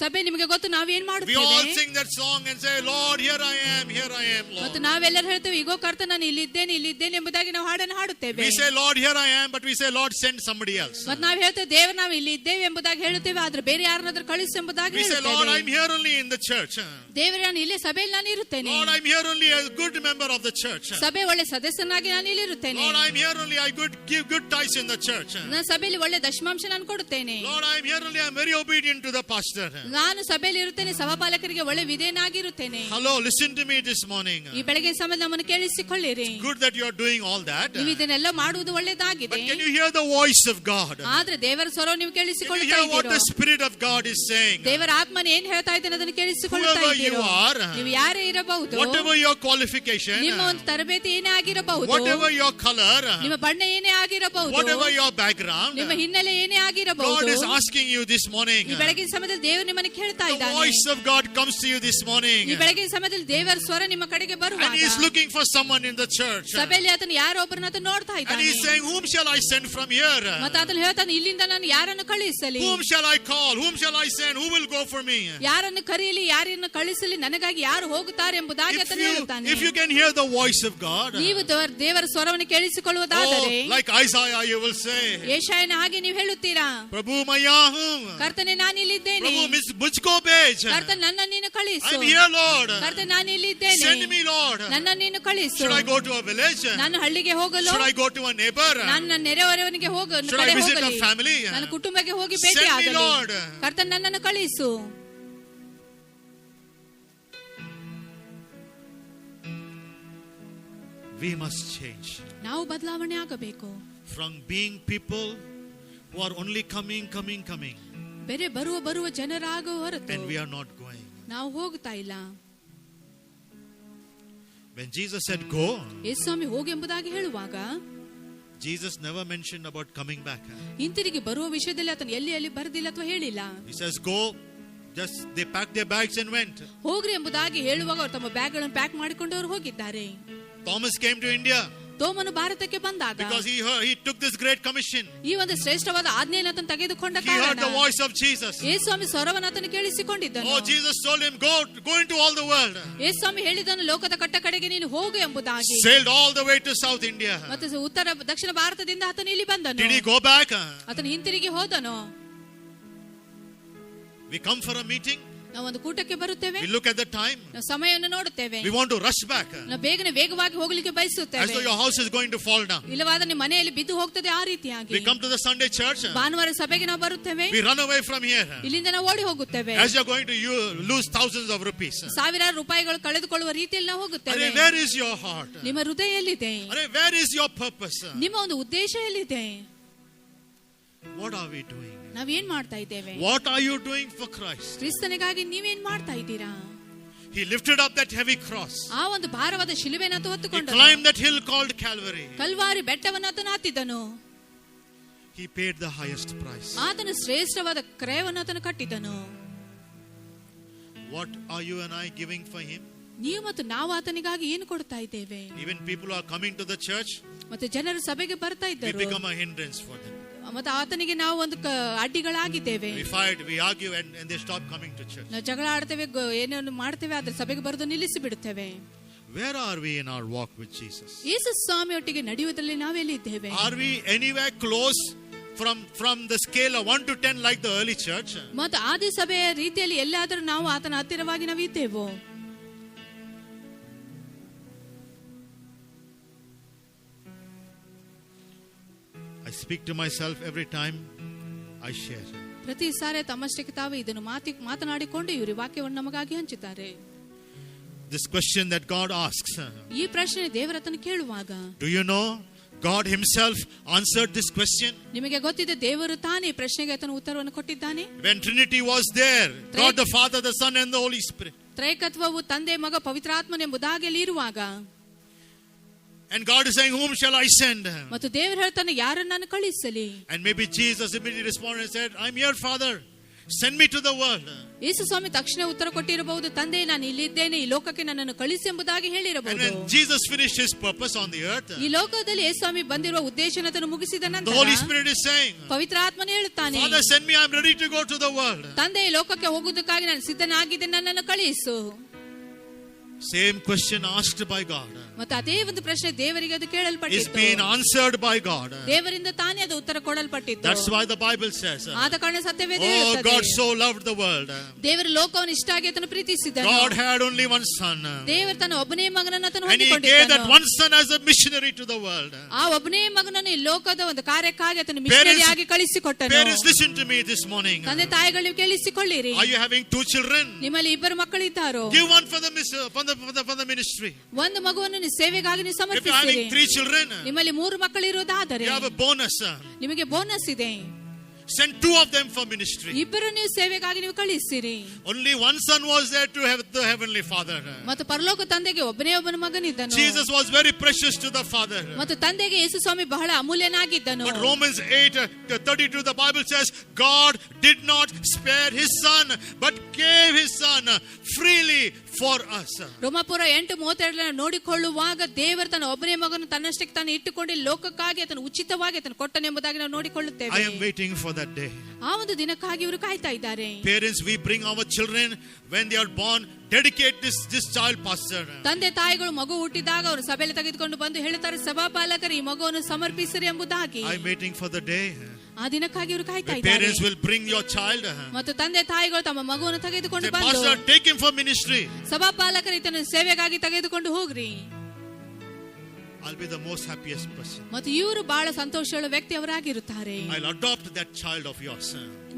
ಸಭೆ ನಿಮಗೆ ಗೊತ್ತು ನಾವೇನ್ We ಮಾಡುತ್ತೇವೆ. all sing that song and say, Lord, here I am, ಮತ್ತು Lord. ನಾವೆಲ್ಲರೂ ಹೇಳ್ತೇವೆ, ಇಗೋ ಕರ್ತನ ನಾನು ಇಲ್ಲಿದ್ದೇನೆ ಎಂಬುದಾಗಿ ನಾವು ಹಾಡನ್ನು ಹಾಡುತ್ತೇವೆ. We say, Lord, here I am, but we say, Lord, send somebody else. ಮತ್ತು ನಾವು ಹೇಳ್ತೇವೆ, ದೇವರು ನಾವು ಇಲ್ಲಿ ಇದ್ದೇವೆ ಎಂಬುದಾಗಿ ಹೇಳುತ್ತೇವೆ, ಆದ್ರೆ ಬೇರೆ ಯಾರನ್ನಾದ್ರೂ ಕಳಿಸು ಎಂಬುದಾಗಿ We say, Lord, I'm ಹೇಳುತ್ತೇವೆ. here only in the church. ದೇವರು ನಾನು ಇಲ್ಲೇ ಸಭೆಯಲ್ಲಿ ನಾನು ಇರುತ್ತೇನೆ. Lord, I'm here only a good member of the church. ಸಭೆ ಒಳ್ಳೆ ಸದಸ್ಯನಾಗಿ ನಾನು ಇಲ್ಲಿ ಇರುತ್ತೇನೆ. Lord, I'm here only I give good tithes in the church. ನಾನು ಸಭೆಯಲ್ಲಿ ಒಳ್ಳೆ ದಶಮಾಂಶ ನಾನು ಕೊಡುತ್ತೇನೆ. Lord, I'm here only I'm very obedient to the pastor. ನಾನು ಸಭೆಯಲ್ಲಿ ಇರುತ್ತೇನೆ, ಸಭಾಪಾಲಕರಿಗೆ ಒಳ್ಳೆ ವಿಧೇಯನಾಗಿರುತ್ತೇನೆ. Hello, listen to me this morning. ಈ ಬೆಳಗಿನ ಸಮಯದಲ್ಲಿ ನಮ್ಮನ್ನು ಕೇಳಿಸಿಕೊಳ್ಳಿರಿ. Good that you are doing all that. ನೀವು ಇದನ್ನೆಲ್ಲ ಮಾಡುವುದು ಒಳ್ಳೆದಾಗಿದೆ. But can you hear the voice of God? ಆದ್ರೆ ದೇವರ ಸ್ವರ ನೀವು Can you ಕೇಳಿಸಿಕೊಳ್ಳುತ್ತಾ hear what ಇದ್ದೀರೋ? the Spirit of God is saying? ದೇವರ ಆತ್ಮನ ಏನ್ ಹೇಳ್ತಾ ಇದ್ದೇನೆ ಅದನ್ನು ಕೇಳಿಸಿಕೊಳ್ಳುತ್ತಾ Whoever you ಇದ್ದೀರೋ? are, ನೀವು ಯಾರೇ ಇರಬಹುದು, whatever your qualification, ನಿಮ್ಮ ಒಂದು ತರಬೇತಿ ಏನೇ ಆಗಿರಬಹುದು, whatever your color, ನಿಮ್ಮ ಬಣ್ಣ ಏನೇ ಆಗಿರಬಹುದು, whatever your background, ನಿಮ್ಮ ಹಿನ್ನೆಲೆ ಏನೇ God ಆಗಿರಬಹುದು, is asking you this morning. ಈ ಬೆಳಗಿನ ಸಮಯದಲ್ಲಿ ದೇವರು ನಿಮ್ಮನ್ನು ಕೇಳ್ತಾ The ಇದ್ದಾನೆ. voice of God comes to you this morning. ಈ ಬೆಳಗಿನ ಸಮಯದಲ್ಲಿ ದೇವರ ಸ್ವರ ನಿಮ್ಮ ಕಡೆಗೆ And ಬರುವಾಗ He is looking for someone in the church. ಸಭೆಯಲ್ಲಿ ಆತನು ಯಾರೊಬ್ಬರನ್ನ ಆತನು ನೋಡ್ತಾ And ಇದ್ದಾನೆ. He is saying, whom shall I send from here? ಮತ್ತೆ ಆತನು ಹೇಳ್ತಾನೆ, ಇಲ್ಲಿಂದ ನಾನು ಯಾರನ್ನು ಕಳಿಸಲಿ, Whom shall I call? Whom shall I send? Who will go for me? ಯಾರನ್ನು ಕರೆಯಲಿ, ಯಾರನ್ನು ಕಳಿಸಲಿ, ನನಗಾಗಿ ಯಾರು ಹೋಗುತ್ತಾರೆ ಎಂಬುದಾಗಿ ಆತನು ಹೇಳುತ್ತಾನೆ. If you can hear the voice of God, ನೀವು ದೇವರ ಸ್ವರವನ್ನು ಕೇಳಿಸಿಕೊಳ್ಳುವುದಾದರೆ, like Isaiah, you will say, ಯೆಶಾಯನ ಹಾಗೆ ನೀವು ಹೇಳುತ್ತೀರಾ, Prabhu Maya hum. ಕರ್ತನೆ ನಾನು ಇಲ್ಲಿದ್ದೇನೆ, Prabhu mujhko bhej. ಕರ್ತನೆ ನನ್ನ ನೀನು ಕಳಿಸು, I'm here, Lord. ಕರ್ತನೆ ನಾನು ಇಲ್ಲಿದ್ದೇನೆ, Send me, Lord. ನನ್ನ ನೀನು ಕಳಿಸು. Should I go to a village? ನಾನು ಹಳ್ಳಿಗೆ ಹೋಗಲು, Should I go to a neighbor? ನಾನು ನನ್ನ ನೆರೆಹೊರೆಯವನಿಗೆ Should I ಕಡೆ visit ಹೋಗಲಿ, a family? ನನ್ನ ಕುಟುಂಬಕ್ಕೆ ಹೋಗಿ ಭೇಟಿ Send me, ಆಗಲಿ, Lord. ಕರ್ತನೆ ನನ್ನನ್ನು ಕಳಿಸು. We must change ನಾವು ಬದಲಾವಣೆ ಆಗಬೇಕು. from being people who are only coming. ಬೇರೆ ಬರುವ ಜನರಾಗುವ ಹೊರತು And we are not going. ನಾವು ಹೋಗ್ತಾ ಇಲ್ಲ. When Jesus said go, ಯೇಸು ಸ್ವಾಮಿ ಹೋಗಿ ಎಂಬುದಾಗಿ ಹೇಳುವಾಗ Jesus never mentioned about coming back. ಹಿಂತಿರುಗಿ ಬರುವ ವಿಷಯದಲ್ಲಿ ಆತನು ಎಲ್ಲಿ ಬರೆದಿಲ್ಲ ಅಥವಾ ಹೇಳಿಲ್ಲ. He says go, just they packed their bags and went. ಹೋಗ್ರಿ ಎಂಬುದಾಗಿ ಹೇಳುವಾಗ ಅವರು ತಮ್ಮ ಬ್ಯಾಗ್ಗಳನ್ನು ಪ್ಯಾಕ್ ಮಾಡಿಕೊಂಡು ಅವರು ಹೋಗಿದ್ದಾರೆ. Thomas came to India ತೋಮನು ಭಾರತಕ್ಕೆ ಬಂದಾಗ because he took this great commission. ಈ ಒಂದು ಶ್ರೇಷ್ಠವಾದ ಆಜ್ಞೆಯನ್ನು ಆತನು ತೆಗೆದುಕೊಂಡ He heard ಕಾರಣ the voice of Jesus. ಯೇಸು ಸ್ವಾಮಿ ಸ್ವರವನ್ನು ಆತನು ಕೇಳಿಸಿಕೊಂಡಿದ್ದನು. Oh, Jesus told him, go into all the world. ಯೇಸು ಸ್ವಾಮಿ ಹೇಳಿದನು, ಲೋಕದ ಕಟ್ಟ ಕಡೆಗೆ ನೀನು ಹೋಗು ಎಂಬುದಾಗಿ. Sailed all the way to South India. ಮತ್ತೆ ದಕ್ಷಿಣ ಭಾರತದಿಂದ ಆತನು ಇಲ್ಲಿ ಬಂದನು. Did he go back? ಆತನು ಹಿಂತಿರುಗಿ ಹೋದನು. We come for a meeting. ನಾವು ಒಂದು ಕೂಟಕ್ಕೆ ಬರುತ್ತೇವೆ, We look at the time. ನಾವು ಸಮಯವನ್ನು ನೋಡುತ್ತೇವೆ, We want to rush back. ನಾವು ವೇಗವಾಗಿ ಹೋಗಲಿಕ್ಕೆ As ಬಯಸುತ್ತೇವೆ, though your house is going to fall down. ಇಲ್ಲವಾದ ನಿಮ್ಮ ಮನೆಯಲ್ಲಿ ಬಿದ್ದು ಹೋಗ್ತದೆ ಆ ರೀತಿಯಾಗಿ. We come to the Sunday church. ಭಾನುವಾರ ಸಭೆಗೆ ನಾವು ಬರುತ್ತೇವೆ, We run away from here. ಇಲ್ಲಿಂದ ನಾವು ಓಡಿ ಹೋಗುತ್ತೇವೆ, As you're going to lose thousands of rupees. ಸಾವಿರಾರು ರೂಪಾಯಿಗಳು ಕಳೆದುಕೊಳ್ಳುವ ರೀತಿಯಲ್ಲಿ ನಾವು ಹೋಗುತ್ತೇವೆ. Arey, where is your heart? ನಿಮ್ಮ ಹೃದಯ ಎಲ್ಲಿದೆ? Arey, where is your purpose? ನಿಮ್ಮ ಒಂದು ಉದ್ದೇಶ ಎಲ್ಲಿದೆ? What are we doing? ನಾವೇನ್ ಮಾಡ್ತಾ ಇದ್ದೇವೆ? What are you doing for Christ? ಕ್ರಿಸ್ತನಿಗಾಗಿ ನೀವೇನ್ ಮಾಡ್ತಾ ಇದ್ದೀರಾ? He lifted up that heavy cross. ಆ ಒಂದು ಭಾರವಾದ ಶಿಲುಬೆಯನ್ನು He ಹೊತ್ತುಕೊಂಡನು, climbed that hill called Calvary. Calvary ಬೆಟ್ಟವನ್ನು ಆತನು ಹತ್ತಿದನು. He paid the highest price. ಆತನು ಶ್ರೇಷ್ಠವಾದ ಕ್ರಯವನ್ನು ಆತನು ಕಟ್ಟಿದನು. What are you and I giving for him? ನೀವು ಮತ್ತು ನಾವು ಆತನಿಗಾಗಿ ಏನು ಕೊಡ್ತಾ ಇದ್ದೇವೆ? Even people who are coming to the church, ಮತ್ತೆ ಜನರು ಸಭೆಗೆ ಬರ್ತಾ we ಇದ್ದರು, become a hindrance for them. ಮತ್ತೆ ಆತನಿಗೆ ನಾವು ಒಂದು ಅಡ್ಡಿಗಳಾಗಿದ್ದೇವೆ. We fight, we argue, and they stop coming to church. ನಾವು ಜಗಳ ಆಡ್ತೇವೆ, ಏನೇನು ಮಾಡ್ತೇವೆ, ಆದ್ರೆ ಸಭೆಗೆ ಬರೋದು ನಿಲ್ಲಿಸಿ ಬಿಡುತ್ತೇವೆ. Where are we in our walk with Jesus? Yesu ಸ್ವಾಮಿಯೊಟ್ಟಿಗೆ ನಡೆಯುವುದರಲ್ಲಿ ನಾವೆಲ್ಲಿದ್ದೇವೆ? Are we anywhere close from the scale of 1 to 10 like the early church? ಮತ್ತು ಆದಿ ಸಭೆಯ ರೀತಿಯಲ್ಲಿ ಎಲ್ಲಾದರೂ ನಾವು ಆತನ ಹತ್ತಿರವಾಗಿ ನಾವು ಇದ್ದೇವೋ? I speak to myself every time I share. ಪ್ರತಿ ಸಾರಿ ತಮ್ಮಷ್ಟಕ್ಕೆ ತಾವೇ ಇದನ್ನು ಮಾತನಾಡಿಕೊಂಡು ಇವರು ವಾಕ್ಯವನ್ನು ನಮಗಾಗಿ ಹಂಚುತ್ತಾರೆ. This question that God asks, ಈ ಪ್ರಶ್ನೆ ದೇವರತನ ಕೇಳುವಾಗ, do you know God himself answered this question? ನಿಮಗೆ ಗೊತ್ತಿದೆ, ದೇವರು ತಾನೇ ಈ ಪ್ರಶ್ನೆಗೆ ಆತನ ಉತ್ತರವನ್ನು ಕೊಟ್ಟಿದ್ದಾನೆ. When Trinity was there, God the Father, the Son and the Holy Spirit. ತ್ರೈಕತ್ವವು ತಂದೆ, ಮಗ, ಪವಿತ್ರಾತ್ಮನೆಂಬುದಾಗಿ ಅಲ್ಲಿ ಇರುವಾಗ, and God is saying, whom shall I send? ಮತ್ತು ದೇವರು ಹೇಳ್ತಾನೆ, ಯಾರನ್ನು ನಾನು ಕಳಿಸಲಿ? And maybe Jesus immediately responded and said, I'm here, Father, send me to the world. ಯೇಸು ಸ್ವಾಮಿ ತಕ್ಷಣ ಉತ್ತರ ಕೊಟ್ಟಿರಬಹುದು, ತಂದೆ ನಾನು ಇಲ್ಲಿದ್ದೇನೆ, ಈ ಲೋಕಕ್ಕೆ ನನ್ನನ್ನು ಕಳಿಸಿ ಎಂಬುದಾಗಿ And ಹೇಳಿರಬಹುದು. when Jesus finished his purpose on the earth, ಈ ಲೋಕದಲ್ಲಿ ಯೇಸು ಸ್ವಾಮಿ ಬಂದಿರುವ ಉದ್ದೇಶನ ಆತನು ಮುಗಿಸಿದ the ನಂತರ Holy Spirit is saying, ಪವಿತ್ರಾತ್ಮನು ಹೇಳುತ್ತಾನೆ, Father, send me, I'm ready to go to the world. ತಂದೆ ಈ ಲೋಕಕ್ಕೆ ಹೋಗುವುದಕ್ಕಾಗಿ ನಾನು ಸಿದ್ಧನಾಗಿದ್ದೆ, ನನ್ನನ್ನು ಕಳಿಸು. Same question asked by God ಮತ್ತೆ ಅದೇ ಒಂದು ಪ್ರಶ್ನೆ ದೇವರಿಗೆ ಅದು is ಕೇಳಲ್ಪಟ್ಟಿತ್ತು, being answered by God. ದೇವರಿಂದ ತಾನೇ ಅದು ಉತ್ತರ ಕೊಡಲ್ಪಟ್ಟಿತ್ತು. That's why the Bible says, ಆದ ಕಾರಣ ಸತ್ಯವೇದ oh, ಹೇಳುತ್ತದೆ, God so loved the world. ದೇವರು ಲೋಕವನ್ನು ಇಷ್ಟಾಗಿ ಆತನು ಪ್ರೀತಿಸಿದನು. God had only one son. ದೇವರು ತನ್ನ ಒಬ್ಬನೇ ಮಗನನ್ನು ಆತನು And he gave that ಹೊಂದಿಕೊಂಡಿದ್ದನು. one son as a missionary to the world. ಆ ಒಬ್ಬನೇ ಮಗನನ್ನು ಈ ಲೋಕದ ಒಂದು ಕಾರ್ಯಕ್ಕಾಗಿ ಆತನು ಮಿಷನರಿಯಾಗಿ ಕಳಿಸಿಕೊಟ್ಟನು. Parents, listen to me this morning. ತಂದೆ ತಾಯಿಗಳು ಕೇಳಿಸಿಕೊಳ್ಳಿರಿ. Are you having 2 children? ನಿಮ್ಮಲ್ಲಿ ಇಬ್ಬರು ಮಕ್ಕಳಿದ್ದಾರೋ? Give one for the ministry. ಒಂದು ಮಗುವನ್ನು ನೀವು ಸೇವೆಗಾಗಿ ನೀವು If you're ಸಮರ್ಪಿಸಿರಿ. having 3 children, ನಿಮ್ಮಲ್ಲಿ 3 ಮಕ್ಕಳಿರುವುದಾದರೆ you have a bonus. ನಿಮಗೆ ಬೋನಸ್ ಇದೆ. Send 2 of them for ministry. ಇಬ್ಬರು ನೀವು ಸೇವೆಗಾಗಿ ನೀವು ಕಳಿಸಿರಿ. Only one son was there to have the heavenly Father. ಮತ್ತು ಪರಲೋಕ ತಂದೆಗೆ ಒಬ್ಬನೇ ಒಬ್ಬನ ಮಗನಿದ್ದನು. Jesus was very precious to the Father. ಮತ್ತು ತಂದೆಗೆ ಯೇಸು ಸ್ವಾಮಿ ಬಹಳ ಅಮೂಲ್ಯನಾಗಿದ್ದನು. But Romans 8:32, the Bible says, God did not spare his son, but gave his son freely for us. ರೋಮಾಪುರ 8:32 ನೋಡಿಕೊಳ್ಳುವಾಗ ದೇವರು ತನ್ನ ಒಬ್ಬನೇ ಮಗನು ತನ್ನಷ್ಟಕ್ಕೆ ತಾನು ಇಟ್ಟುಕೊಂಡು ಲೋಕಕ್ಕಾಗಿ ಆತನು ಉಚಿತವಾಗಿ ಆತನು ಕೊಟ್ಟನೆಂಬುದಾಗಿ ನಾವು ನೋಡಿಕೊಳ್ಳುತ್ತೇವೆ. I am waiting for that day. ಆ ಒಂದು ದಿನಕ್ಕಾಗಿ ಇವರು ಕಾಯ್ತಾ ಇದ್ದಾರೆ. Parents, we bring our children when they are born, dedicate this child, pastor. ತಂದೆ ತಾಯಿಗಳು ಮಗು ಹುಟ್ಟಿದಾಗ ಅವರು ಸಭೆಯಲ್ಲಿ ತೆಗೆದುಕೊಂಡು ಬಂದು ಹೇಳ್ತಾರೆ, ಸಭಾಪಾಲಕರು ಈ ಮಗುವನ್ನು ಸಮರ್ಪಿಸಿರಿ ಎಂಬುದಾಗಿ. I am waiting for the day. ಆ ದಿನಕ್ಕಾಗಿ ಇವರು ಕಾಯ್ತಾ The ಇದ್ದಾರೆ. parents will bring your child. ಮತ್ತು ತಂದೆ ತಾಯಿಗಳು ತಮ್ಮ ಮಗುವನ್ನು ತೆಗೆದುಕೊಂಡು Say, ಬಂದು, pastor, take him for ministry. ಸಭಾಪಾಲಕರು ಇದನ್ನು ಸೇವೆಗಾಗಿ ತೆಗೆದುಕೊಂಡು ಹೋಗ್ರಿ. I'll be the most happiest person. ಮತ್ತು ಇವರು ಬಹಳ ಸಂತೋಷವುಳ್ಳ ವ್ಯಕ್ತಿ ಅವರಾಗಿರುತ್ತಾರೆ. I'll adopt that child of yours.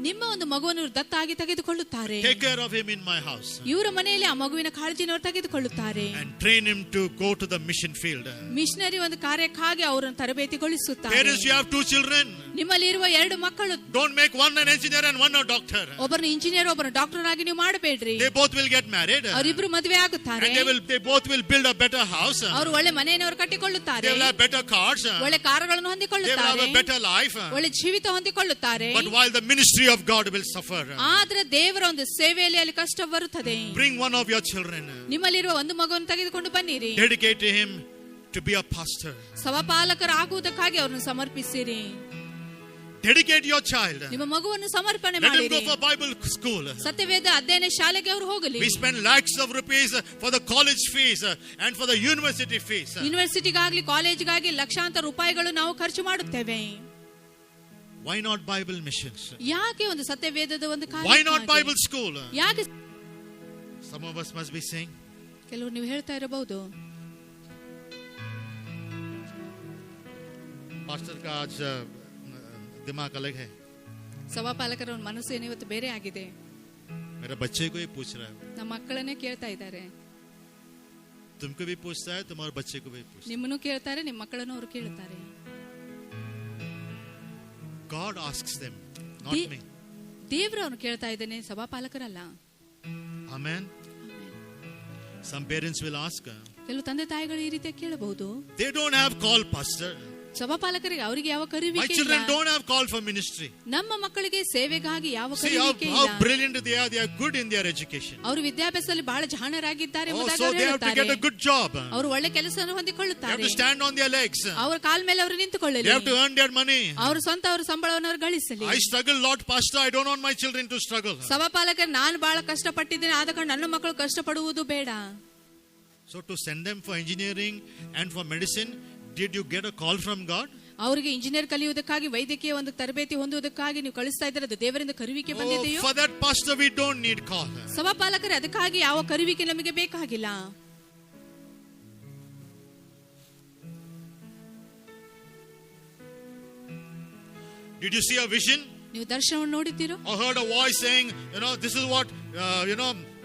ನಿಮ್ಮ ಒಂದು ಮಗುವನ್ನು ದತ್ತಾಗಿ ತೆಗೆದುಕೊಳ್ಳುತ್ತಾರೆ. Take care of him in my house. ಇವರ ಮನೆಯಲ್ಲಿ ಆ ಮಗುವಿನ ಕಾಳಜಿನವರು ತೆಗೆದುಕೊಳ್ಳುತ್ತಾರೆ. And train him to go to the mission field. Missionary ಒಂದು ಕಾರ್ಯಕ್ಕಾಗಿ ಅವರನ್ನು ತರಬೇತಿಗೊಳಿಸುತ್ತಾರೆ. Parents, you have 2 children. ನಿಮ್ಮಲ್ಲಿ ಇರುವ 2 ಮಕ್ಕಳು, Don't make one an engineer and one a doctor. ಒಬ್ಬರನ್ನು ಇಂಜಿನಿಯರ್ ಒಬ್ಬರನ್ನು ಡಾಕ್ಟರ್ ಆಗಿ ನೀವು ಮಾಡಬೇಡ್ರಿ. They both will get married. ಅವರಿಬ್ರು ಮದುವೆ ಆಗುತ್ತಾರೆ. And they both will build a better house. ಅವರು ಒಳ್ಳೆ ಮನೆಯನ್ನು ಕಟ್ಟಿಕೊಳ್ಳುತ್ತಾರೆ. They will have better cars. ಒಳ್ಳೆ ಕಾರುಗಳನ್ನು They will ಹೊಂದಿಕೊಳ್ಳುತ್ತಾರೆ. have a better life. ಒಳ್ಳೆ ಜೀವಿತ ಹೊಂದಿಕೊಳ್ಳುತ್ತಾರೆ. But while the ministry of God will suffer, ಆದ್ರೆ ದೇವರ ಒಂದು ಸೇವೆಯಲ್ಲಿ ಅಲ್ಲಿ ಕಷ್ಟ ಬರುತ್ತದೆ. bring one of your children. ನಿಮ್ಮಲ್ಲಿರುವ ಒಂದು ಮಗುವನ್ನು ತೆಗೆದುಕೊಂಡು ಬನ್ನಿರಿ. Dedicate to him to be a pastor. ಸಭಾಪಾಲಕರು ಆಗುವುದಕ್ಕಾಗಿ ಅವರನ್ನು ಸಮರ್ಪಿಸಿರಿ. Dedicate your child. ನಿಮ್ಮ ಮಗುವನ್ನು ಸಮರ್ಪಣೆ Let him ಮಾಡಿರಿ. go for Bible school. ಸತ್ಯವೇದ ಅಧ್ಯಯನ ಶಾಲೆಗೆ ಅವರು ಹೋಗಲಿ. We spend lakhs of rupees for the college fees and for the university fees. ಯೂನಿವರ್ಸಿಟಿಗಾಗ್ಲಿ ಕಾಲೇಜ್ಗಾಗಿ ಲಕ್ಷಾಂತರ ರೂಪಾಯಿಗಳು ನಾವು ಖರ್ಚು ಮಾಡುತ್ತೇವೆ. Why not Bible missions? ಯಾಕೆ ಒಂದು ಸತ್ಯವೇದದ ಒಂದು Why not ಕಾರ್ಯಕ್ಕಾಗಿ? Bible school? ಯಾಕೆ? Some of us must be saying, ಕೆಲವರು ನೀವು ಹೇಳ್ತಾ ಇರಬಹುದು, pastor ka aaj दिमाग अलग है. ಸಭಾಪಾಲಕರ ಒಂದು ಮನಸ್ಸು ಏನು ಇವತ್ತು ಬೇರೆ ಆಗಿದೆ. मेरा बच्चे को ही पूछ रहा है. ನಮ್ಮ ಮಕ್ಕಳನ್ನೇ ಕೇಳ್ತಾ ಇದ್ದಾರೆ. तुमको भी पूछता है, तुम्हारे बच्चे को भी पूछता ನಿಮ್ಮನ್ನು ಕೇಳ್ತಾರೆ, ನಿಮ್ಮ ಮಕ್ಕಳನ್ನು ಅವರು ಕೇಳ್ತಾರೆ. है. God asks them, not me. ದೇವರು ಅವನು ಕೇಳ್ತಾ ಇದ್ದಾನೆ, ಸಭಾಪಾಲಕರಲ್ಲ. Amen. Some parents will ask, ಕೆಲವು ತಂದೆ ತಾಯಿಗಳು ಈ ರೀತಿ ಕೇಳಬಹುದು, they don't have call, pastor. ಸಭಾಪಾಲಕರಿಗೆ ಅವರಿಗೆ ಯಾವ My ಕರುವಿಕೆ children ಇಲ್ಲ. don't have call for ministry. ನಮ್ಮ ಮಕ್ಕಳಿಗೆ ಸೇವೆಗಾಗಿ ಯಾವ See ಕರುವಿಕೆ how ಇಲ್ಲ. brilliant they are. They are good in their education. ಅವರು ವಿದ್ಯಾಭ್ಯಾಸದಲ್ಲಿ ಬಹಳ ಜಾಣರಾಗಿದ್ದಾರೆ Oh, ಎಂಬುದಾಗಿ so ಅವರು they have to get ಹೇಳುತ್ತಾರೆ. a good job. ಅವರು ಒಳ್ಳೆ ಕೆಲಸವನ್ನು They have ಹೊಂದಿಕೊಳ್ಳುತ್ತಾರೆ. to stand on their legs. ಅವರ ಕಾಲ ಮೇಲೆ ಅವರು They ನಿಂತುಕೊಳ್ಳಲಿ. have to earn their money. ಅವರು ಸ್ವಂತ ಅವರ ಸಂಬಳವನ್ನು ಅವರು ಗಳಿಸಲಿ. I struggle a lot, Pastor. I don't want my children to struggle. ಸಭಾಪಾಲಕರು ನಾನು ಬಹಳ ಕಷ್ಟಪಟ್ಟಿದ್ದೇನೆ, ಆದ ಕಾರಣ ನನ್ನ ಮಕ್ಕಳು ಕಷ್ಟಪಡುವುದು ಬೇಡ. So to send them for engineering and for medicine, did you get a call from God? ಅವರಿಗೆ ಇಂಜಿನಿಯರ್ ಕಲಿಯುವುದಕ್ಕಾಗಿ ವೈದ್ಯಕೀಯ ಒಂದು ತರಬೇತಿ ಹೊಂದುವುದಕ್ಕಾಗಿ ನೀವು ಕಳಿಸ್ತಾ ಇದ್ದಾರೆ, ಅದು ದೇವರಿಂದ ಕರುವಿಕೆ Oh, ಬಂದಿದೆಯೋ? for that, Pastor, we don't need call. ಸಭಾಪಾಲಕರೇ, ಅದಕ್ಕಾಗಿ ಯಾವ ಕರುವಿಕೆ ನಮಗೆ ಬೇಕಾಗಿಲ್ಲ. Did you see a vision? ನೀವು ದರ್ಶನವನ್ನು ನೋಡಿದ್ದೀರೋ? Or heard a voice saying, this is what,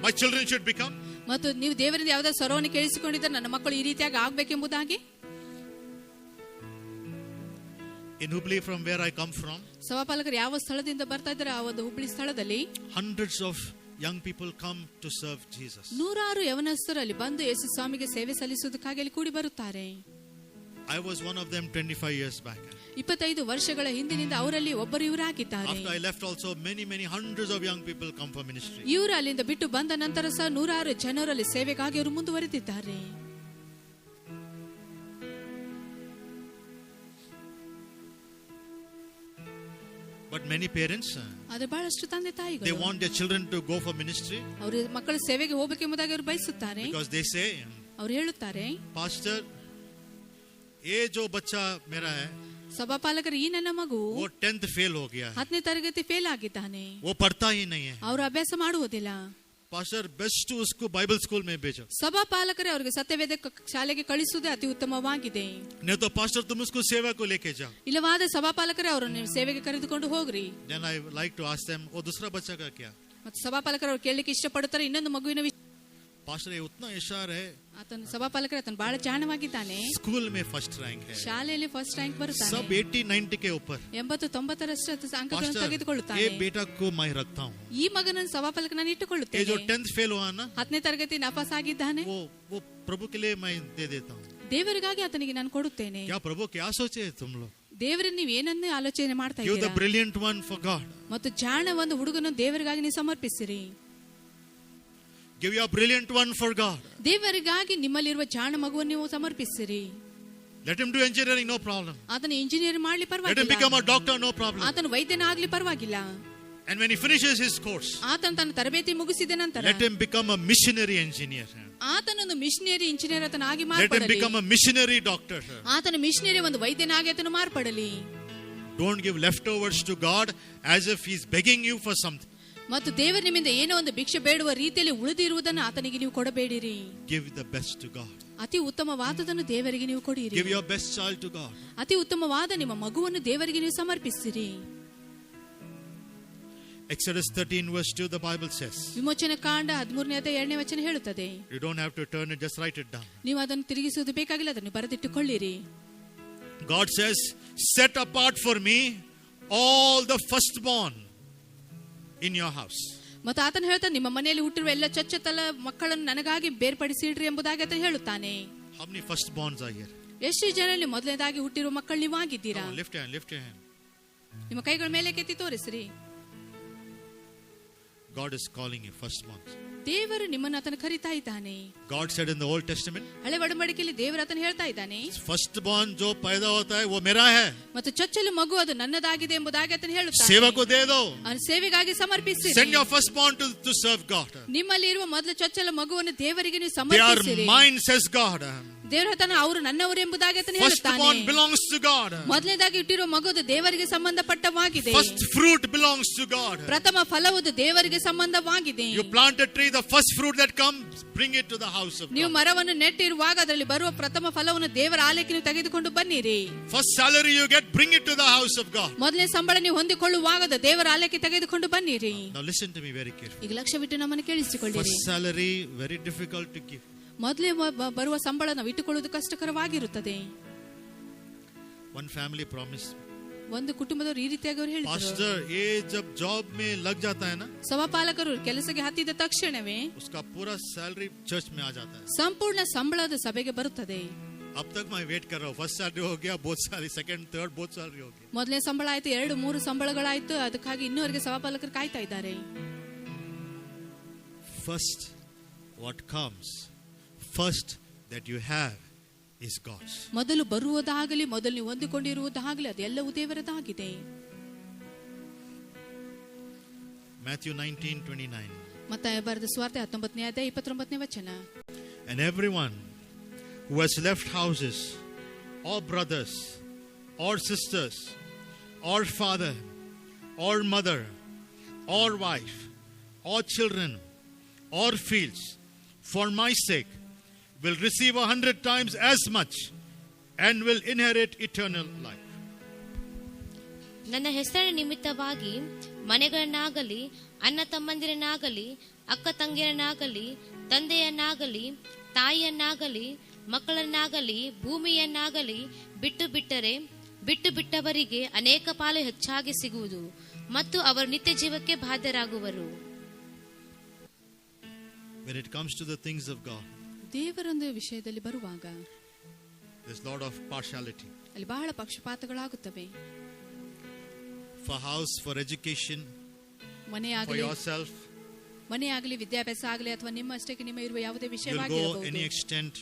my children should become? ಮತ್ತು ನೀವು ದೇವರಿಂದ ಯಾವುದಾದ್ರು ಸ್ವರವನ್ನು ಕೇಳಿಸಿಕೊಂಡಿದ್ದರೆ ನನ್ನ ಮಕ್ಕಳು ಈ ರೀತಿಯಾಗಿ ಆಗ್ಬೇಕೆಂಬುದಾಗಿ? In Hubli, from where I come from, ಸಭಾಪಾಲಕರು ಯಾವ ಸ್ಥಳದಿಂದ ಬರ್ತಾ ಇದ್ದಾರೆ, ಆ ಒಂದು ಹುಬ್ಳಿ ಸ್ಥಳದಲ್ಲಿ hundreds of young people come to serve Jesus. ನೂರಾರು ಯವನಸ್ಥರಲ್ಲಿ ಬಂದು ಯೇಸು ಸ್ವಾಮಿಗೆ ಸೇವೆ ಸಲ್ಲಿಸುವುದಕ್ಕಾಗಿ ಅಲ್ಲಿ ಕೂಡಿ ಬರುತ್ತಾರೆ. I was one of them 25 years back. 25 ವರ್ಷಗಳ ಹಿಂದಿನಿಂದ ಅವರಲ್ಲಿ ಒಬ್ಬರು ಇವರಾಗಿದ್ದಾರೆ. After I left also, many hundreds of young people come for ministry. ಇವರು ಅಲ್ಲಿಂದ ಬಿಟ್ಟು ಬಂದ ನಂತರ ಸಹ ನೂರಾರು ಜನರಲ್ಲಿ ಸೇವೆಗಾಗಿ ಅವರು ಮುಂದುವರೆದಿದ್ದಾರೆ. But many parents, ಆದ್ರೆ ಬಹಳಷ್ಟು ತಂದೆ they ತಾಯಿಗಳು want their children to go for ministry ಅವರು ಮಕ್ಕಳ ಸೇವೆಗೆ ಹೋಗಬೇಕೆಂಬುದಾಗಿ ಅವರು ಬಯಸುತ್ತಾರೆ. because they say, ಅವರು ಹೇಳುತ್ತಾರೆ, Pastor, ये जो बच्चा मेरा है, ಸಭಾಪಾಲಕರು ಈ ನನ್ನ ಮಗು वो 10th फेल हो गया है, 10ನೇ ತರಗತಿ ಫೇಲ್ ಆಗಿದ್ದಾನೆ, वो पढ़ता ही नहीं है. ಅವರು ಅಭ್ಯಾಸ ಮಾಡುವುದಿಲ್ಲ. पास्टर, बेस्ट उसको बाइबल स्कूल में भेजो. ಸಭಾಪಾಲಕರೇ ಅವರಿಗೆ ಸತ್ಯವೇದ ಶಾಲೆಗೆ ಕಳಿಸುವುದೇ ಅತಿ ಉತ್ತಮವಾಗಿದೆ. नहीं तो पास्टर तुम उसको सेवा को लेके जाओ. ಇಲ್ಲವಾದ ಸಭಾಪಾಲಕರೇ ಅವರನ್ನು ನೀವು ಸೇವೆಗೆ ಕರೆದುಕೊಂಡು ಹೋಗ್ರಿ. Then I like to ask them, वो दूसरा बच्चा का क्या? ಮತ್ತು ಸಭಾಪಾಲಕರು ಅವ್ರು ಕೇಳಲಿಕ್ಕೆ ಇಷ್ಟಪಡುತ್ತಾರೆ, ಇನ್ನೊಂದು ಮಗುವಿನ पास्टर ये उतना इशार है, ಆತನು ಸಭಾಪಾಲಕರೇ ಆತನು ಬಹಳ ಜಾಣವಾಗಿದ್ದಾನೆ, स्कूल में फर्स्ट रैंक है, ಶಾಲೆಯಲ್ಲಿ ಫಸ್ಟ್ ರ್ಯಾಂಕ್ ಬರುತ್ತಾನೆ, सब 80-90 के ऊपर. 80-90ರಷ್ಟು ಅಂಕಗಳನ್ನು पास्टर, ತೆಗೆದುಕೊಳ್ಳುತ್ತಾನೆ. ये बेटा को मैं रखता हूँ. ಈ ಮಗನನ್ನು ಸಭಾಪಾಲಕನನ್ನು ये ಇಟ್ಟುಕೊಳ್ಳುತ್ತೇನೆ. जो 10th फेल हुआ ना, 10ನೇ ತರಗತಿ ನಾಪಾಸ್ ಆಗಿದ್ದಾನೆ, वो प्रभु के लिए मैं दे देता हूँ. ದೇವರಿಗಾಗಿ ಆತನಿಗೆ ನಾನು ಕೊಡುತ್ತೇನೆ. क्या प्रभु क्या सोचे तुम लोग? ದೇವರನ್ನು ನೀವು ಏನನ್ನೇ ಆಲೋಚನೆ ಮಾಡ್ತಾ Give the ಇದ್ದೀರಾ? brilliant one for God. ಮತ್ತು ಜಾಣ ಒಂದು ಹುಡುಗನ ದೇವರಿಗಾಗಿ ನೀವು ಸಮರ್ಪಿಸಿರಿ. Give your brilliant one for God. ದೇವರಿಗಾಗಿ ನಿಮ್ಮಲ್ಲಿರುವ ಜಾಣ ಮಗುವನ್ನು ನೀವು ಸಮರ್ಪಿಸಿರಿ. Let him do engineering, no problem. ಆತನು ಇಂಜಿನಿಯರ್ ಮಾಡ್ಲಿ Let him ಪರವಾಗಿಲ್ಲ, become a doctor, no problem. ಆತನು ವೈದ್ಯನಾಗ್ಲಿ ಪರವಾಗಿಲ್ಲ. And when he finishes his course, ಆತನು ತನ್ನ ತರಬೇತಿ ಮುಗಿಸಿದ ನಂತರ let him become a missionary engineer. ಆತನನ್ನು ಮಿಷನರಿ ಇಂಜಿನಿಯರ್ ಆತನಾಗಿ Let him ಮಾರ್ಪಡಲಿ. become a missionary doctor. ಆತನ ಮಿಷನರಿ ಒಂದು ವೈದ್ಯನಾಗಿ ಆತನು ಮಾರ್ಪಡಲಿ. Don't give leftovers to God as if he's begging you for something. ಮತ್ತು ದೇವರ ನಿಮ್ಮಿಂದ ಏನೋ ಒಂದು ಭಿಕ್ಷೆ ಬೇಡುವ ರೀತಿಯಲ್ಲಿ ಉಳಿದಿರುವುದನ್ನು ಆತನಿಗೆ ನೀವು ಕೊಡಬೇಡಿರಿ. Give the best to God. ಅತಿ ಉತ್ತಮವಾದದನ್ನು ದೇವರಿಗೆ ನೀವು ಕೊಡಿರಿ. Give your best child to God. ಅತಿ ಉತ್ತಮವಾದ ನಿಮ್ಮ ಮಗುವನ್ನು ದೇವರಿಗೆ ನೀವು ಸಮರ್ಪಿಸಿರಿ. Exodus 13 verse 2, the Bible says. ವಿಮೋಚನ ಕಾಂಡ 13ನೇ ಅಧ್ಯಾಯ 2ನೇ ವಚನ ಹೇಳುತ್ತದೆ. You don't have to turn it, just write it down. ನೀವು ಅದನ್ನು ತಿರುಗಿಸುವುದು ಬೇಕಾಗಿಲ್ಲ, ಅದನ್ನು ಬರೆದಿಟ್ಟುಕೊಳ್ಳಿರಿ. God says, set apart for me all the firstborn in your house. ಮತ್ತು ಆತನು ಹೇಳ್ತಾನೆ, ನಿಮ್ಮ ಮನೆಯಲ್ಲಿ ಹುಟ್ಟಿರುವ ಎಲ್ಲ ಚೊಚ್ಚಲ ಮಕ್ಕಳನ್ನು ನನಗಾಗಿ ಬೇರ್ಪಡಿಸಿಡ್ರಿ ಎಂಬುದಾಗಿ ಆತನು ಹೇಳುತ್ತಾನೆ. How many firstborns are here? ಎಷ್ಟು ಜನರಲ್ಲಿ ಮೊದಲನೇದಾಗಿ ಹುಟ್ಟಿರುವ ಮಕ್ಕಳು ನೀವು ಆಗಿದ್ದೀರಾ? Come on, lift your hand, lift your hand. ನಿಮ್ಮ ಕೈಗಳ ಮೇಲೆ ಕೆತ್ತಿ ತೋರಿಸ್ರಿ. God is calling you firstborn. ದೇವರು ನಿಮ್ಮನ್ನು ಆತನು ಕರೀತಾ ಇದ್ದಾನೆ. God said in the Old Testament, ಹಳೆ ಒಡಂಬಡಿಕೆಯಲ್ಲಿ ದೇವರು ಆತನು ಹೇಳ್ತಾ ಇದ್ದಾನೆ, firstborn जो पैदा होता है वो मेरा है, ಮತ್ತು ಚೊಚ್ಚಲು ಮಗು ಅದು ನನ್ನದಾಗಿದೆ ಎಂಬುದಾಗಿ ಆತನು ಹೇಳುತ್ತಾನೆ. सेवा को दे दो. ಅವನ ಸೇವೆಗಾಗಿ ಸಮರ್ಪಿಸಿರಿ. Send your firstborn to serve God. ನಿಮ್ಮಲ್ಲಿ ಇರುವ ಮೊದಲ ಚೊಚ್ಚಲ ಮಗುವನ್ನು ದೇವರಿಗೆ ನೀವು They are ಸಮರ್ಪಿಸಿರಿ. mine, says God. ದೇವರು ಹೇಳ್ತಾನೆ, ಅವರು ನನ್ನವರು ಎಂಬುದಾಗಿ ಆತನು ಹೇಳುತ್ತಾನೆ. Firstborn belongs to God. ಮೊದಲನೇದಾಗಿ ಇಟ್ಟಿರುವ ಮಗುದು ದೇವರಿಗೆ ಸಂಬಂಧಪಟ್ಟವಾಗಿದೆ. First fruit belongs to God. ಪ್ರಥಮ ಫಲವುದು ದೇವರಿಗೆ ಸಂಬಂಧವಾಗಿದೆ. You plant a tree, the first fruit that comes, bring it to the house of ನೀವು God. ಮರವನ್ನು ನೆಟ್ಟಿರುವಾಗ ಅದರಲ್ಲಿ ಬರುವ ಪ್ರಥಮ ಫಲವನ್ನು ದೇವರ ಆಲಯಕ್ಕೆ ನೀವು ತೆಗೆದುಕೊಂಡು ಬನ್ನಿರಿ. First salary you get, bring it to the house of God. ಮೊದಲನೇ ಸಂಬಳ ನೀವು ಹೊಂದಿಕೊಳ್ಳುವಾಗ ಅದು ದೇವರ ಆಲಯಕ್ಕೆ ತೆಗೆದುಕೊಂಡು ಬನ್ನಿರಿ. Now listen to me very carefully. ಈಗ ಲಕ್ಷ್ಯವಿಟ್ಟು ನಮ್ಮನ್ನು ಕೇಳಿಸಿಕೊಳ್ಳಿರಿ. First salary, very difficult to give. ಮೊದಲೇ ಬರುವ ಸಂಬಳ ನಾವು ಇಟ್ಟುಕೊಳ್ಳುವುದು ಕಷ್ಟಕರವಾಗಿರುತ್ತದೆ. One family promised, ಒಂದು ಕುಟುಂಬದವರು ಈ ರೀತಿಯಾಗಿ ಅವರು ಹೇಳಿದರು, Pastor, ये जब जॉब में लग जाता है ना, ಸಭಾಪಾಲಕರು ಕೆಲಸಕ್ಕೆ ಹತ್ತಿದ ತಕ್ಷಣವೇ उसका पूरा सैलरी चर्च में आ जाता है. ಸಂಪೂರ್ಣ ಸಂಬಳದ ಸಭೆಗೆ ಬರುತ್ತದೆ. अब तक मैं वेट कर रहा हूँ. फर्स्ट सैलरी हो गया, both salary, second third both salary हो गया. ಮೊದಲನೇ ಸಂಬಳ ಆಯ್ತು, 2-3 ಸಂಬಳಗಳಾಯ್ತು, ಅದಕ್ಕಾಗಿ ಇನ್ನೂವರೆಗೆ ಸಭಾಪಾಲಕರು ಕಾಯ್ತಾ ಇದ್ದಾರೆ. First, what comes, first that you have is God's. ಮೊದಲು ಬರುವುದಾಗಲಿ, ಮೊದಲು ನೀವು ಹೊಂದಿಕೊಂಡಿರುವುದಾಗಲಿ ಅದೆಲ್ಲವೂ ದೇವರದಾಗಿದೆ. Matthew 19:29. ಮತ್ತಾಯ ಬರೆದ ಸುವಾರ್ತೆ 19ನೇ ಅಧ್ಯಾಯ 29ನೇ ವಚನ. And everyone who has left houses, or brothers, or sisters, or father, or mother, or wife, or children, or fields, for my sake, will receive 100 times as much and will inherit eternal life. ನನ್ನ ಹೆಸರಿನ ನಿಮಿತ್ತವಾಗಿ ಮನೆಗಳನ್ನಾಗಲಿ, ಅಣ್ಣ ತಮ್ಮಂದಿರನ್ನಾಗಲಿ, ಅಕ್ಕ ತಂಗಿಯರನ್ನಾಗಲಿ, ತಂದೆಯನ್ನಾಗಲಿ, ತಾಯಿಯನ್ನಾಗಲಿ, ಮಕ್ಕಳನ್ನಾಗಲಿ, ಭೂಮಿಯನ್ನಾಗಲಿ ಬಿಟ್ಟು ಬಿಟ್ಟವರಿಗೆ ಅನೇಕ ಪಾಲು ಹೆಚ್ಚಾಗಿ ಸಿಗುವುದು ಮತ್ತು ಅವರು ನಿತ್ಯ ಜೀವಕ್ಕೆ ಬಾಧ್ಯರಾಗುವರು. When it comes to the things of God, ದೇವರೊಂದು ವಿಷಯದಲ್ಲಿ ಬರುವಾಗ there's a lot of partiality. ಅಲ್ಲಿ ಬಹಳ ಪಕ್ಷಪಾತಗಳಾಗುತ್ತವೆ. For house, for education, ಮನೆ for ಆಗಲಿ, yourself, ಮನೆ ಆಗಲಿ, ವಿದ್ಯಾಭ್ಯಾಸ ಆಗಲಿ, ಅಥವಾ ನಿಮ್ಮಷ್ಟಕ್ಕೆ ನಿಮ್ಮ ಇರುವ ಯಾವುದೇ you'll go ವಿಷಯವಾಗಿರಬಹುದು any extent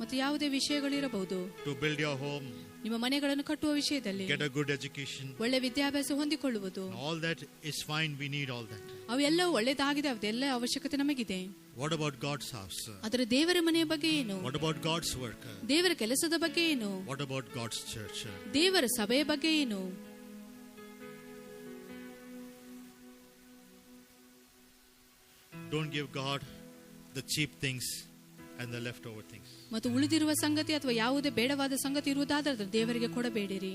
ಮತ್ತು ಯಾವುದೇ ವಿಷಯಗಳಿರಬಹುದು. to build your home, ನಿಮ್ಮ ಮನೆಗಳನ್ನು ಕಟ್ಟುವ ವಿಷಯದಲ್ಲಿ get a good education. ಒಳ್ಳೆ ವಿದ್ಯಾಭ್ಯಾಸ ಹೊಂದಿಕೊಳ್ಳುವುದು, All that is fine, we need all that. ಅವೆಲ್ಲವೂ ಒಳ್ಳೆದಾಗಿದೆ, ಅದೆಲ್ಲ ಅವಶ್ಯಕತೆ ನಮಗಿದೆ. What about God's house? ಅದರ ದೇವರ ಮನೆಯ ಬಗ್ಗೆ ಏನು? What about God's work? ದೇವರ ಕೆಲಸದ ಬಗ್ಗೆ ಏನು? What about God's church? ದೇವರ ಸಭೆಯ ಬಗ್ಗೆ ಏನು? Don't give God the cheap things and the leftover things. ಮತ್ತು ಉಳಿದಿರುವ ಸಂಗತಿ ಅಥವಾ ಯಾವುದೇ ಬೇಡವಾದ ಸಂಗತಿ ಇರುವುದಾದರೆ ದೇವರಿಗೆ ಕೊಡಬೇಡಿರಿ.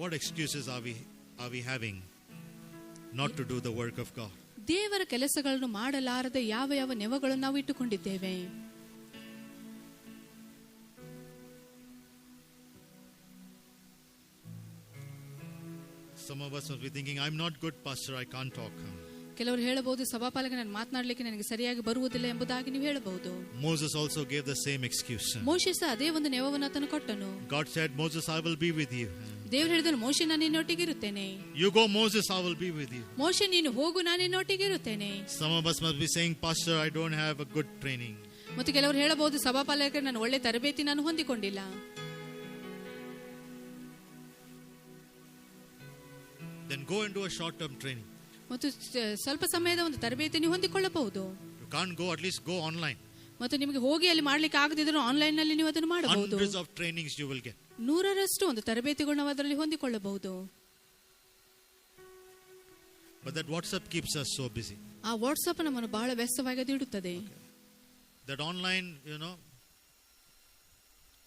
What excuses are we having not to do the work of God? ದೇವರ ಕೆಲಸಗಳನ್ನು ಮಾಡಲಾರದೆ ಯಾವ ಯಾವ ನೆವಗಳನ್ನು ನಾವು ಇಟ್ಟುಕೊಂಡಿದ್ದೇವೆ? Some of us must be thinking, I'm not good, pastor, I can't talk. ಕೆಲವರು ಹೇಳಬಹುದು, ಸಭಾಪಾಲಕ ನಾನು ಮಾತನಾಡಲಿಕ್ಕೆ ನನಗೆ ಸರಿಯಾಗಿ ಬರುವುದಿಲ್ಲ ಎಂಬುದಾಗಿ ನೀವು ಹೇಳಬಹುದು. Moses also gave the same excuse. ಮೋಶೆ ಸಹ ಅದೇ ಒಂದು ನೆವವನ್ನು ಆತನು ಕೊಟ್ಟನು. God said, Moses, I will be with you. ದೇವರು ಹೇಳಿದನು, ಮೋಶೆ ನಾನು ನಿನ್ನೊಟ್ಟಿಗೆ ಇರುತ್ತೇನೆ. You go, Moses, I will be with you. ಮೋಶೆ ನೀನು ಹೋಗು, ನಾನು ನಿನ್ನೊಟ್ಟಿಗೆ ಇರುತ್ತೇನೆ. Some of us must be saying, pastor, I don't have a good training. ಮತ್ತು ಕೆಲವರು ಹೇಳಬಹುದು, ಸಭಾಪಾಲಕ ನಾನು ಒಳ್ಳೆ ತರಬೇತಿ ನಾನು ಹೊಂದಿಕೊಂಡಿಲ್ಲ. Then go into a short-term training. ಮತ್ತು ಸ್ವಲ್ಪ ಸಮಯದ ಒಂದು ತರಬೇತಿ ನೀವು ಹೊಂದಿಕೊಳ್ಳಬಹುದು. You can't go, at least go online. ಮತ್ತು ನಿಮಗೆ ಹೋಗಿ ಅಲ್ಲಿ ಮಾಡ್ಲಿಕ್ಕೆ ಆಗದಿದ್ದರೂ ಆನ್ಲೈನ್ ನಲ್ಲಿ ನೀವು ಅದನ್ನು ಮಾಡಬಹುದು. Hundreds of trainings you will get. 100ರಷ್ಟು ಒಂದು ತರಬೇತಿಗಳು ನಾವು ಅದರಲ್ಲಿ ಹೊಂದಿಕೊಳ್ಳಬಹುದು. But that WhatsApp keeps us so busy. ಆ ವಾಟ್ಸ್ಆಪ್ ನಮ್ಮನ್ನು ಬಹಳ ವ್ಯಸ್ತವಾಗಿ ಇಡುತ್ತದೆ. That online,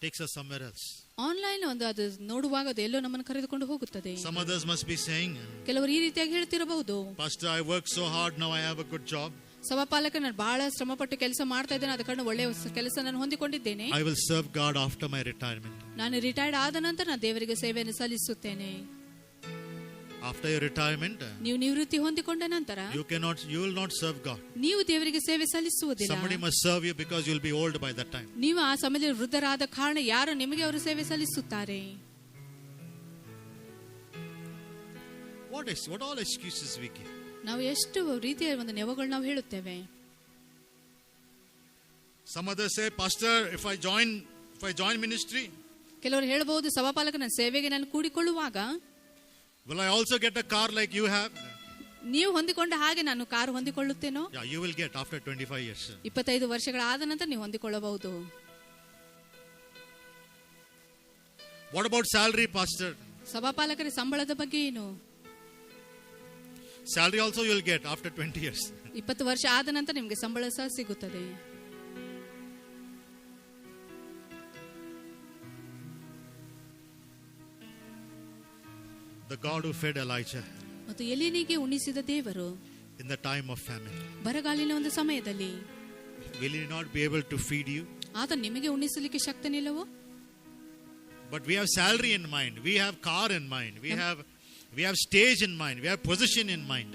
takes us somewhere else. Online ಒಂದು ಅದು ನೋಡುವಾಗ ಅದು ಎಲ್ಲೋ ನಮ್ಮನ್ನು ಕರೆದುಕೊಂಡು ಹೋಗುತ್ತದೆ. Some others must be saying, ಕೆಲವರು ಈ ರೀತಿಯಾಗಿ ಹೇಳ್ತಿರಬಹುದು, pastor, I work so hard, now I have a good job. ಸಭಾಪಾಲಕ ನಾನು ಬಹಳ ಶ್ರಮಪಟ್ಟು ಕೆಲಸ ಮಾಡ್ತಾ ಇದ್ದೇನೆ, ಅದ ಕಾರಣ ಒಳ್ಳೆಯ ಕೆಲಸ ನಾನು ಹೊಂದಿಕೊಂಡಿದ್ದೇನೆ. I will serve God after my retirement. ನಾನು ರಿಟೈರ್ಡ್ ಆದ ನಂತರ ನಾನು ದೇವರಿಗೆ ಸೇವೆಯನ್ನು ಸಲ್ಲಿಸುತ್ತೇನೆ. After your retirement, ನೀವು ನಿವೃತ್ತಿ ಹೊಂದಿಕೊಂಡ ನಂತರ you will not serve God. ನೀವು ದೇವರಿಗೆ ಸೇವೆ ಸಲ್ಲಿಸುವುದಿಲ್ಲ. Somebody must serve you because you will be old by that time. ನೀವು ಆ ಸಮಯದಲ್ಲಿ ವೃದ್ಧರಾದ ಕಾರಣ ಯಾರು ನಿಮಗೆ ಅವರು ಸೇವೆ ಸಲ್ಲಿಸುತ್ತಾರೆ? What all excuses we give? ನಾವು ಎಷ್ಟು ರೀತಿಯ ಒಂದು ನೆವಗಳು ನಾವು ಹೇಳುತ್ತೇವೆ. Some others say, pastor, if I join ministry, ಕೆಲವರು ಹೇಳಬಹುದು, ಸಭಾಪಾಲಕ ನನ್ನ ಸೇವೆಗೆ ನಾನು ಕೂಡಿಕೊಳ್ಳುವಾಗ will I also get a car like you have? ನೀವು ಹೊಂದಿಕೊಂಡ ಹಾಗೆ ನಾನು car ಹೊಂದಿಕೊಳ್ಳುತ್ತೇನೋ? Yeah, you will get after 25 years. 25 ವರ್ಷಗಳ ಆದ ನಂತರ ನೀವು ಹೊಂದಿಕೊಳ್ಳಬಹುದು. What about salary, pastor? ಸಭಾಪಾಲಕರ ಸಂಬಳದ ಬಗ್ಗೆ ಏನು? Salary also you will get after 20 years. 20 ವರ್ಷ ಆದ ನಂತರ ನಿಮಗೆ ಸಂಬಳ ಸಹ ಸಿಗುತ್ತದೆ. The God who fed Elijah ಮತ್ತು ಎಲೀಯನಿಗೆ ಉಣಿಸಿದ ದೇವರು in the time of famine, ಬರಗಾಲಿನ ಒಂದು ಸಮಯದಲ್ಲಿ will he not be able to feed you? ಆತ ನಿಮಗೆ ಉಣಿಸಲಿಕ್ಕೆ ಶಕ್ತನಿಲ್ಲವೋ? But we have salary in mind, we have car in mind, we have We have stage in mind. We have position in mind.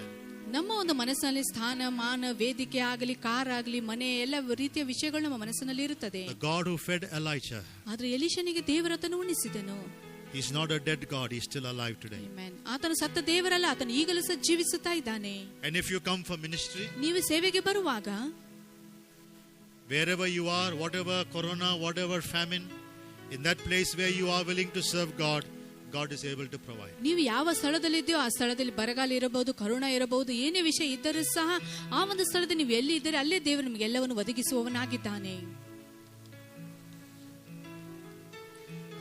ನಮ್ಮ ಒಂದು ಮನಸ್ಸಿನಲ್ಲಿ ಸ್ಥಾನ ಮಾನ ವೇದಿಕೆ ಆಗಲಿ car ಆಗಲಿ ಮನೆ ಎಲ್ಲ ರೀತಿಯ ವಿಷಯಗಳು ನಮ್ಮ ಮನಸ್ಸಿನಲ್ಲಿ ಇರುತ್ತದೆ. The God who fed Elijah. ಆದ್ರೆ ಎಲೀಷನಿಗೆ ದೇವರತನು ಉಣಿಸಿದನು. He is not a dead God. He is still alive today. Amen. ಆತನು ಸತ್ತ ದೇವರಲ್ಲ, ಆತನು ಈಗಲೂ ಸಹ ಜೀವಿಸುತ್ತಾ ಇದ್ದಾನೆ. And if you come for ministry, ನೀವು ಸೇವೆಗೆ ಬರುವಾಗ, wherever you are, whatever corona, whatever famine, in that place where you are willing to serve God, God is able to provide. ನೀವು ಯಾವ ಸ್ಥಳದಲ್ಲಿದ್ದೀಯೋ ಆ ಸ್ಥಳದಲ್ಲಿ ಬರಗಾಲ ಇರಬಹುದು, ಕರೋನಾ ಇರಬಹುದು, ಏನೇ ವಿಷಯ ಇದ್ದರೂ ಸಹ ಆ ಒಂದು ಸ್ಥಳದಲ್ಲಿ ನೀವು ಎಲ್ಲಿ ಇದ್ದರೆ ಅಲ್ಲೇ ದೇವರು ನಿಮಗೆ ಎಲ್ಲವನ್ನು ಒದಗಿಸುವವನಾಗಿದ್ದಾನೆ.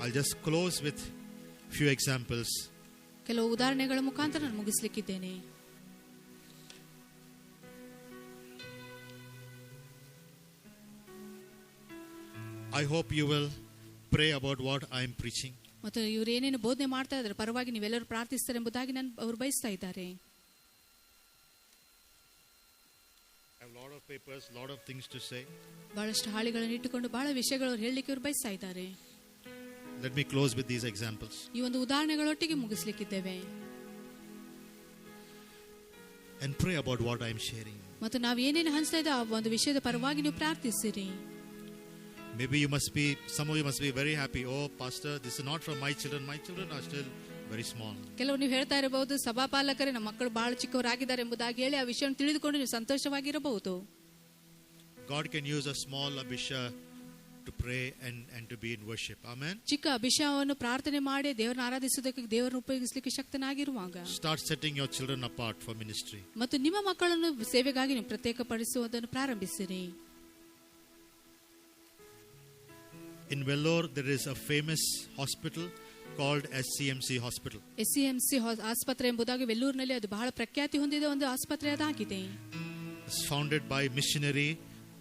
I'll just close with few examples. ಕೆಲವು ಉದಾಹರಣೆಗಳ ಮುಖಾಂತರ ನಾನು ಮುಗಿಸಲಿಕ್ಕಿದ್ದೇನೆ. I hope you will pray about what I am preaching. ಮತ್ತು ಇವರು ಏನೇನು ಬೋಧನೆ ಮಾಡ್ತಾ ಇದ್ದಾರೆ ಪರವಾಗಿ ನೀವೆಲ್ಲರೂ ಪ್ರಾರ್ಥಿಸ್ತಾರೆ ಎಂಬುದಾಗಿ ಅವರು ಬಯಸ್ತಾ ಇದ್ದಾರೆ. I have a lot of papers, lot of things to say. ಬಹಳಷ್ಟು ಹಾಳಿಗಳನ್ನು ಇಟ್ಟುಕೊಂಡು ಬಹಳ ವಿಷಯಗಳು ಹೇಳಲಿಕ್ಕೆ ಅವರು ಬಯಸ್ತಾ ಇದ್ದಾರೆ. Let me close with these examples. ಈ ಒಂದು ಉದಾಹರಣೆಗಳೊಟ್ಟಿಗೆ ಮುಗಿಸ್ಲಿಕ್ಕಿದ್ದೇವೆ. And pray about what I am sharing. ಮತ್ತು ನಾವು ಏನೇನು ಹಂಚ್ತಾ ಇದ್ದ ಆ ಒಂದು ವಿಷಯದ ಪರವಾಗಿ ನೀವು ಪ್ರಾರ್ಥಿಸಿರಿ. Maybe some of you must be very happy. Oh, pastor, this is not from my children. My children are still very small. ಕೆಲವು ನೀವು ಹೇಳ್ತಾ ಇರಬಹುದು, ಸಭಾಪಾಲಕರೇ ನಮ್ಮ ಮಕ್ಕಳು ಬಹಳ ಚಿಕ್ಕವರಾಗಿದ್ದಾರೆ ಎಂಬುದಾಗಿ ಹೇಳಿ ಆ ವಿಷಯವನ್ನು ತಿಳಿದುಕೊಂಡು ನೀವು ಸಂತೋಷವಾಗಿರಬಹುದು. God can use a small Abisha to pray and to be in worship. Amen. ಚಿಕ್ಕ ಅಭಿಷೇಕವನ್ನು ಪ್ರಾರ್ಥನೆ ಮಾಡಿ ದೇವರನ್ನು ಆರಾಧಿಸುವುದಕ್ಕೆ ದೇವರನ್ನು ಉಪಯೋಗಿಸಲಿಕ್ಕೆ ಶಕ್ತನಾಗಿರುವಾಗ Start setting your children apart for ministry. ಮತ್ತು ನಿಮ್ಮ ಮಕ್ಕಳನ್ನು ಸೇವೆಗಾಗಿ ನೀವು ಪ್ರತ್ಯೇಕಪಡಿಸುವುದನ್ನು ಪ್ರಾರಂಭಿಸಿರಿ. In Vellore, there is a famous hospital called SCMC Hospital. SCMC ಆಸ್ಪತ್ರೆ ಎಂಬುದಾಗಿ ವೆಲ್ಲೂರಿನಲ್ಲಿ ಅದು ಬಹಳ ಪ್ರಖ್ಯಾತಿ ಹೊಂದಿದ ಒಂದು ಆಸ್ಪತ್ರೆ ಅದಾಗಿದೆ. It's founded by a missionary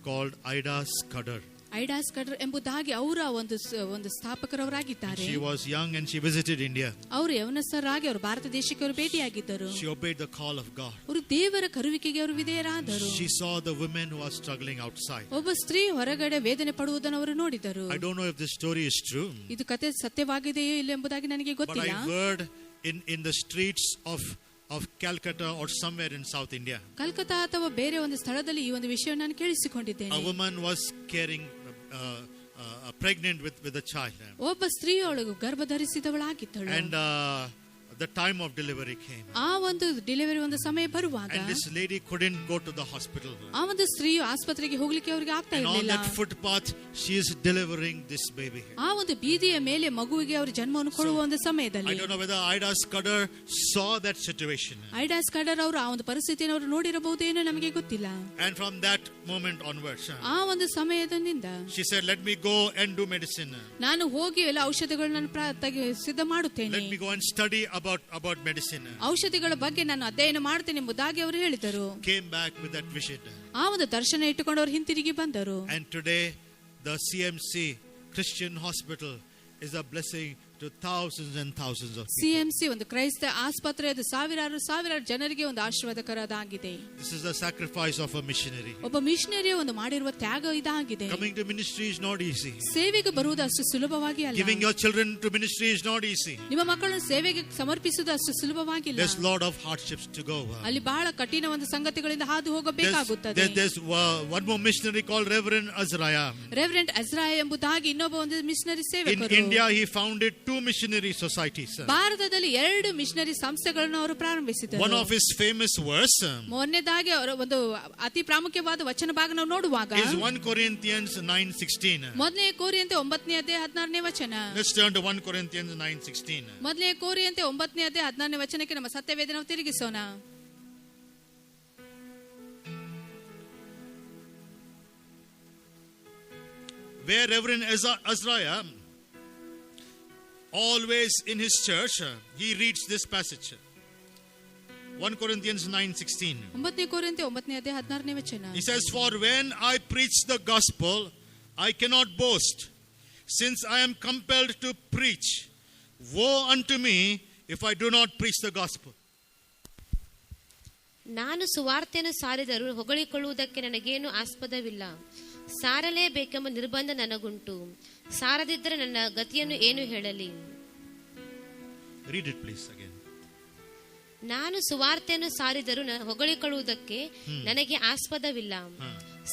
called Ida Scudder. Ida Scudder ಎಂಬುದಾಗಿ ಅವರ ಒಂದು ಸ್ಥಾಪಕರವರಾಗಿದ್ದಾರೆ. She was young and she visited India. ಅವರು ಯವನಸ್ಥರಾಗಿ ಅವರು ಭಾರತ ದೇಶಕ್ಕೆ ಅವರು ಭೇಟಿಯಾಗಿದ್ದರು. She obeyed the call of God. ಅವರು ದೇವರ ಕರುವಿಕೆಗೆ ಅವರು ವಿಧೇಯರಾದರು. She saw the women who are struggling outside. ಒಬ್ಬ ಸ್ತ್ರೀ ಹೊರಗಡೆ ವೇದನೆ ಪಡುವುದನ್ನು ಅವರು ನೋಡಿದರು. I don't know if this story is true. ಇದು ಕತೆ ಸತ್ಯವಾಗಿದೆಯೋ ಇಲ್ಲ ಎಂಬುದಾಗಿ ನನಗೆ But ಗೊತ್ತಿಲ್ಲ. I heard in the streets of Calcutta or somewhere in South India, Calcutta ಅಥವಾ ಬೇರೆ ಒಂದು ಸ್ಥಳದಲ್ಲಿ ಈ ಒಂದು ವಿಷಯ ನಾನು ಕೇಳಿಸಿಕೊಂಡಿದ್ದೇನೆ. a woman was carrying pregnant with a child. ಒಬ್ಬ ಸ್ತ್ರೀಯೊಳಗು ಗರ್ಭ ಧರಿಸಿದವಳಾಗಿದ್ದಳು. And the time of delivery came. ಆ ಒಂದು ಡೆಲಿವರಿ ಒಂದು ಸಮಯ ಬರುವಾಗ And this lady couldn't go to the hospital. ಆ ಒಂದು ಸ್ತ್ರೀಯು ಆಸ್ಪತ್ರೆಗೆ ಹೋಗ್ಲಿಕ್ಕೆ ಅವರಿಗೆ ಆಗ್ತಾ And on ಇರಲಿಲ್ಲ. that footpath, she is delivering this baby. ಆ ಒಂದು ಬೀದಿಯ ಮೇಲೆ ಮಗುವಿಗೆ ಅವರು ಜನ್ಮವನ್ನು ಕೊಡುವ ಒಂದು I ಸಮಯದಲ್ಲಿ don't know whether Ida Scudder saw that situation. Ida Scudder ಅವರು ಆ ಒಂದು ಪರಿಸ್ಥಿತಿಯನ್ನು ಅವರು ನೋಡಿರಬಹುದೇನೋ ನಮಗೆ ಗೊತ್ತಿಲ್ಲ. And from that moment onwards, ಆ ಒಂದು ಸಮಯದಿಂದ she said, let me go and do medicine. ನಾನು ಹೋಗಿ ಎಲ್ಲ ಔಷಧಿಗಳನ್ನು ಸಿದ್ಧ ಮಾಡುತ್ತೇನೆ. Let me go and study about medicine. ಔಷಧಿಗಳ ಬಗ್ಗೆ ನಾನು ಅಧ್ಯಯನ ಮಾಡ್ತೇನೆ ಎಂಬುದಾಗಿ ಅವರು ಹೇಳಿದರು. Came back with that vision. ಆ ಒಂದು ದರ್ಶನ ಇಟ್ಟುಕೊಂಡು ಅವರು ಹಿಂತಿರುಗಿ ಬಂದರು. And today, the CMC Christian Hospital is a blessing to thousands and thousands of people. CMC ಒಂದು ಕ್ರೈಸ್ತ ಆಸ್ಪತ್ರೆ, ಅದು ಸಾವಿರಾರು ಜನರಿಗೆ ಒಂದು ಆಶೀರ್ವಾದಕರದಾಗಿದೆ. This is the sacrifice of a missionary. ಒಬ್ಬ ಮಿಷನರಿ ಒಂದು ಮಾಡಿರುವ ತ್ಯಾಗ ಇದಾಗಿದೆ. Coming to ministry is not easy. ಸೇವೆಗೆ ಬರುವುದು ಅಷ್ಟು ಸುಲಭವಾಗಿ ಅಲ್ಲ. Giving your children to ministry is not easy. ನಿಮ್ಮ ಮಕ್ಕಳನ್ನು ಸೇವೆಗೆ ಸಮರ್ಪಿಸುವುದು ಅಷ್ಟು ಸುಲಭವಾಗಿಲ್ಲ. There's a lot of hardships to go. ಅಲ್ಲಿ ಬಹಳ ಕಠಿಣ ಒಂದು ಸಂಗತಿಗಳಿಂದ ಹಾದು ಹೋಗಬೇಕಾಗುತ್ತದೆ. There's one more missionary called Reverend Azariah. Reverend Azariah ಎಂಬುದಾಗಿ ಇನ್ನೊಬ್ಬ ಒಂದು ಮಿಷನರಿ In ಸೇವಕರು. India, he founded 2 missionary societies. ಭಾರತದಲ್ಲಿ 2 ಮಿಷನರಿ ಸಂಸ್ಥೆಗಳನ್ನು ಅವರು ಪ್ರಾರಂಭಿಸಿದರು. One of his famous verse ಮೊನ್ನೆದಾಗಿ ಅವರ ಒಂದು ಅತಿ ಪ್ರಾಮುಖ್ಯವಾದ ವಚನ ಭಾಗ ನಾವು ನೋಡುವಾಗ is 1 Corinthians 9:16. ಮೊದಲನೇ ಕೋರಿಯಂತೆ 9ನೇ ಅಧ್ಯಾಯ 16ನೇ ವಚನ. Let's turn to 1 Corinthians 9:16. ಮೊದಲನೇ ಕೋರಿಯಂತೆ 9ನೇ ಅಧ್ಯಾಯ 16ನೇ ವಚನಕ್ಕೆ ನಮ್ಮ ಸತ್ಯವೇದ ನಾವು ತಿರುಗಿಸೋಣ. Where Reverend Azariah, always in his church, he reads this passage. 1 Corinthians 9:16. 9ನೇ ಕೋರಿಯಂತೆ 9ನೇ ಅಧ್ಯಾಯ 16ನೇ ವಚನ. He says, for when I preach the gospel, I cannot boast, since I am compelled to preach. Woe unto me if I do not preach the gospel. ನಾನು ಸುವಾರ್ತೆಯನ್ನು ಸಾರಿದರೂ ಹೊಗಳಿಕೊಳ್ಳುವುದಕ್ಕೆ ನನಗೇನು ಆಸ್ಪದವಿಲ್ಲ. ಸಾರಲೇಬೇಕೆಂಬ ನಿರ್ಬಂಧ ನನಗುಂಟು. ಸಾರದಿದ್ದರೆ ನನ್ನ ಗತಿಯನ್ನು ಏನು ಹೇಳಲಿ. Read it please again. ನಾನು ಸುವಾರ್ತೆಯನ್ನು ಸಾರಿದರೂ ಹೊಗಳಿಕೊಳ್ಳುವುದಕ್ಕೆ ನನಗೆ ಆಸ್ಪದವಿಲ್ಲ.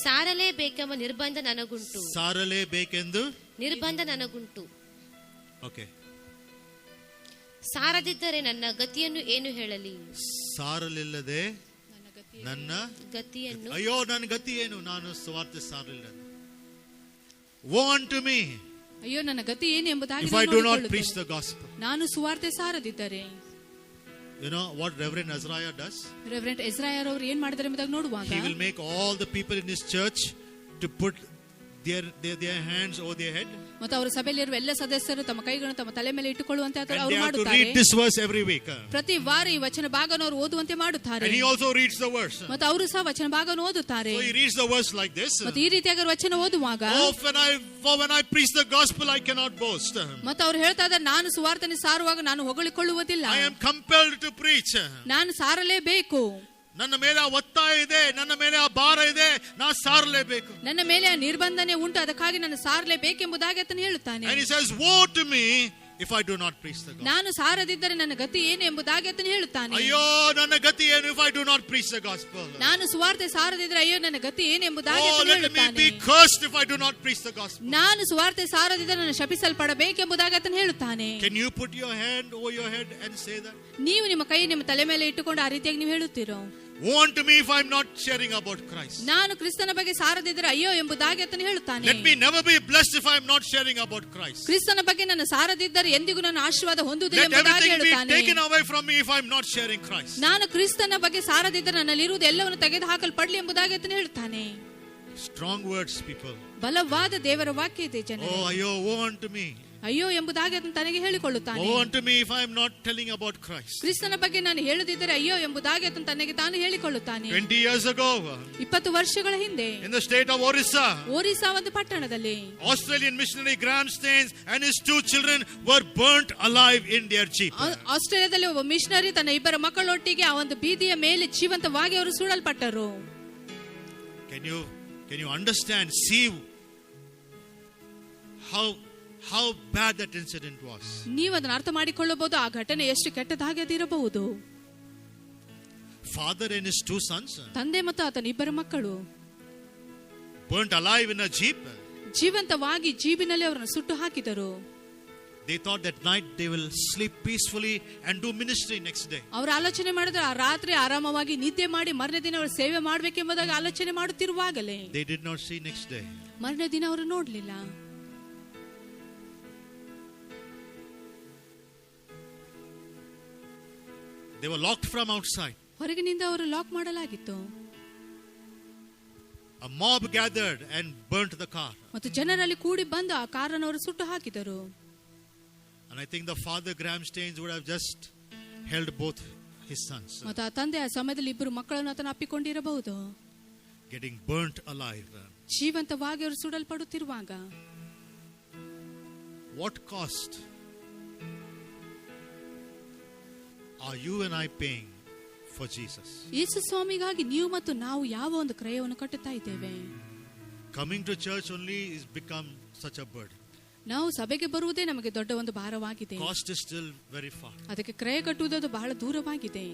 ಸಾರಲೇಬೇಕೆಂಬ ನಿರ್ಬಂಧ ನನಗುಂಟು. ಸಾರಲೇಬೇಕೆಂದು ನಿರ್ಬಂಧ ನನಗುಂಟು. ಓಕೆ. ಸಾರದಿದ್ದರೆ ನನ್ನ ಗತಿಯನ್ನು ಏನು ಹೇಳಲಿ? ಸಾರಲಿಲ್ಲದೆ ನನ್ನ ಗತಿಯನ್ನು, ಅಯ್ಯೋ ನನ್ನ ಗತಿ ಏನು, ನಾನು ಸುವಾರ್ತೆ ಸಾರಲಿಲ್ಲ. Woe unto me ಅಯ್ಯೋ ನನ್ನ ಗತಿ ಏನು ಎಂಬುದಾಗಿ if I do not preach the gospel. ನಾನು ಸುವಾರ್ತೆ ಸಾರದಿದ್ದರೆ. You know what Reverend Azariah does? Reverend Israel ಅವರು ಏನ್ ಮಾಡಿದ್ದಾರೆ ಎಂಬುದಾಗಿ ನೋಡುವಾಗ He will make all the people in his church to put their hands over their head. ಮತ್ತು ಅವರ ಸಭೆಯಲ್ಲಿರುವ ಎಲ್ಲ ಸದಸ್ಯರು ತಮ್ಮ ಕೈಗಳನ್ನು ತಮ್ಮ ತಲೆ ಮೇಲೆ ಇಟ್ಟುಕೊಳ್ಳುವಂತೆ And ಅವರು they have to ಮಾಡುತ್ತಾರೆ. read this verse every week. ಪ್ರತಿ ವಾರ ಈ ವಚನ ಭಾಗವನ್ನು ಅವರು ಓದುವಂತೆ ಮಾಡುತ್ತಾರೆ. And he also reads the verse. ಮತ್ತು ಅವರು ಸಹ ವಚನ ಭಾಗವನ್ನು ಓದುತ್ತಾರೆ. So he reads the verse like this. ಮತ್ತು ಈ ರೀತಿಯಾಗಿ ವಚನ ಓದುವಾಗ when I preach the gospel I cannot boast. ಮತ್ತು ಅವರು ಹೇಳ್ತಾ ಇದ್ದಾರೆ, ನಾನು ಸುವಾರ್ತೆಯನ್ನು ಸಾರುವಾಗ ನಾನು ಹೊಗಳಿಕೊಳ್ಳುವುದಿಲ್ಲ. I am compelled to preach. ನಾನು ಸಾರಲೇಬೇಕು. ನನ್ನ ಮೇಲೆ ಆ ಒತ್ತಾಯ ಇದೆ, ನನ್ನ ಮೇಲೆ ಆ ಭಾರ ಇದೆ, ನಾನು ಸಾರಲೇಬೇಕು. ನನ್ನ ಮೇಲೆ ಆ ನಿರ್ಬಂಧನೆ ಉಂಟು, ಅದಕ್ಕಾಗಿ ನಾನು ಸಾರಲೇಬೇಕೆಂಬುದಾಗಿ ಆತನು ಹೇಳುತ್ತಾನೆ. And he says, woe to me if I do not preach the gospel. ನಾನು ಸಾರದಿದ್ದರೆ ನನ್ನ ಗತಿ ಏನು ಎಂಬುದಾಗಿ ಆತನು ಹೇಳುತ್ತಾನೆ. ಅಯ್ಯೋ ನನ್ನ ಗತಿ ಏನು if I do not preach the gospel. ನಾನು ಸುವಾರ್ತೆ ಸಾರದಿದ್ದರೆ ಅಯ್ಯೋ ನನ್ನ ಗತಿ ಏನು ಎಂಬುದಾಗಿ ಆತನು let me ಹೇಳುತ್ತಾನೆ. be cursed if I do not preach the gospel. ನಾನು ಸುವಾರ್ತೆ ಸಾರದಿದ್ದರೆ ನಾನು ಶಪಿಸಲ್ಪಡಬೇಕೆಂಬುದಾಗಿ ಆತನು ಹೇಳುತ್ತಾನೆ. Can you put your hand over your head and say that? ನೀವು ನಿಮ್ಮ ಕೈ ನಿಮ್ಮ ತಲೆ ಮೇಲೆ ಇಟ್ಟುಕೊಂಡು ಆ ರೀತಿಯಾಗಿ ನೀವು ಹೇಳುತ್ತೀರೋ? Woe unto me if I am not sharing about Christ. ನಾನು ಕ್ರಿಸ್ತನ ಬಗ್ಗೆ ಸಾರದಿದ್ದರೆ ಅಯ್ಯೋ ಎಂಬುದಾಗಿ ಆತನು ಹೇಳುತ್ತಾನೆ. Let me never be blessed if I am not sharing about Christ. ಕ್ರಿಸ್ತನ ಬಗ್ಗೆ ನಾನು ಸಾರದಿದ್ದರೆ ಎಂದಿಗೂ ನಾನು ಆಶೀರ್ವಾದ ಹೊಂದುವುದಿಲ್ಲ Let ಎಂಬುದಾಗಿ everything be ಹೇಳುತ್ತಾನೆ. taken away from me if I am not sharing Christ. ನಾನು ಕ್ರಿಸ್ತನ ಬಗ್ಗೆ ಸಾರದಿದ್ದರೆ ನನ್ನಲ್ಲಿರುವುದು ಎಲ್ಲವನ್ನು ತೆಗೆದು ಹಾಕಲ್ಪಡಲಿ ಎಂಬುದಾಗಿ ಆತನು ಹೇಳುತ್ತಾನೆ. Strong words, people. ಬಲವಾದ ದೇವರ ವಾಕ್ಯ ಇದೆ ಜನರೇ. Oh, ಅಯ್ಯೋ, woe unto me. ಅಯ್ಯೋ ಎಂಬುದಾಗಿ ಆತನು ತನಗೆ ಹೇಳಿಕೊಳ್ಳುತ್ತಾನೆ. Woe unto me if I am not telling about Christ. ಕ್ರಿಸ್ತನ ಬಗ್ಗೆ ನಾನು ಹೇಳದಿದ್ದರೆ ಅಯ್ಯೋ ಎಂಬುದಾಗಿ ಆತನು ತನಗೆ ತಾನು ಹೇಳಿಕೊಳ್ಳುತ್ತಾನೆ. 20 years ago, 20 ವರ್ಷಗಳ ಹಿಂದೆ in the state of Orissa, Orissa ಒಂದು ಪಟ್ಟಣದಲ್ಲಿ Australian missionary Graham Staines and his 2 children were burnt alive in their jeep. ಆಸ್ಟ್ರೇಲಿಯಾದಲ್ಲಿ ಒಬ್ಬ ಮಿಷನರಿ ತನ್ನ 2 ಮಕ್ಕಳೊಟ್ಟಿಗೆ ಆ ಒಂದು ಬೀದಿಯ ಮೇಲೆ ಜೀವಂತವಾಗಿ ಅವರು ಸುಡಲ್ಪಟ್ಟರು. Can you understand, see how bad that incident was? ನೀವು ಅದನ್ನು ಅರ್ಥ ಮಾಡಿಕೊಳ್ಳಬಹುದು, ಆ ಘಟನೆ ಎಷ್ಟು ಕೆಟ್ಟದಾಗಿ ಅದಿರಬಹುದು. Father and his 2 sons ತಂದೆ ಮತ್ತು ಆತನ 2 ಮಕ್ಕಳು burnt alive in a jeep. ಜೀವಂತವಾಗಿ ಜೀಬಿನಲ್ಲಿ ಅವರನ್ನು ಸುಟ್ಟು ಹಾಕಿದರು. They thought that night they will sleep peacefully and do ministry next day. ಅವರು ಆಲೋಚನೆ ಮಾಡಿದ್ರು, ಆ ರಾತ್ರಿ ಆರಾಮವಾಗಿ ನಿದ್ದೆ ಮಾಡಿ ಮರನೇ ದಿನ ಅವರು ಸೇವೆ ಮಾಡಬೇಕೆಂಬುದಾಗಿ ಆಲೋಚನೆ ಮಾಡುತ್ತಿರುವಾಗಲೇ They did not see next day. ಮರನೇ ದಿನ ಅವರು ನೋಡ್ಲಿಲ್ಲ. They were locked from outside. ಹೊರಗಿನಿಂದ ಅವರು ಲಾಕ್ ಮಾಡಲಾಗಿತ್ತು. A mob gathered and burnt the car. ಮತ್ತು ಜನರಲ್ಲಿ ಕೂಡಿ ಬಂದು ಆ ಕಾರನ್ನು ಅವರು ಸುಟ್ಟು ಹಾಕಿದರು. And I think the father Graham Staines would have just held both his sons. ಮತ್ತು ಆ ತಂದೆ ಆ ಸಮಯದಲ್ಲಿ 2 ಮಕ್ಕಳನ್ನು ಆತನು ಅಪ್ಪಿಕೊಂಡಿರಬಹುದು. Getting burnt alive. ಜೀವಂತವಾಗಿ ಅವರು ಸುಡಲ್ಪಡುತ್ತಿರುವಾಗ What cost are you and I paying for Jesus? ಯೇಸು ಸ್ವಾಮಿಗಾಗಿ ನೀವು ಮತ್ತು ನಾವು ಯಾವ ಒಂದು ಕ್ರಯವನ್ನು ಕಟ್ಟುತ್ತಾ ಇದ್ದೇವೆ? Coming to church only is become such a burden. ನಾವು ಸಭೆಗೆ ಬರುವುದೇ ನಮಗೆ ದೊಡ್ಡ ಒಂದು ಭಾರವಾಗಿದೆ. Cost is still very far. ಅದಕ್ಕೆ ಕ್ರಯ ಕಟ್ಟುವುದು ಬಹಳ ದೂರವಾಗಿದೆ.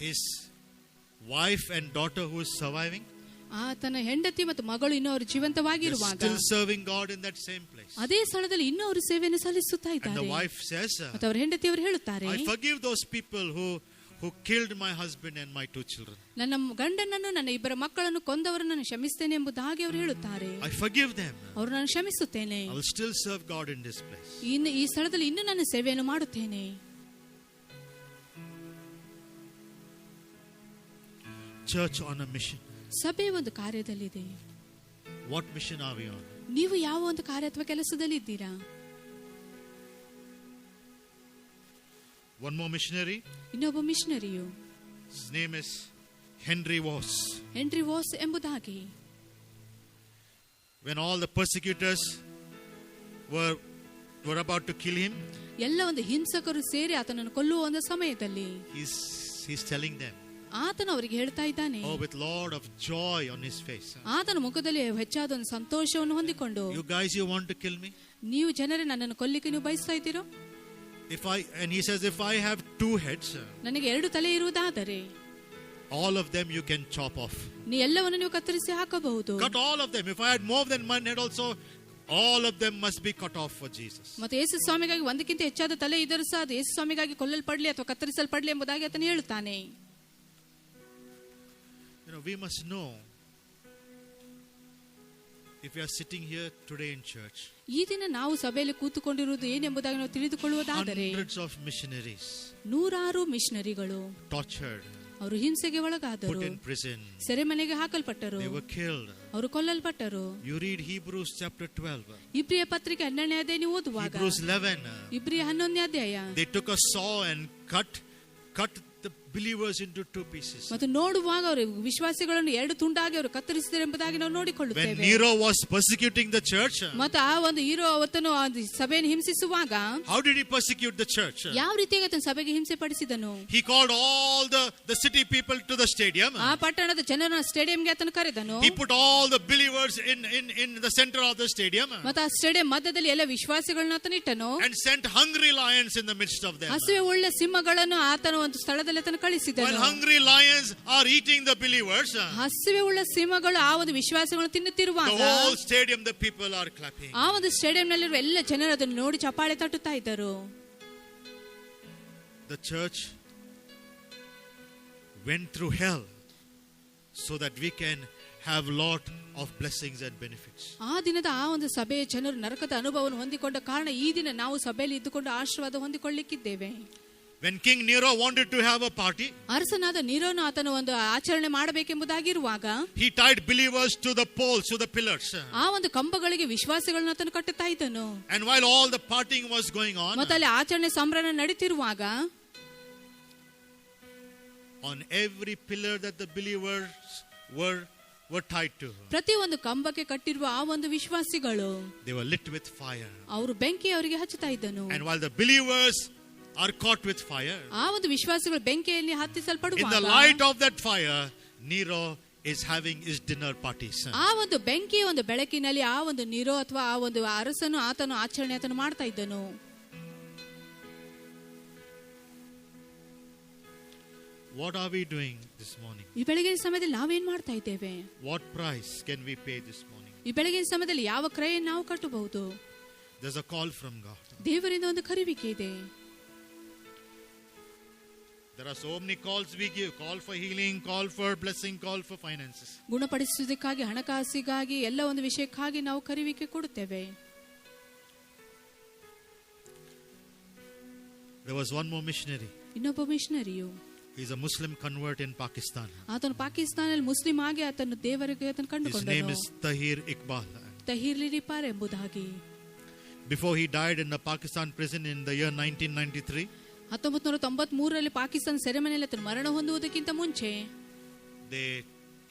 His wife and daughter who is surviving, ಆತನ ಹೆಂಡತಿ ಮತ್ತು ಮಗಳು ಇನ್ನೂ ಅವರು ಜೀವಂತವಾಗಿರುವಾಗ still serving God in that same place. ಅದೇ ಸ್ಥಳದಲ್ಲಿ ಇನ್ನೂ ಅವರು ಸೇವೆಯನ್ನು ಸಲ್ಲಿಸುತ್ತಾ And ಇದ್ದಾರೆ. the wife says, ಮತ್ತು ಅವರ ಹೆಂಡತಿ ಅವರು ಹೇಳುತ್ತಾರೆ, I forgive those people who killed my husband and my 2 children. ನನ್ನ ಗಂಡನನ್ನು ನನ್ನ 2 ಮಕ್ಕಳನ್ನು ಕೊಂದವರನ್ನು ನಾನು ಕ್ಷಮಿಸುತ್ತೇನೆ ಎಂಬುದಾಗಿ ಅವರು ಹೇಳುತ್ತಾರೆ. I forgive them. ಅವರು ನಾನು ಕ್ಷಮಿಸುತ್ತೇನೆ. I will still serve God in this place. ಇನ್ನು ಈ ಸ್ಥಳದಲ್ಲಿ ಇನ್ನೂ ನಾನು ಸೇವೆಯನ್ನು ಮಾಡುತ್ತೇನೆ. Church on a mission. ಸಭೆ ಒಂದು ಕಾರ್ಯದಲ್ಲಿದೆ. What mission are we on? ನೀವು ಯಾವ ಒಂದು ಕಾರ್ಯ ಅಥವಾ ಕೆಲಸದಲ್ಲಿ ಇದ್ದೀರಾ? One more missionary. ಇನ್ನೊಬ್ಬ ಮಿಷನರಿಯು, His name is Henry Voss. Henry was ಎಂಬುದಾಗಿ, When all the persecutors were about to kill him, ಎಲ್ಲ ಒಂದು ಹಿಂಸಕರು ಸೇರಿ ಆತನನ್ನು ಕೊಲ್ಲುವ ಒಂದು ಸಮಯದಲ್ಲಿ he's telling them, ಆತನು ಅವರಿಗೆ ಹೇಳ್ತಾ ಇದ್ದಾನೆ, with lot of joy on his face. ಆತನ ಮುಖದಲ್ಲಿ ಹೆಚ್ಚಾದ ಒಂದು ಸಂತೋಷವನ್ನು ಹೊಂದಿಕೊಂಡು, You guys, you want to kill me? ನೀವು ಜನರೇ ನನ್ನನ್ನು ಕೊಲ್ಲಿಕ್ಕೆ ನೀವು ಬಯಸ್ತಾ ಇದ್ದೀರೋ? And he says, if I have 2 heads, ನನಗೆ 2 ತಲೆ ಇರುವುದಾದರೆ all of them you can chop off. ನೀ ಎಲ್ಲವನ್ನು ನೀವು ಕತ್ತರಿಸಿ ಹಾಕಬಹುದು. Cut all of them. If I had more than 1 head also, all of them must be cut off for Jesus. ಮತ್ತೆ ಯೇಸು ಸ್ವಾಮಿಗಾಗಿ ಒಂದಕ್ಕಿಂತ ಹೆಚ್ಚಾದ ತಲೆ ಇದ್ದರೂ ಸಹ ಅದು ಯೇಸು ಸ್ವಾಮಿಗಾಗಿ ಕೊಲ್ಲಲ್ಪಡಲಿ ಅಥವಾ ಕತ್ತರಿಸಲ್ಪಡಲಿ ಎಂಬುದಾಗಿ ಆತನು ಹೇಳುತ್ತಾನೆ. We must know, if we are sitting here today in church, ಈ ದಿನ ನಾವು ಸಭೆಯಲ್ಲಿ ಕೂತುಕೊಂಡಿರುವುದು ಏನೆಂಬುದಾಗಿ ನಾವು ತಿಳಿದುಕೊಳ್ಳುವುದಾದರೆ, hundreds of missionaries, 100 ಮಿಷನರಿಗಳು tortured, ಅವರು ಹಿಂಸೆಗೆ ಒಳಗಾದರು, put in prison, ಸೆರೆಮನೆಗೆ ಹಾಕಲ್ಪಟ್ಟರು, they were killed. ಅವರು ಕೊಲ್ಲಲ್ಪಟ್ಟರು. You read Hebrews chapter 12, ಇಬ್ರಿಯ ಪತ್ರಿಕೆ 12ನೇ ಅಧ್ಯಾಯ ನೀವು ಓದುವಾಗ, Hebrews 11, ಇಬ್ರಿಯ 11ನೇ ಅಧ್ಯಾಯ, they took a saw and cut the believers into 2 pieces. ಮತ್ತು ನೋಡುವಾಗ ಅವರು ವಿಶ್ವಾಸಿಗಳನ್ನು 2 ತುಂಡಾಗಿ ಅವರು ಕತ್ತರಿಸಿದರು ಎಂಬುದಾಗಿ ನಾವು When ನೋಡಿಕೊಳ್ಳುತ್ತೇವೆ. Nero was persecuting the church, ಮತ್ತು ಆ ಒಂದು ಹೀರೋ ಅವತ್ತನು ಸಭೆಯನ್ನು ಹಿಂಸಿಸುವಾಗ how did he persecute the church? ಯಾವ ರೀತಿಯಾಗಿ ಆತನು ಸಭೆಗೆ ಹಿಂಸೆ ಪಡಿಸಿದನು? He called all the city people to the stadium. ಆ ಪಟ್ಟಣದ ಜನರನ್ನ ಸ್ಟೇಡಿಯಂಗೆ ಆತನು ಕರೆದನು. He put all the believers in the center of the stadium, ಮತ್ತು ಆ ಸ್ಟೇಡಿಯಂ ಮಧ್ಯದಲ್ಲಿ ಎಲ್ಲ ವಿಶ್ವಾಸಿಗಳನ್ನ ಆತನು ಇಟ್ಟನು. and sent hungry lions in the midst of them. ಹಸಿವೆ ಉಳ್ಳ ಸಿಂಹಗಳನ್ನು ಆತನು ಒಂದು ಸ್ಥಳದಲ್ಲಿ ಆತನು ಕಳಿಸಿದನು. While hungry lions are eating the believers, ಹಸಿವೆ ಉಳ್ಳ ಸಿಂಹಗಳು ಆ ಒಂದು ವಿಶ್ವಾಸಗಳನ್ನು ತಿನ್ನುತ್ತಿರುವಾಗ the whole stadium, the people are clapping. ಆ ಒಂದು ಸ್ಟೇಡಿಯಂ ನಲ್ಲಿರುವ ಎಲ್ಲ ಜನರು ಅದನ್ನು ನೋಡಿ ಚಪ್ಪಾಳೆ ತಟ್ಟುತ್ತಾ ಇದ್ದರು. The church went through hell so that we can have lot of blessings and benefits. ಆ ದಿನದ ಆ ಒಂದು ಸಭೆಯ ಜನರು ನರಕದ ಅನುಭವವನ್ನು ಹೊಂದಿಕೊಂಡ ಕಾರಣ ಈ ದಿನ ನಾವು ಸಭೆಯಲ್ಲಿ ಇದ್ದುಕೊಂಡು ಆಶೀರ್ವಾದ ಹೊಂದಿಕೊಳ್ಳಲಿಕ್ಕಿದ್ದೇವೆ. When King Nero wanted to have a party, ಅರಸನಾದ ನೀರೋನು ಆತನು ಒಂದು ಆಚರಣೆ ಮಾಡಬೇಕೆಂಬುದಾಗಿರುವಾಗ he tied believers to the poles, to the pillars. ಆ ಒಂದು ಕಂಬಗಳಿಗೆ ವಿಶ್ವಾಸಿಗಳನ್ನ ಆತನು ಕಟ್ಟುತ್ತಾ ಇದ್ದನು. And while all the partying was going on, ಮತ್ತೆ ಅಲ್ಲಿ ಆಚರಣೆ ಸಂಭ್ರಮ ನಡೀತಿರುವಾಗ on every pillar that the believers were tied to, ಪ್ರತಿ ಒಂದು ಕಂಬಕ್ಕೆ ಕಟ್ಟಿರುವ ಆ ಒಂದು ವಿಶ್ವಾಸಿಗಳು they were lit with fire. ಅವರು ಬೆಂಕಿ ಅವರಿಗೆ ಹಚ್ಚುತ್ತಾ ಇದ್ದನು. And while the believers are caught with fire, ಆ ಒಂದು ವಿಶ್ವಾಸಿಗಳು ಬೆಂಕಿಯಲ್ಲಿ in the ಹತ್ತಿಸಲ್ಪಡುವಾಗ light of that fire, Nero is having his dinner parties. ಆ ಒಂದು ಬೆಂಕಿಯ ಒಂದು ಬೆಳಕಿನಲ್ಲಿ ಆ ಒಂದು ನೀರೋ ಅಥವಾ ಆ ಒಂದು ಅರಸನು ಆತನು ಆಚರಣೆ ಆತನು ಮಾಡ್ತಾ ಇದ್ದನು. What are we doing this morning? ಈ ಬೆಳಗಿನ ಸಮಯದಲ್ಲಿ ನಾವೇನ್ ಮಾಡ್ತಾ ಇದ್ದೇವೆ? What price can we pay this morning? ಈ ಬೆಳಗಿನ ಸಮಯದಲ್ಲಿ ಯಾವ ಕ್ರಯವನ್ನು ನಾವು ಕಟ್ಟಬಹುದು? There's a call from God. ದೇವರಿಂದ ಒಂದು ಕರೆಯುವಿಕೆ ಇದೆ. There are so many calls we give. Call for healing, call for blessing, call for finances. ಗುಣಪಡಿಸುವುದಕ್ಕಾಗಿ, ಹಣಕಾಸಿಗಾಗಿ, ಎಲ್ಲ ಒಂದು ವಿಷಯಕ್ಕಾಗಿ ನಾವು ಕರೆಯುವಿಕೆ ಕೊಡುತ್ತೇವೆ. There was one more missionary. ಇನ್ನೊಬ್ಬ ಮಿಷನರಿಯು, He's a Muslim convert in Pakistan. ಆತನು ಪಾಕಿಸ್ತಾನದಲ್ಲಿ ಮುಸ್ಲಿಂ ಆಗಿ ಆತನು ದೇವರಿಗೆ ಆತನು His name ಕಂಡುಕೊಂಡನು. is Tahir Iqbal. ತಹೀರ್ ಲಿರಿಪಾರ್ ಎಂಬುದಾಗಿ. Before he died in the Pakistan prison in the year 1993, 1993ರಲ್ಲಿ Pakistan ಸೆರೆಮನೆಯಲ್ಲಿ ಆತನು ಮರಣ ಹೊಂದುವುದಕ್ಕಿಂತ ಮುಂಚೆ they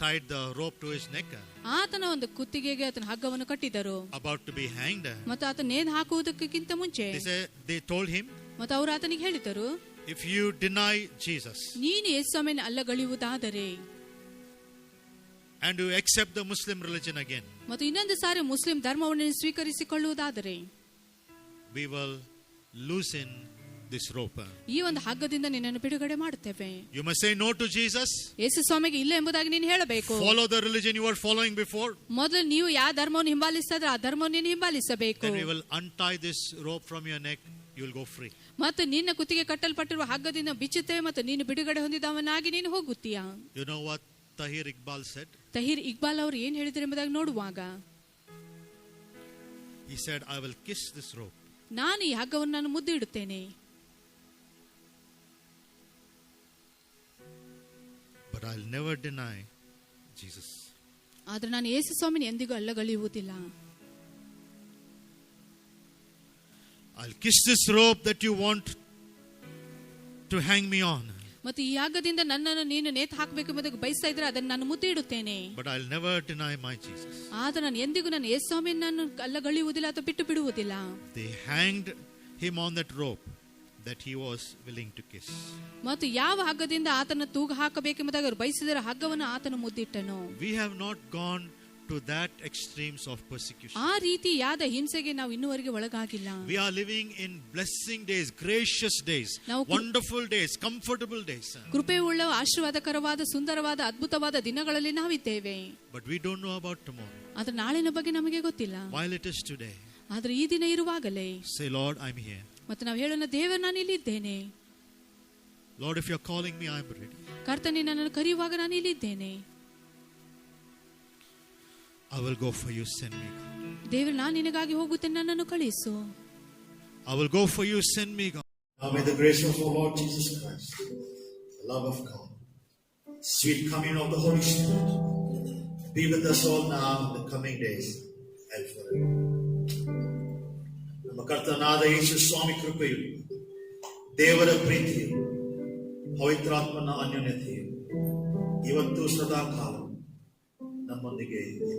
tied the rope to his neck, ಆತನ ಒಂದು ಕುತ್ತಿಗೆಗೆ ಆತನ ಹಗ್ಗವನ್ನು ಕಟ್ಟಿದರು. about to be hanged. ಮತ್ತು ಆತ ನೇಣು ಹಾಕುವುದಕ್ಕಿಂತ ಮುಂಚೆ They told him, ಮತ್ತು ಅವರು ಆತನಿಗೆ ಹೇಳಿದರು, if you deny Jesus ನೀನು ಯೇಸುವನ್ನು ಅಲ್ಲಗಳೆಯುವುದಾದರೆ and you accept the Muslim religion again, ಮತ್ತು ಇನ್ನೊಂದು ಸಾರಿ ಮುಸ್ಲಿಂ ಧರ್ಮವನ್ನು ಸ್ವೀಕರಿಸಿಕೊಳ್ಳುವುದಾದರೆ we will loosen this rope. ಈ ಒಂದು ಹಗ್ಗದಿಂದ ನಿನ್ನನ್ನು ಬಿಡುಗಡೆ ಮಾಡುತ್ತೇವೆ. You must say no to Jesus. ಯೇಸು ಸ್ವಾಮಿಗೆ ಇಲ್ಲ ಎಂಬುದಾಗಿ ನೀನು ಹೇಳಬೇಕು. Follow the religion you were following before. ಮೊದಲು ನೀವು ಯಾವ ಧರ್ಮವನ್ನು ಹಿಂಬಾಲಿಸ್ತಾ ಇದ್ರೆ ಆ ಧರ್ಮವನ್ನು ನೀನು ಹಿಂಬಾಲಿಸಬೇಕು. Then we will untie this rope from your neck. You will go free. ಮತ್ತು ನಿನ್ನ ಕುತ್ತಿಗೆ ಕಟ್ಟಲ್ಪಟ್ಟಿರುವ ಹಗ್ಗದಿಂದ ಬಿಚ್ಚುತ್ತೇವೆ ಮತ್ತು ನೀನು ಬಿಡುಗಡೆ ಹೊಂದಿದವನಾಗಿ ನೀನು ಹೋಗುತ್ತೀಯಾ? You know what Tahir Iqbal said? ತಹೀರ್ Iqbal ಅವರು ಏನ್ ಹೇಳಿದ್ರು ಎಂಬುದಾಗಿ ನೋಡುವಾಗ, He said, I will kiss this rope. ನಾನು ಈ ಹಗ್ಗವನ್ನು ನಾನು ಮುದ್ದು ಇಡುತ್ತೇನೆ, but I'll never deny Jesus. ಆದ್ರೆ ನಾನು ಯೇಸು ಸ್ವಾಮಿನ ಎಂದಿಗೂ ಅಲ್ಲಗಳೆಯುವುದಿಲ್ಲ. I'll kiss this rope that you want to hang me on, ಮತ್ತು ಈ ಹಗ್ಗದಿಂದ ನನ್ನನ್ನು ನೀನು ನೇತು ಹಾಕಬೇಕೆಂಬುದಾಗಿ ಬಯಸ್ತಾ ಇದ್ರೆ ಅದನ್ನು ನಾನು ಮುದ್ದು ಇಡುತ್ತೇನೆ. but I'll never deny my Jesus. ಆದ್ರೆ ನಾನು ಎಂದಿಗೂ ನಾನು ಯೇಸು ಸ್ವಾಮಿನ ನಾನು ಅಲ್ಲಗಳೆಯುವುದಿಲ್ಲ ಅಥವಾ ಬಿಟ್ಟು ಬಿಡುವುದಿಲ್ಲ. They hanged him on that rope that he was willing to kiss. ಮತ್ತು ಯಾವ ಹಗ್ಗದಿಂದ ಆತನ ತೂಗು ಹಾಕಬೇಕೆಂಬುದಾಗಿ ಅವರು ಬಯಸಿದರ ಹಗ್ಗವನ್ನು ಆತನು ಮುದ್ದಿಟ್ಟನು. We have not gone to that extremes of persecution. ಆ ರೀತಿಯಾದ ಹಿಂಸೆಗೆ ನಾವು ಇನ್ನುವರೆಗೆ ಒಳಗಾಗಿಲ್ಲ. We are living in blessing days, gracious days, wonderful days, comfortable days. ಕೃಪೆಯುಳ್ಳ ಆಶೀರ್ವಾದಕರವಾದ ಸುಂದರವಾದ ಅದ್ಭುತವಾದ ದಿನಗಳಲ್ಲಿ ನಾವಿದ್ದೇವೆ. But we don't know about tomorrow. ಆದ್ರೆ ನಾಳಿನ ಬಗ್ಗೆ ನಮಗೆ ಗೊತ್ತಿಲ್ಲ. While it is today, ಆದ್ರೆ ಈ ದಿನ ಇರುವಾಗಲೇ say, Lord, I'm here. ಮತ್ತೆ ನಾವು ಹೇಳೋಣ, ದೇವರ ನಾನು ಇಲ್ಲಿದ್ದೇನೆ. Lord, if you're calling me, I'm ready. ಕರ್ತನೇ, ನನ್ನನ್ನು ಕರೆಯುವಾಗ ನಾನು ಇಲ್ಲಿದ್ದೇನೆ. I will go for you, send me. ದೇವರು, ನಾನು ನಿನಗಾಗಿ ಹೋಗುತ್ತೇನೆ, ನನ್ನನ್ನು ಕಳಿಸು. I will go for you, send me, God. Now may the grace of our Lord Jesus Christ, the love of God, sweet communion of the Holy Spirit, be with us all now in the coming days and forever. ನಮ್ಮ ಕರ್ತನಾದ ಯೇಸು ಸ್ವಾಮಿ ಕೃಪೆಯು, ದೇವರ ಪ್ರೀತಿಯು, ಪವಿತ್ರಾತ್ಮನ ಅನ್ಯೋನ್ಯತೆಯು ಇವತ್ತು ಸದಾ ಕಾಲ ನಮ್ಮೊಂದಿಗೆ ಇರಲಿ.